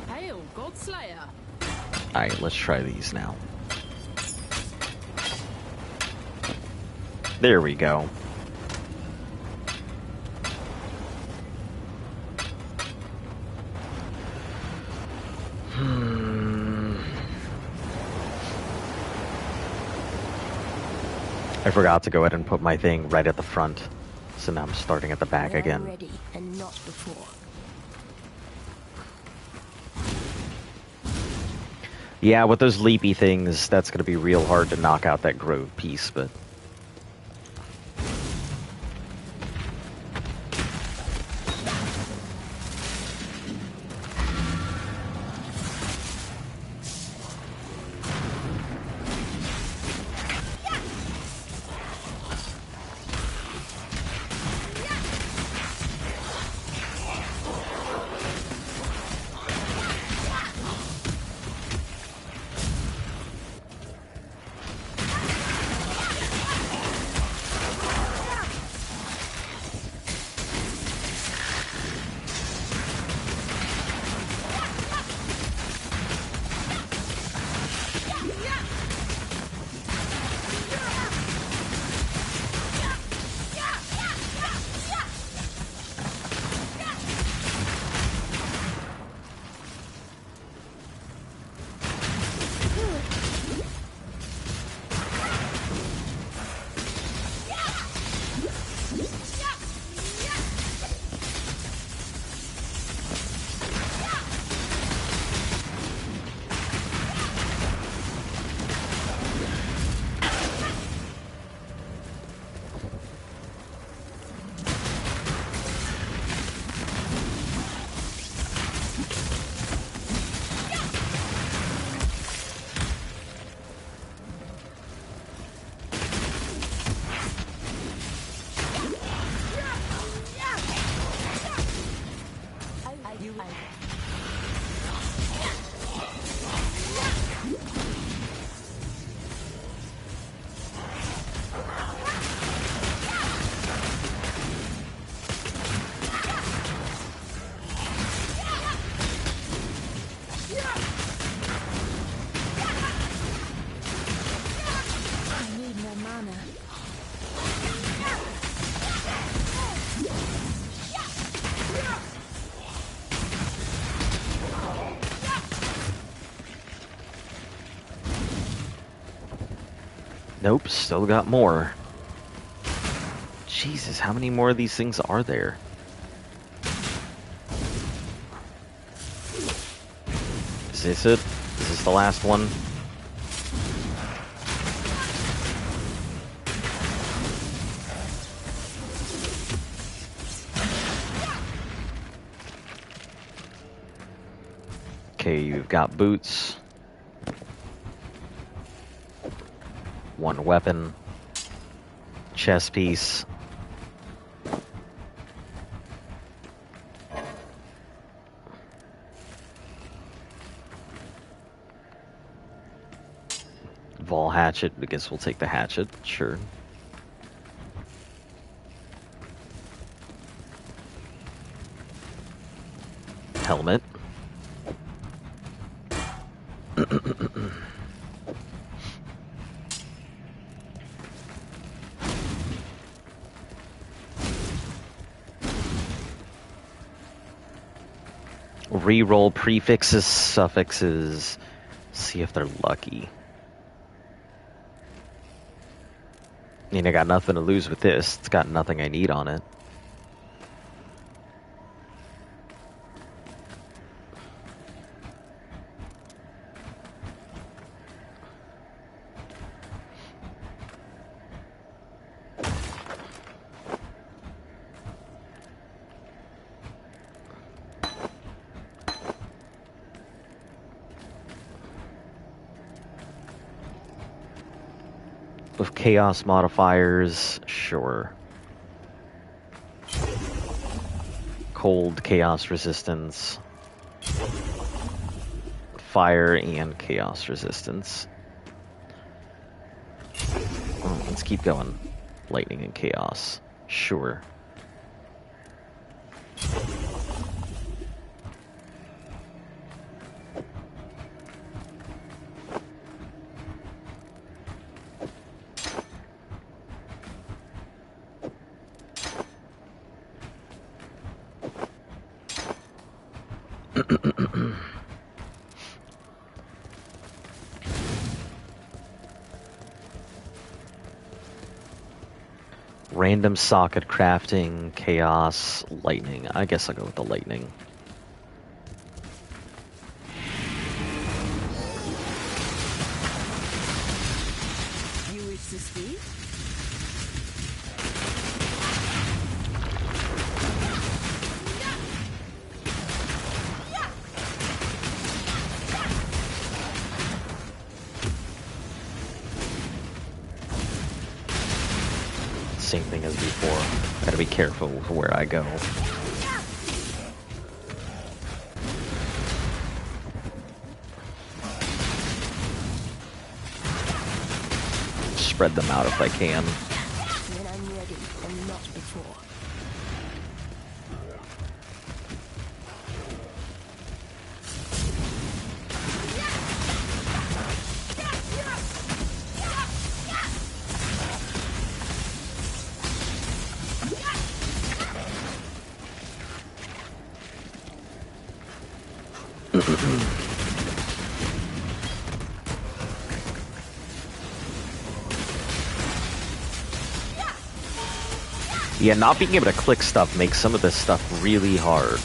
Hail God Slayer. Alright, let's try these now. There we go. I forgot to go ahead and put my thing right at the front, so now I'm starting at the back again. Ready and not before. Yeah, with those leapy things, that's going to be real hard to knock out that grove piece, but... Nope, still got more. Jesus, how many more of these things are there? Is this it? Is this the last one? Okay, you've got boots. 1 weapon. Chess piece. Vol hatchet. I guess we'll take the hatchet. Sure. Helmet. Reroll prefixes, suffixes. See if they're lucky. I mean, I got nothing to lose with this. It's got nothing I need on it. With chaos modifiers, sure. Cold chaos resistance. Fire and chaos resistance. Oh, let's keep going. Lightning and chaos. Sure. Random socket crafting, chaos, lightning. I guess I'll go with the lightning. You wish to speak? Same thing as before. Gotta be careful with where I go. Spread them out if I can. When I'm ready, and not before. Yeah, not being able to click stuff makes some of this stuff really hard.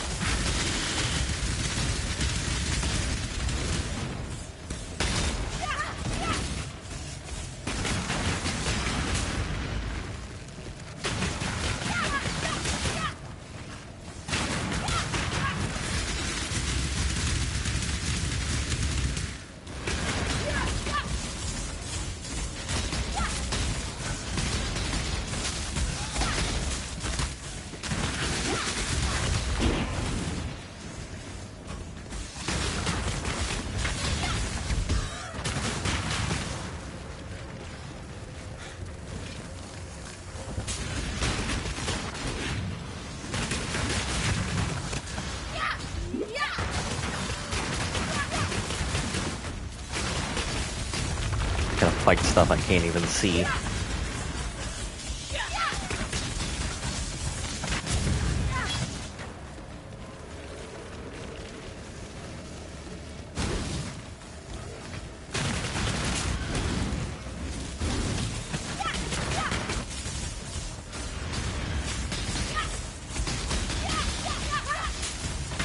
Gotta fight stuff I can't even see.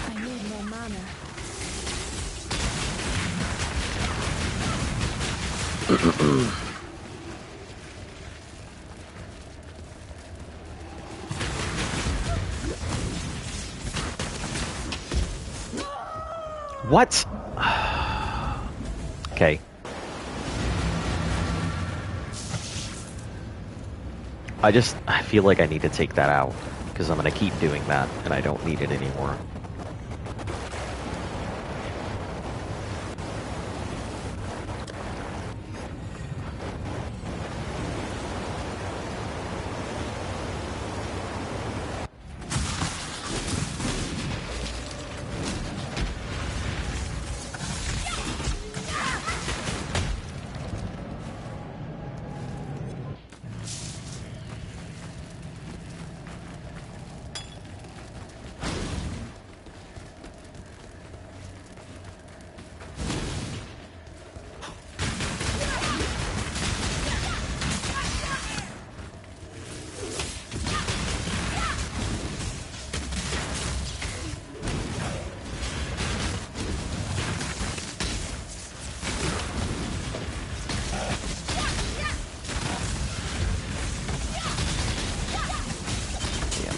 I need more mana. What? Okay. I feel like I need to take that out, because I'm going to keep doing that, and I don't need it anymore.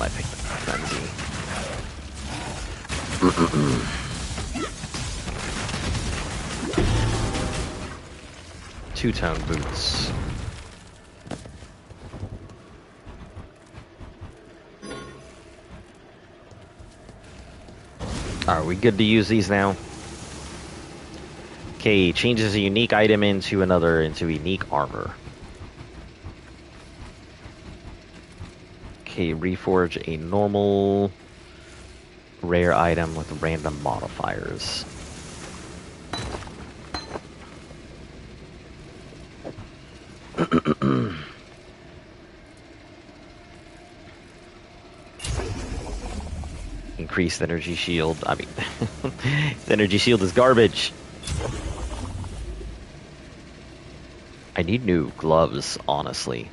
I picked up Frenzy. Two-tone boots. Are we good to use these now? Okay, changes a unique item into unique armor. Okay, reforge a normal rare item with random modifiers. Increased energy shield. I mean, the energy shield is garbage. I need new gloves, honestly.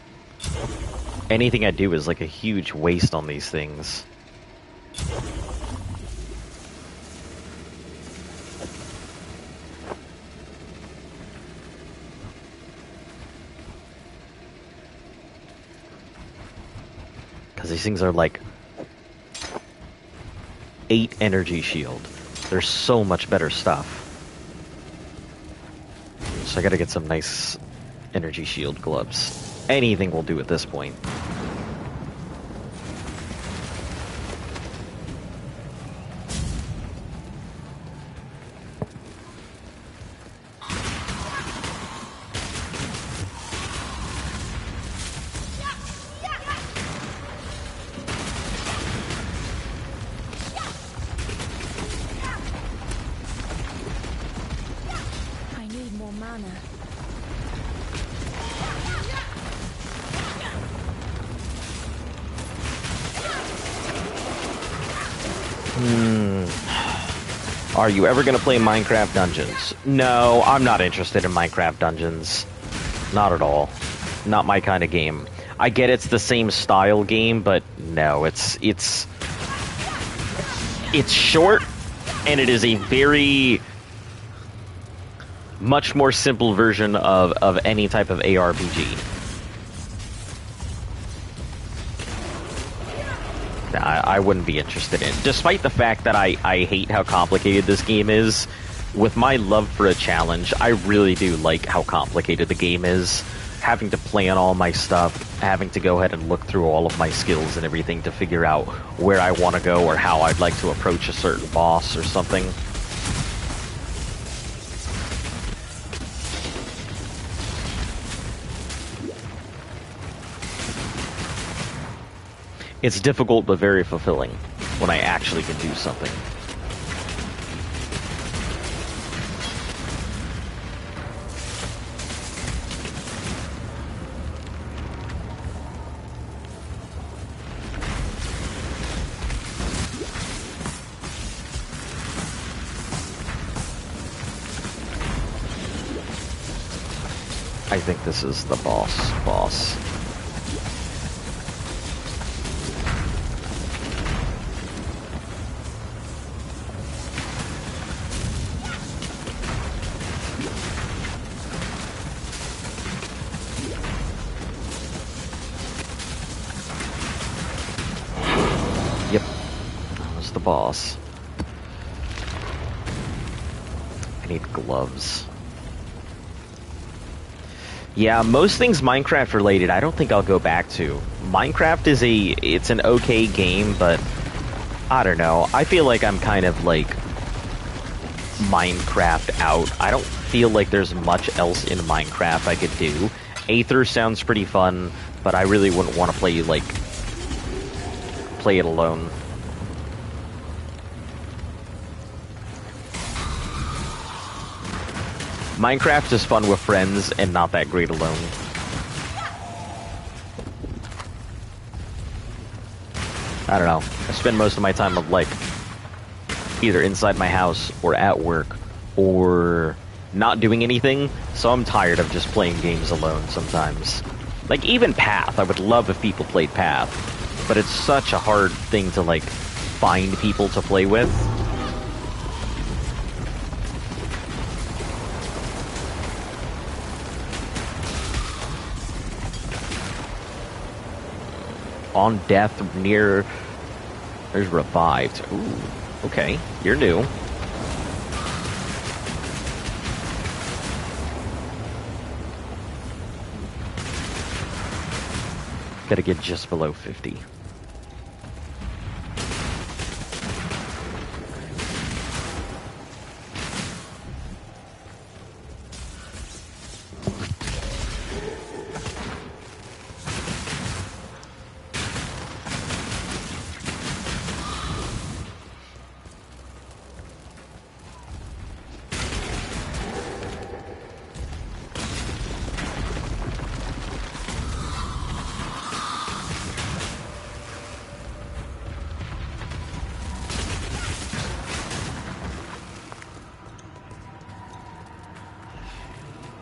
Anything I do is like a huge waste on these things. Because these things are like 8 energy shield. They're so much better stuff. So I gotta get some nice energy shield gloves. Anything will do at this point. I need more mana. Are you ever gonna play Minecraft Dungeons? No, I'm not interested in Minecraft Dungeons. Not at all. Not my kind of game. I get it's the same style game, but no, it's short, and it is a very much more simple version of any type of ARPG. I wouldn't be interested in it. Despite the fact that I hate how complicated this game is, with my love for a challenge, I really do like how complicated the game is. Having to plan all my stuff, having to go ahead and look through all of my skills and everything to figure out where I want to go or how I'd like to approach a certain boss or something. It's difficult but very fulfilling when I actually can do something. I think this is the boss. Yep, that was the boss. I need gloves. Yeah, most things Minecraft related, I don't think I'll go back to. Minecraft is it's an okay game, but I don't know. I feel like I'm kind of like Minecraft out. I don't feel like there's much else in Minecraft I could do. Aether sounds pretty fun, but I really wouldn't want to play it alone. Minecraft is fun with friends and not that great alone. I don't know. I spend most of my time either inside my house or at work or not doing anything, so I'm tired of just playing games alone sometimes. Like even Path, I would love if people played Path, but it's such a hard thing to find people to play with. On death near... There's revived. Ooh, okay. You're new. Gotta get just below 50.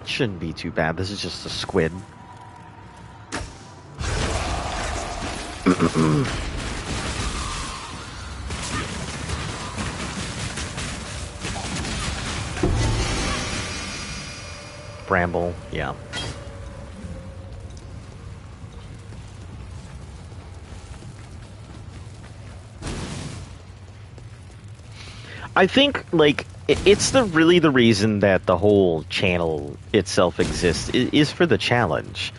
Shouldn't be too bad. This is just a squid. Bramble, yeah. I think, it's really the reason that the whole channel itself exists is for the challenge.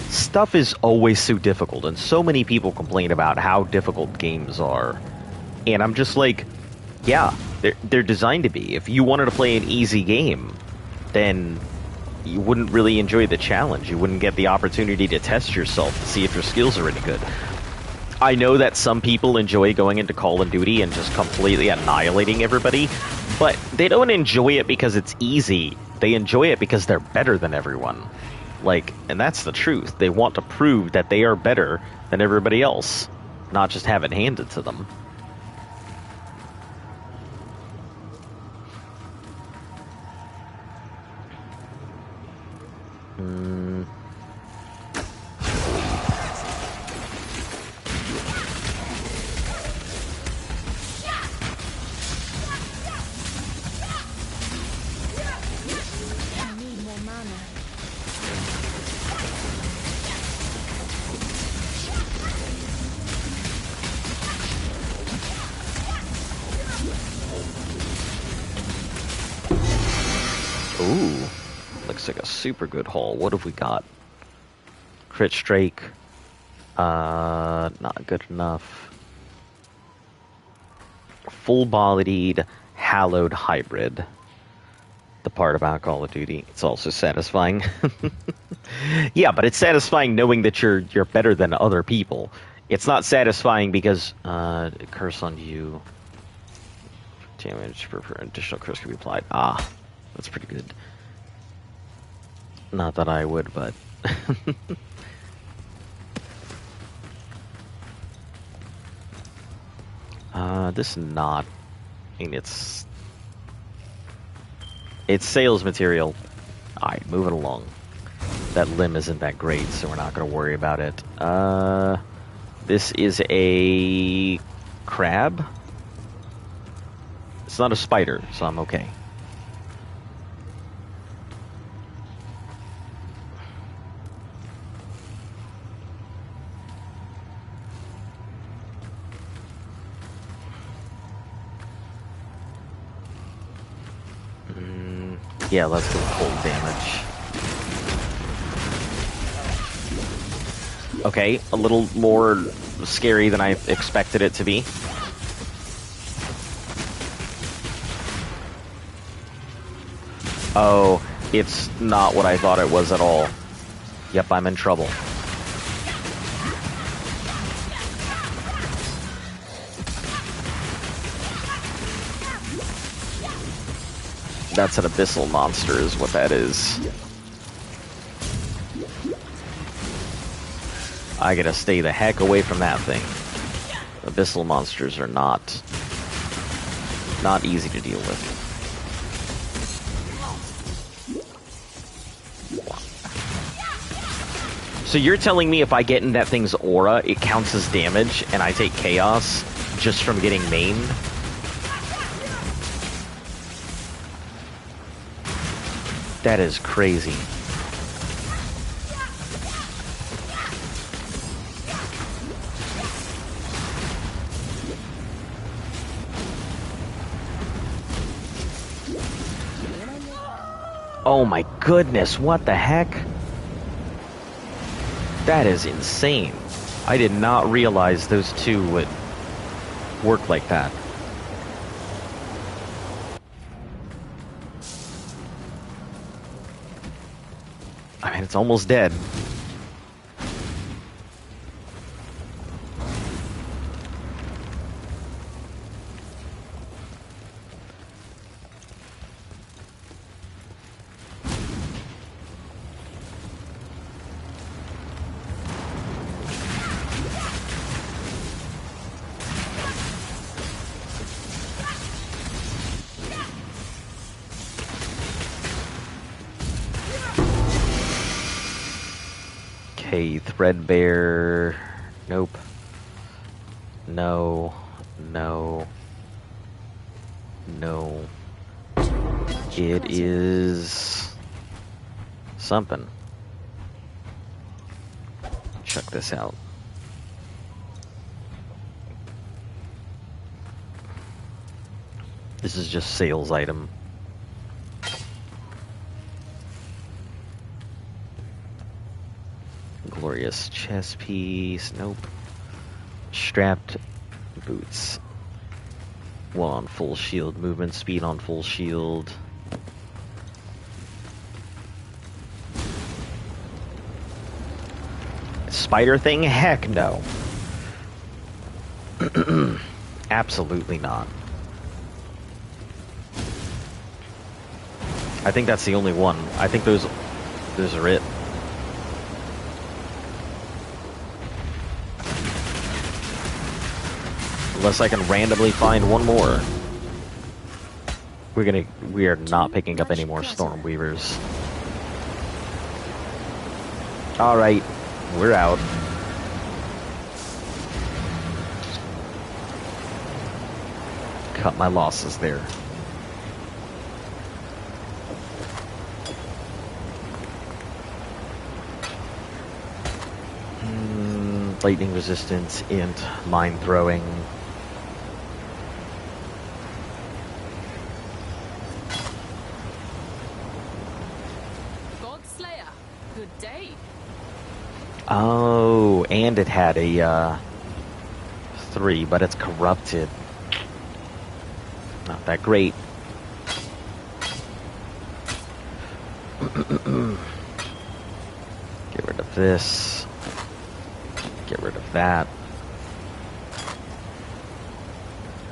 Stuff is always so difficult, and so many people complain about how difficult games are. And I'm just yeah, they're designed to be. If you wanted to play an easy game, then you wouldn't really enjoy the challenge. You wouldn't get the opportunity to test yourself to see if your skills are any good. I know that some people enjoy going into Call of Duty and just completely annihilating everybody, but they don't enjoy it because it's easy. They enjoy it because they're better than everyone. And that's the truth. They want to prove that they are better than everybody else, not just have it handed to them. Ooh, looks like a super good haul. What have we got? Crit Strike. Not good enough. Full-bodied, hallowed hybrid. The part about Call of Duty. It's also satisfying. Yeah, but it's satisfying knowing that you're better than other people. It's not satisfying because curse on you. Damage for additional curse can be applied. Ah, that's pretty good. Not that I would, but this is not. I mean, it's sales material. All right, moving along. That limb isn't that great, so we're not going to worry about it. This is a crab. It's not a spider, so I'm okay. Yeah, let's go cold damage. Okay, a little more scary than I expected it to be. Oh, it's not what I thought it was at all. Yep, I'm in trouble. That's an abyssal monster is what that is. I gotta stay the heck away from that thing. Abyssal monsters are not easy to deal with. So you're telling me if I get in that thing's aura, it counts as damage, and I take chaos just from getting maimed? That is crazy. Oh my goodness, what the heck? That is insane. I did not realize those two would work like that. I mean, it's almost dead. Okay, threadbare. Nope. No. No. No. It is something. Check this out. This is just sales item. Glorious chest piece. Nope. Strapped boots. One on full shield. Movement speed on full shield. Spider thing? Heck no. Absolutely not. I think that's the only one. I think those are it. Unless I can randomly find one more. We are not picking up any more Stormweavers. Alright, we're out. Cut my losses there. Lightning resistance, int, mine throwing. Oh, and it had a 3, but it's corrupted. Not that great. Get rid of this. Get rid of that.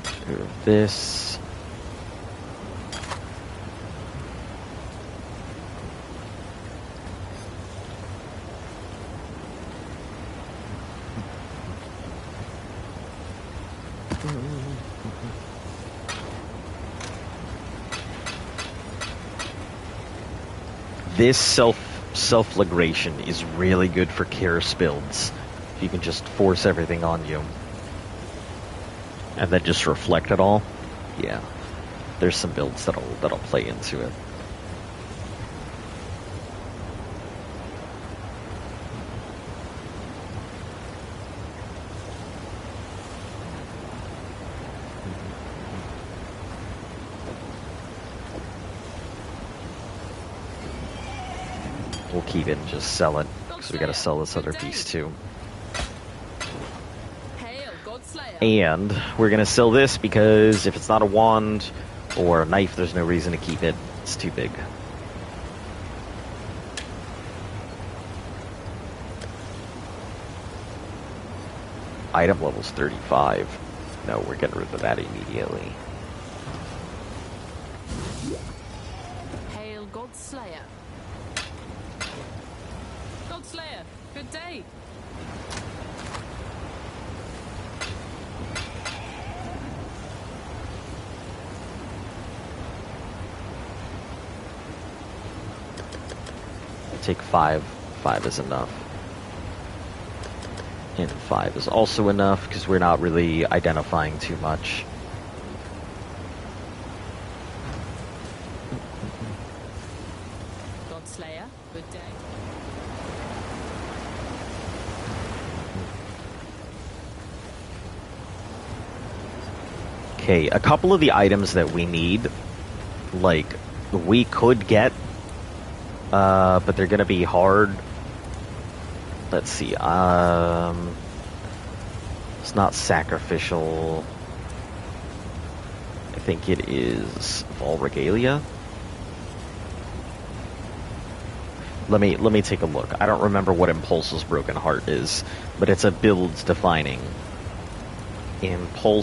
Get rid of this. This self-flagration is really good for Karis builds. You can just force everything on you. And then just reflect it all. Yeah. There's some builds that'll play into it. We'll keep it and just sell it, because we gotta sell this other piece too. And we're going to sell this because if it's not a wand or a knife, there's no reason to keep it. It's too big. Item level's 35. No, we're getting rid of that immediately. Hail Godslayer. Godslayer, good day. Take 5. 5 is enough. And 5 is also enough because we're not really identifying too much. Godslayer, good day. Okay, a couple of the items that we need, like, we could get, but they're gonna be hard. Let's see, it's not sacrificial. I think it is Vol Regalia. Let me take a look. I don't remember what Impulsa's Broken Heart is, but it's a build defining. Impulsa's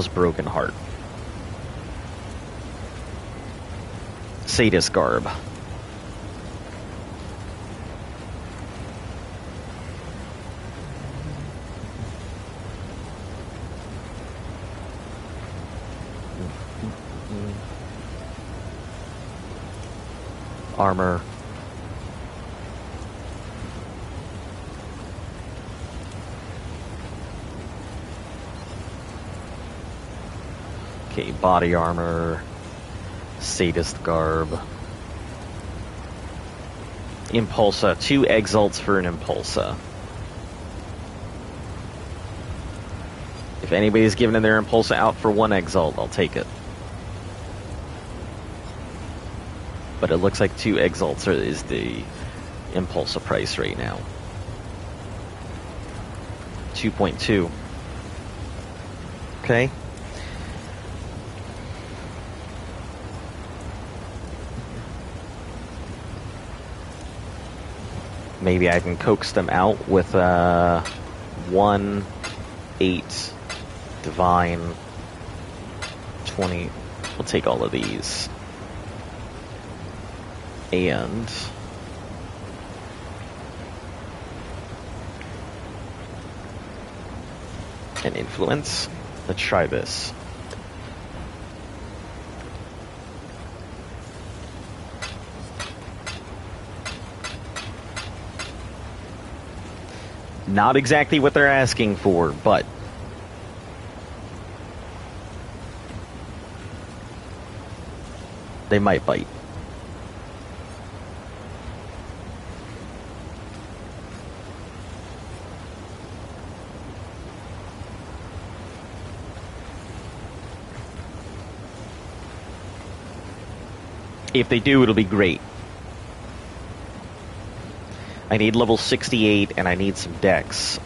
Broken Heart. Sadist Garb. Armor. Okay, body armor. Sadist Garb. Impulsa. 2 exalts for an Impulsa. If anybody's giving their Impulsa out for 1 exalt, I'll take it. But it looks like 2 exalts is the Impulsa price right now. 2.2. Okay. Maybe I can coax them out with 1, 8, Divine, 20. We'll take all of these. And an influence. Let's try this. Not exactly what they're asking for, but they might bite. If they do, it'll be great. I need level 68 and I need some dex.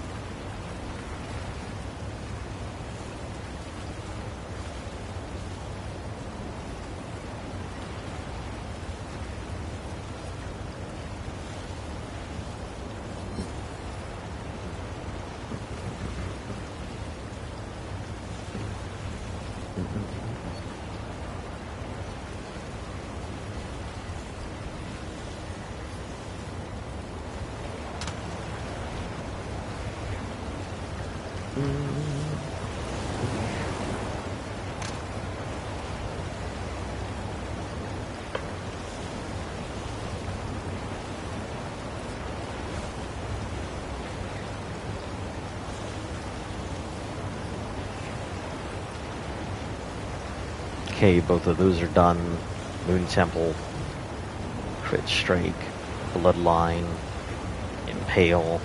Okay, both of those are done. Moon Temple, Crit Strike, Bloodline, Impale.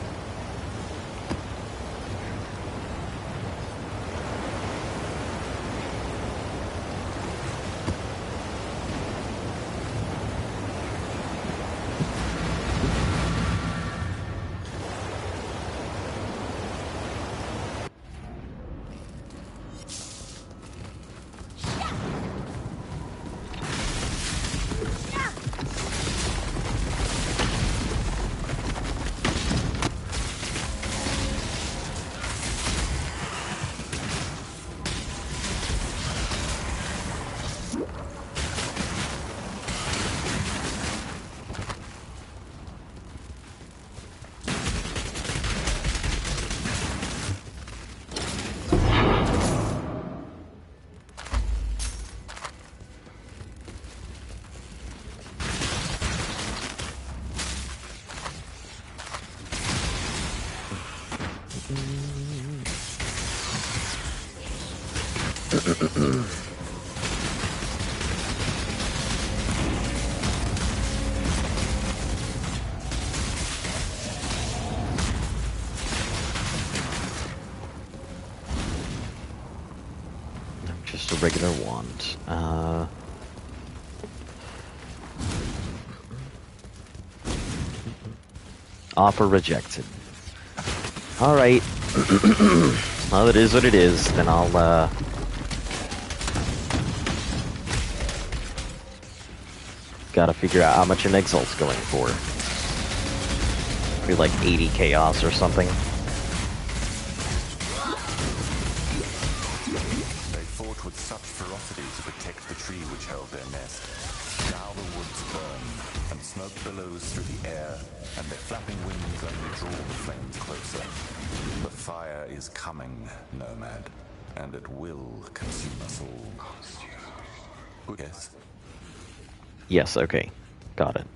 Just a regular wand. Offer rejected. Alright. Well, it is what it is. Then I'll, gotta figure out how much an Exile's going for. Be like 80 chaos or something. They fought with such ferocity to protect the tree which held their nest. Now the woods burn, and smoke billows through the air, and their flapping wings only draw the flames closer. The fire is coming, Nomad, and it will consume us all. Yes? Yes, okay. Got it.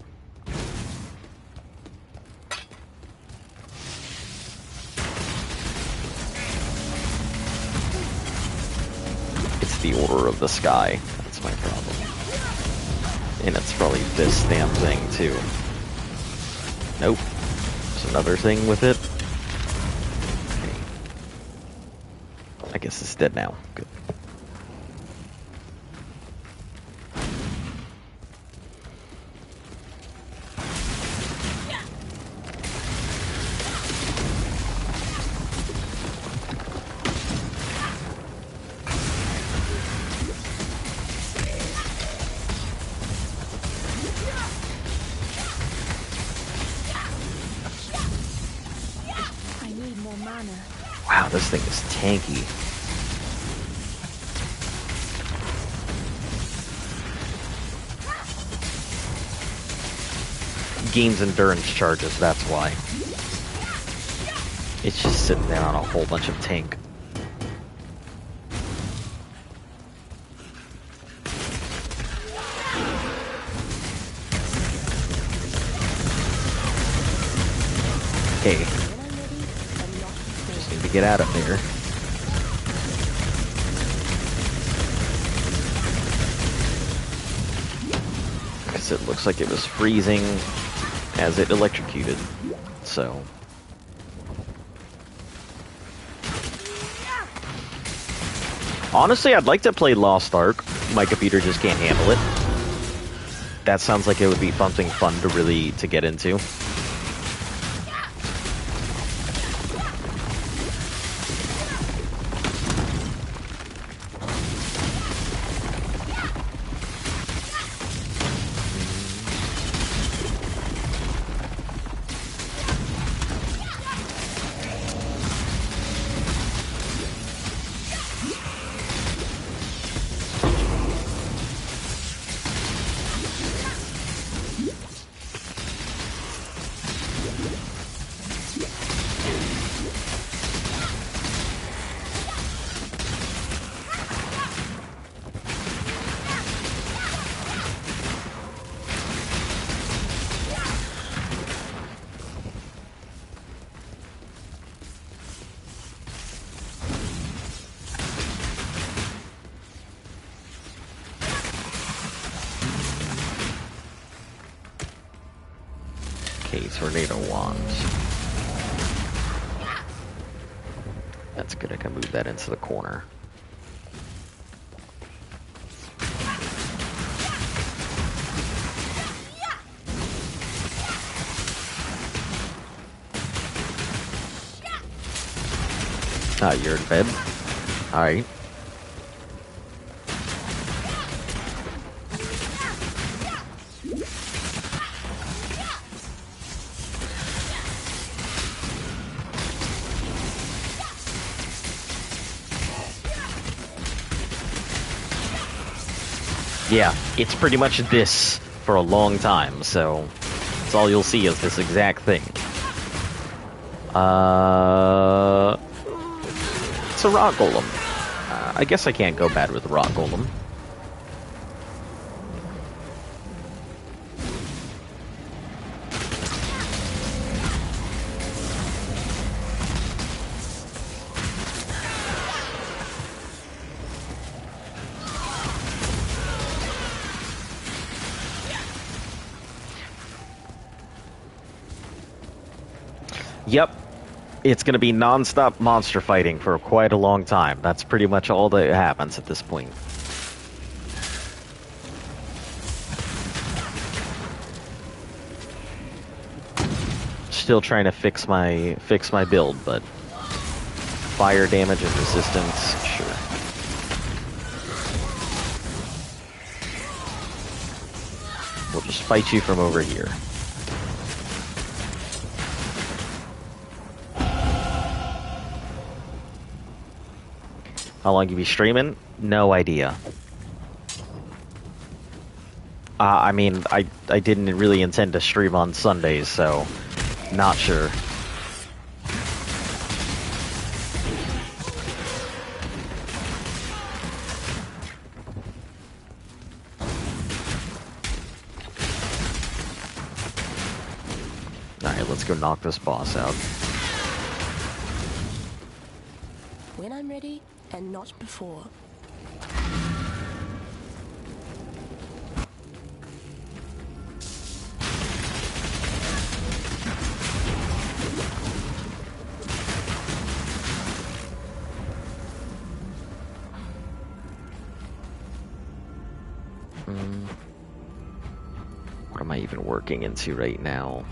It's the order of the sky. That's my problem. And it's probably this damn thing, too. Nope. There's another thing with it. Okay. I guess it's dead now. Good. Wow, this thing is tanky. Gains endurance charges, that's why. It's just sitting there on a whole bunch of tank. Okay. Just need to get out of there. Because it looks like it was freezing as it electrocuted, so... Honestly, I'd like to play Lost Ark. My computer just can't handle it. That sounds like it would be something fun to get into. Okay, tornado wand. That's good, I can move that into the corner. Ah, you're in bed? Alright. Yeah, it's pretty much this for a long time, so that's all you'll see is this exact thing. It's a rock golem. I guess I can't go bad with the rock golem. It's going to be non-stop monster fighting for quite a long time. That's pretty much all that happens at this point. Still trying to fix my build, but fire damage and resistance, sure. We'll just fight you from over here. How long you be streaming? No idea. I mean, I didn't really intend to stream on Sundays, so not sure. Alright, let's go knock this boss out. When I'm ready, and not before. What am I even working into right now?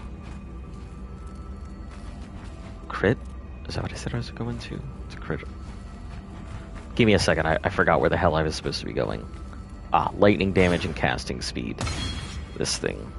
Crit? Is that what I said I was going to? It's a crit. Give me a second, I forgot where the hell I was supposed to be going. Ah, lightning damage and casting speed. This thing.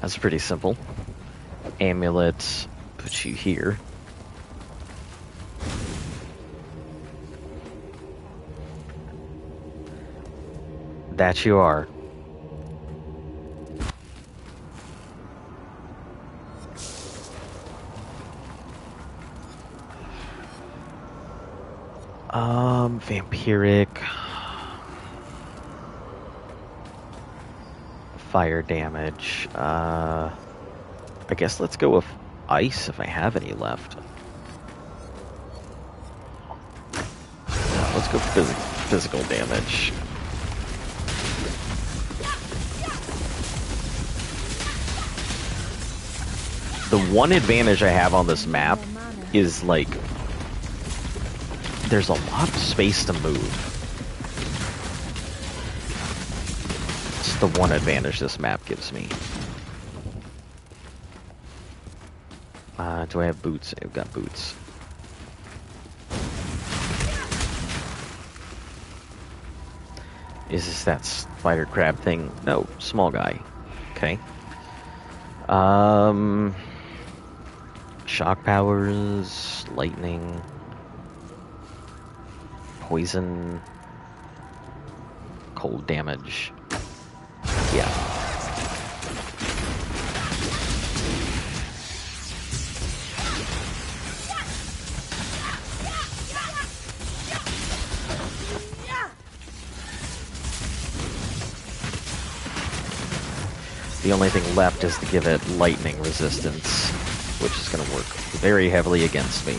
That's pretty simple. Amulet, put you here. That you are. Vampiric. Fire damage. I guess let's go with ice if I have any left. No, let's go physical damage. The one advantage I have on this map is, like, there's a lot of space to move. It's the one advantage this map gives me. Do I have boots? I've got boots. Is this that spider crab thing? No, small guy. Okay. Shock powers, lightning, poison, cold damage. Yeah. The only thing left is to give it lightning resistance, which is going to work very heavily against me.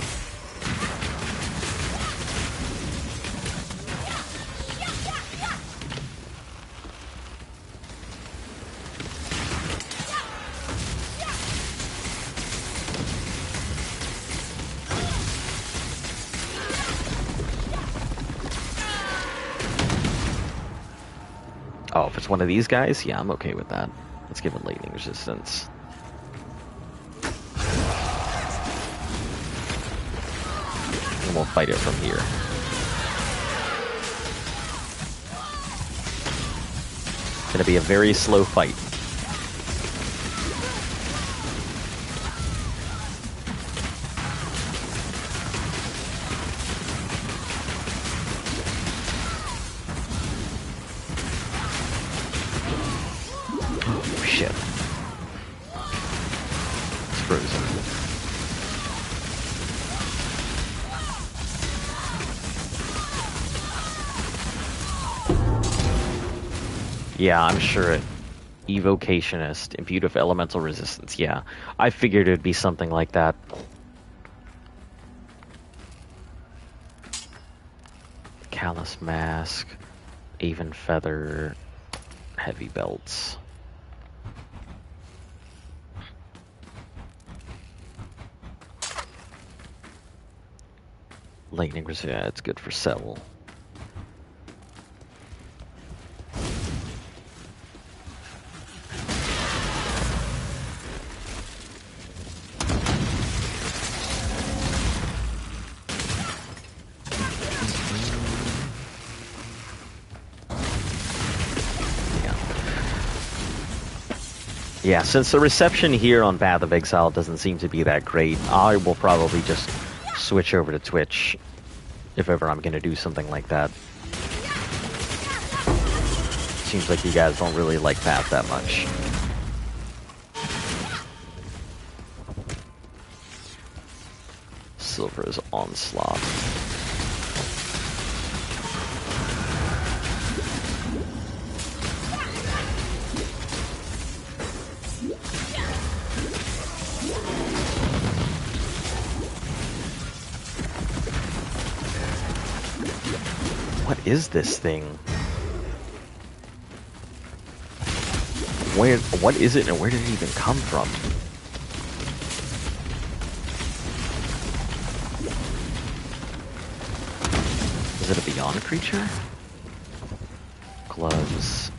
Oh, if it's one of these guys, yeah, I'm okay with that. Let's give it lightning resistance. And we'll fight it from here. going to be a very slow fight. Oh, shit. It's frozen. Yeah, I'm sure it. Evocationist, imbued with elemental resistance. Yeah, I figured it'd be something like that. Callous mask, even feather, heavy belts. Lightning resist. Yeah, it's good for Sel. Yeah, since the reception here on Path of Exile doesn't seem to be that great, I will probably just switch over to Twitch if ever I'm going to do something like that. Seems like you guys don't really like Path that much. Silver's Onslaught. What is this thing? What is it and where did it even come from? Is it a Beyond creature? Gloves.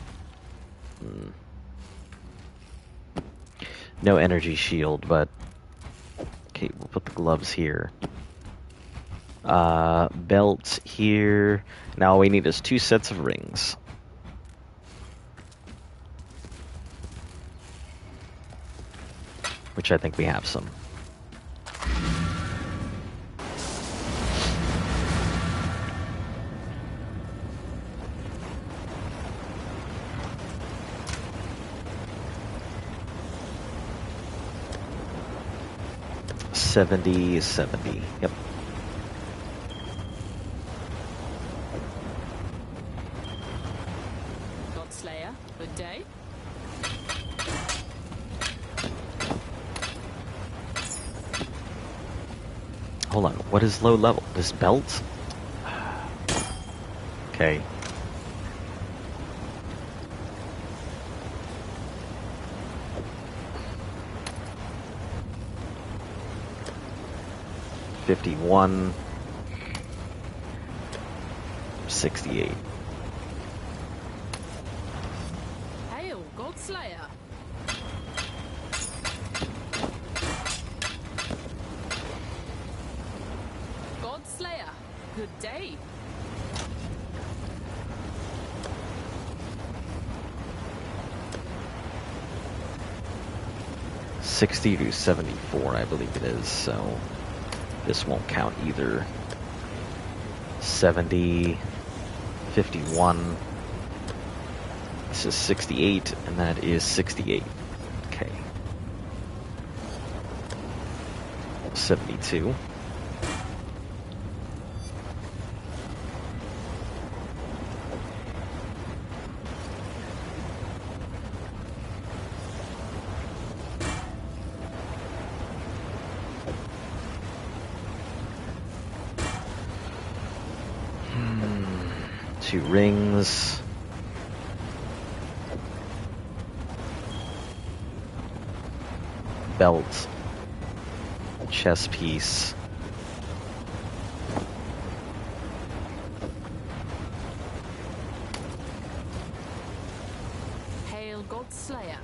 No energy shield, but... Okay, we'll put the gloves here. Belt here. Now all we need is 2 sets of rings. Which I think we have some. $70. Yep. Godslayer, good day. Hold on, what is low level? This belt? Okay. $51. 68. Hail, Godslayer. Godslayer, good day. $60 to $74, I believe it is, so this won't count either. 70, 51. This is 68, and that is 68. Okay. 72. Two rings. Belt. Chess piece. Hail, Godslayer.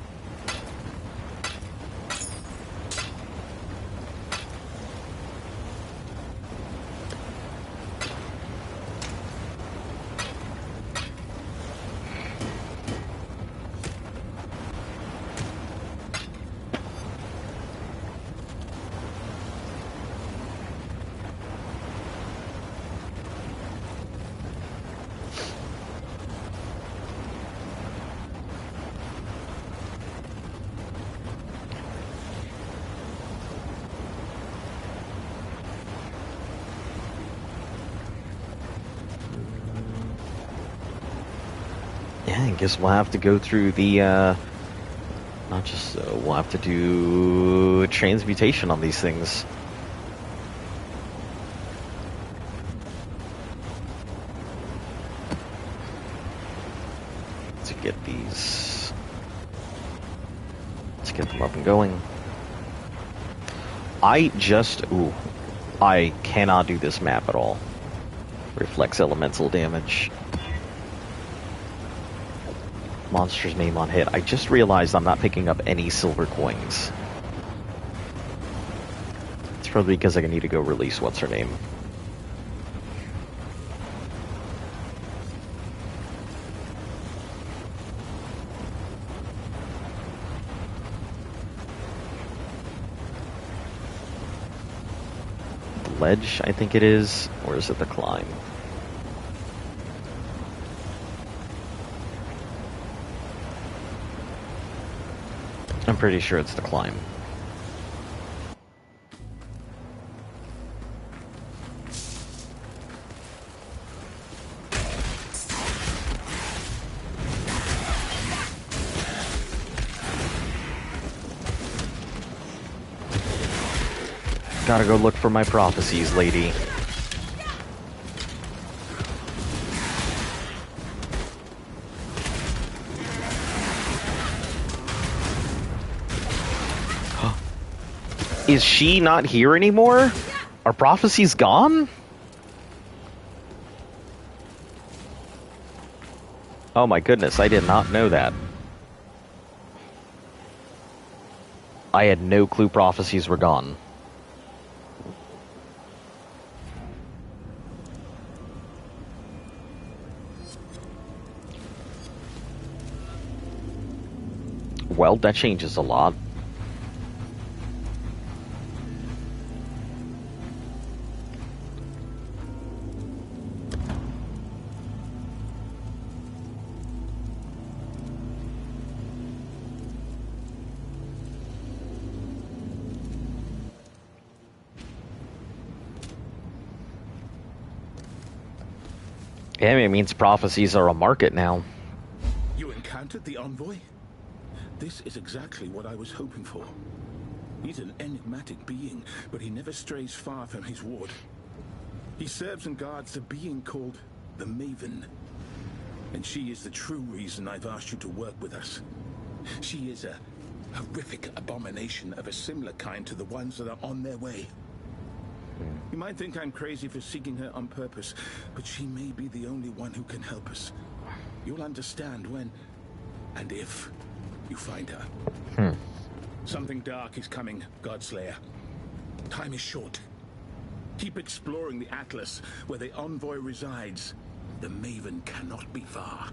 Yeah, I guess we'll have to go through the, not just, we'll have to do transmutation on these things. To get these, let's get them up and going. I cannot do this map at all. Reflects elemental damage. Monster's name on hit. I just realized I'm not picking up any silver coins. It's probably because I need to go release what's her name. The ledge, I think it is. Or is it the climb? I'm pretty sure it's the climb. Gotta go look for my prophecies, lady. Is she not here anymore? Are prophecies gone? Oh my goodness, I did not know that. I had no clue prophecies were gone. Well, that changes a lot. Yeah, it means prophecies are a market now. You encountered the envoy? This is exactly what I was hoping for. He's an enigmatic being, but he never strays far from his ward. He serves and guards a being called the Maven. And she is the true reason I've asked you to work with us. She is a horrific abomination of a similar kind to the ones that are on their way. You might think I'm crazy for seeking her on purpose, but she may be the only one who can help us. You'll understand when and if you find her. Something dark is coming, Godslayer. Time is short. Keep exploring the Atlas, where the envoy resides. The Maven cannot be far.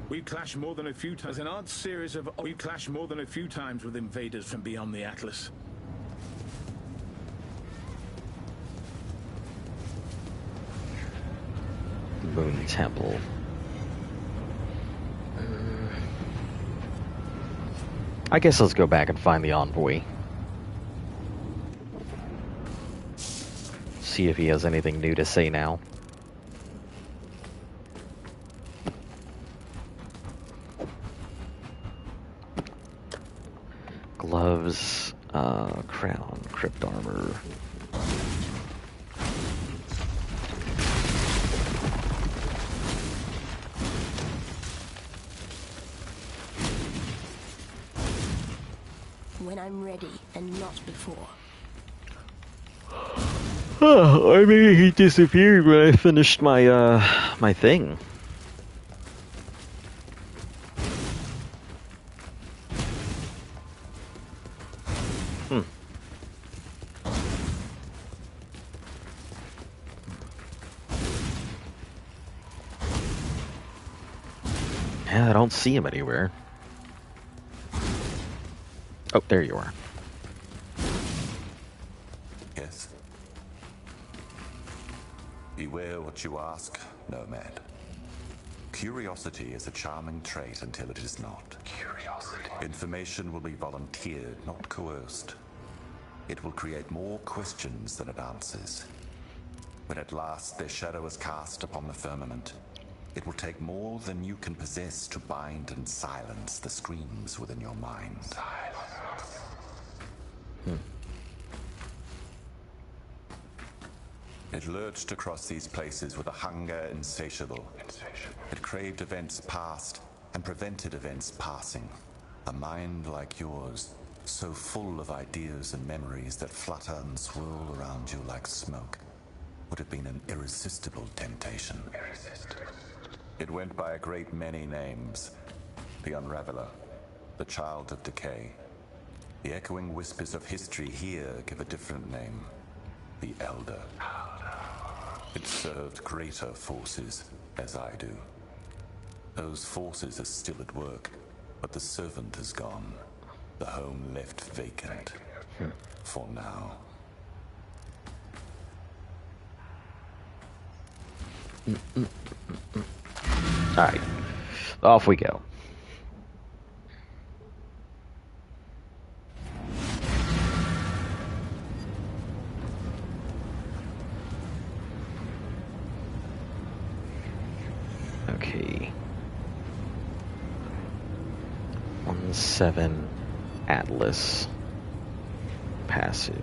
We clash more than a few times. An odd series of we clash more than a few times with invaders from beyond the Atlas. Moon Temple. I guess let's go back and find the envoy. See if he has anything new to say now. Gloves, crown, crypt armor. When I'm ready, and not before. Oh, I mean, he disappeared when I finished my, my thing. Yeah, I don't see him anywhere. Oh, there you are. Yes. Beware what you ask, Nomad. Curiosity is a charming trait until it is not. Curiosity. Information will be volunteered, not coerced. It will create more questions than it answers. When at last their shadow is cast upon the firmament, it will take more than you can possess to bind and silence the screams within your mind. It lurched across these places with a hunger insatiable. It craved events past and prevented events passing. A mind like yours, so full of ideas and memories that flutter and swirl around you like smoke, would have been an irresistible temptation. It went by a great many names. The Unraveler, the Child of Decay. The echoing whispers of history here give a different name. The Elder. It served greater forces, as I do. Those forces are still at work, but the servant is gone. The home left vacant. For now. Alright. Off we go. Okay. 1-7 Atlas. Passive.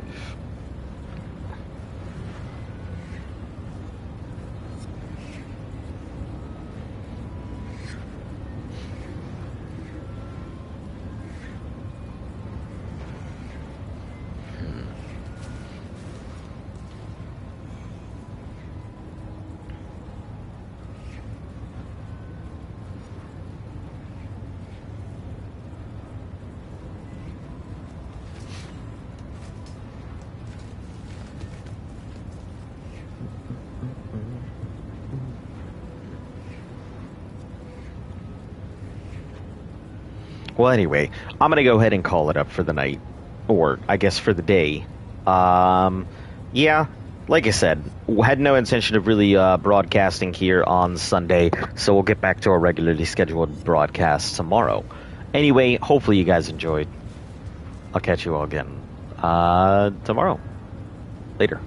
Well, anyway, I'm gonna go ahead and call it up for the night, or I guess for the day. Yeah, like I said, had no intention of really broadcasting here on Sunday, so we'll get back to our regularly scheduled broadcast tomorrow. Anyway, hopefully you guys enjoyed. I'll catch you all again tomorrow. Later.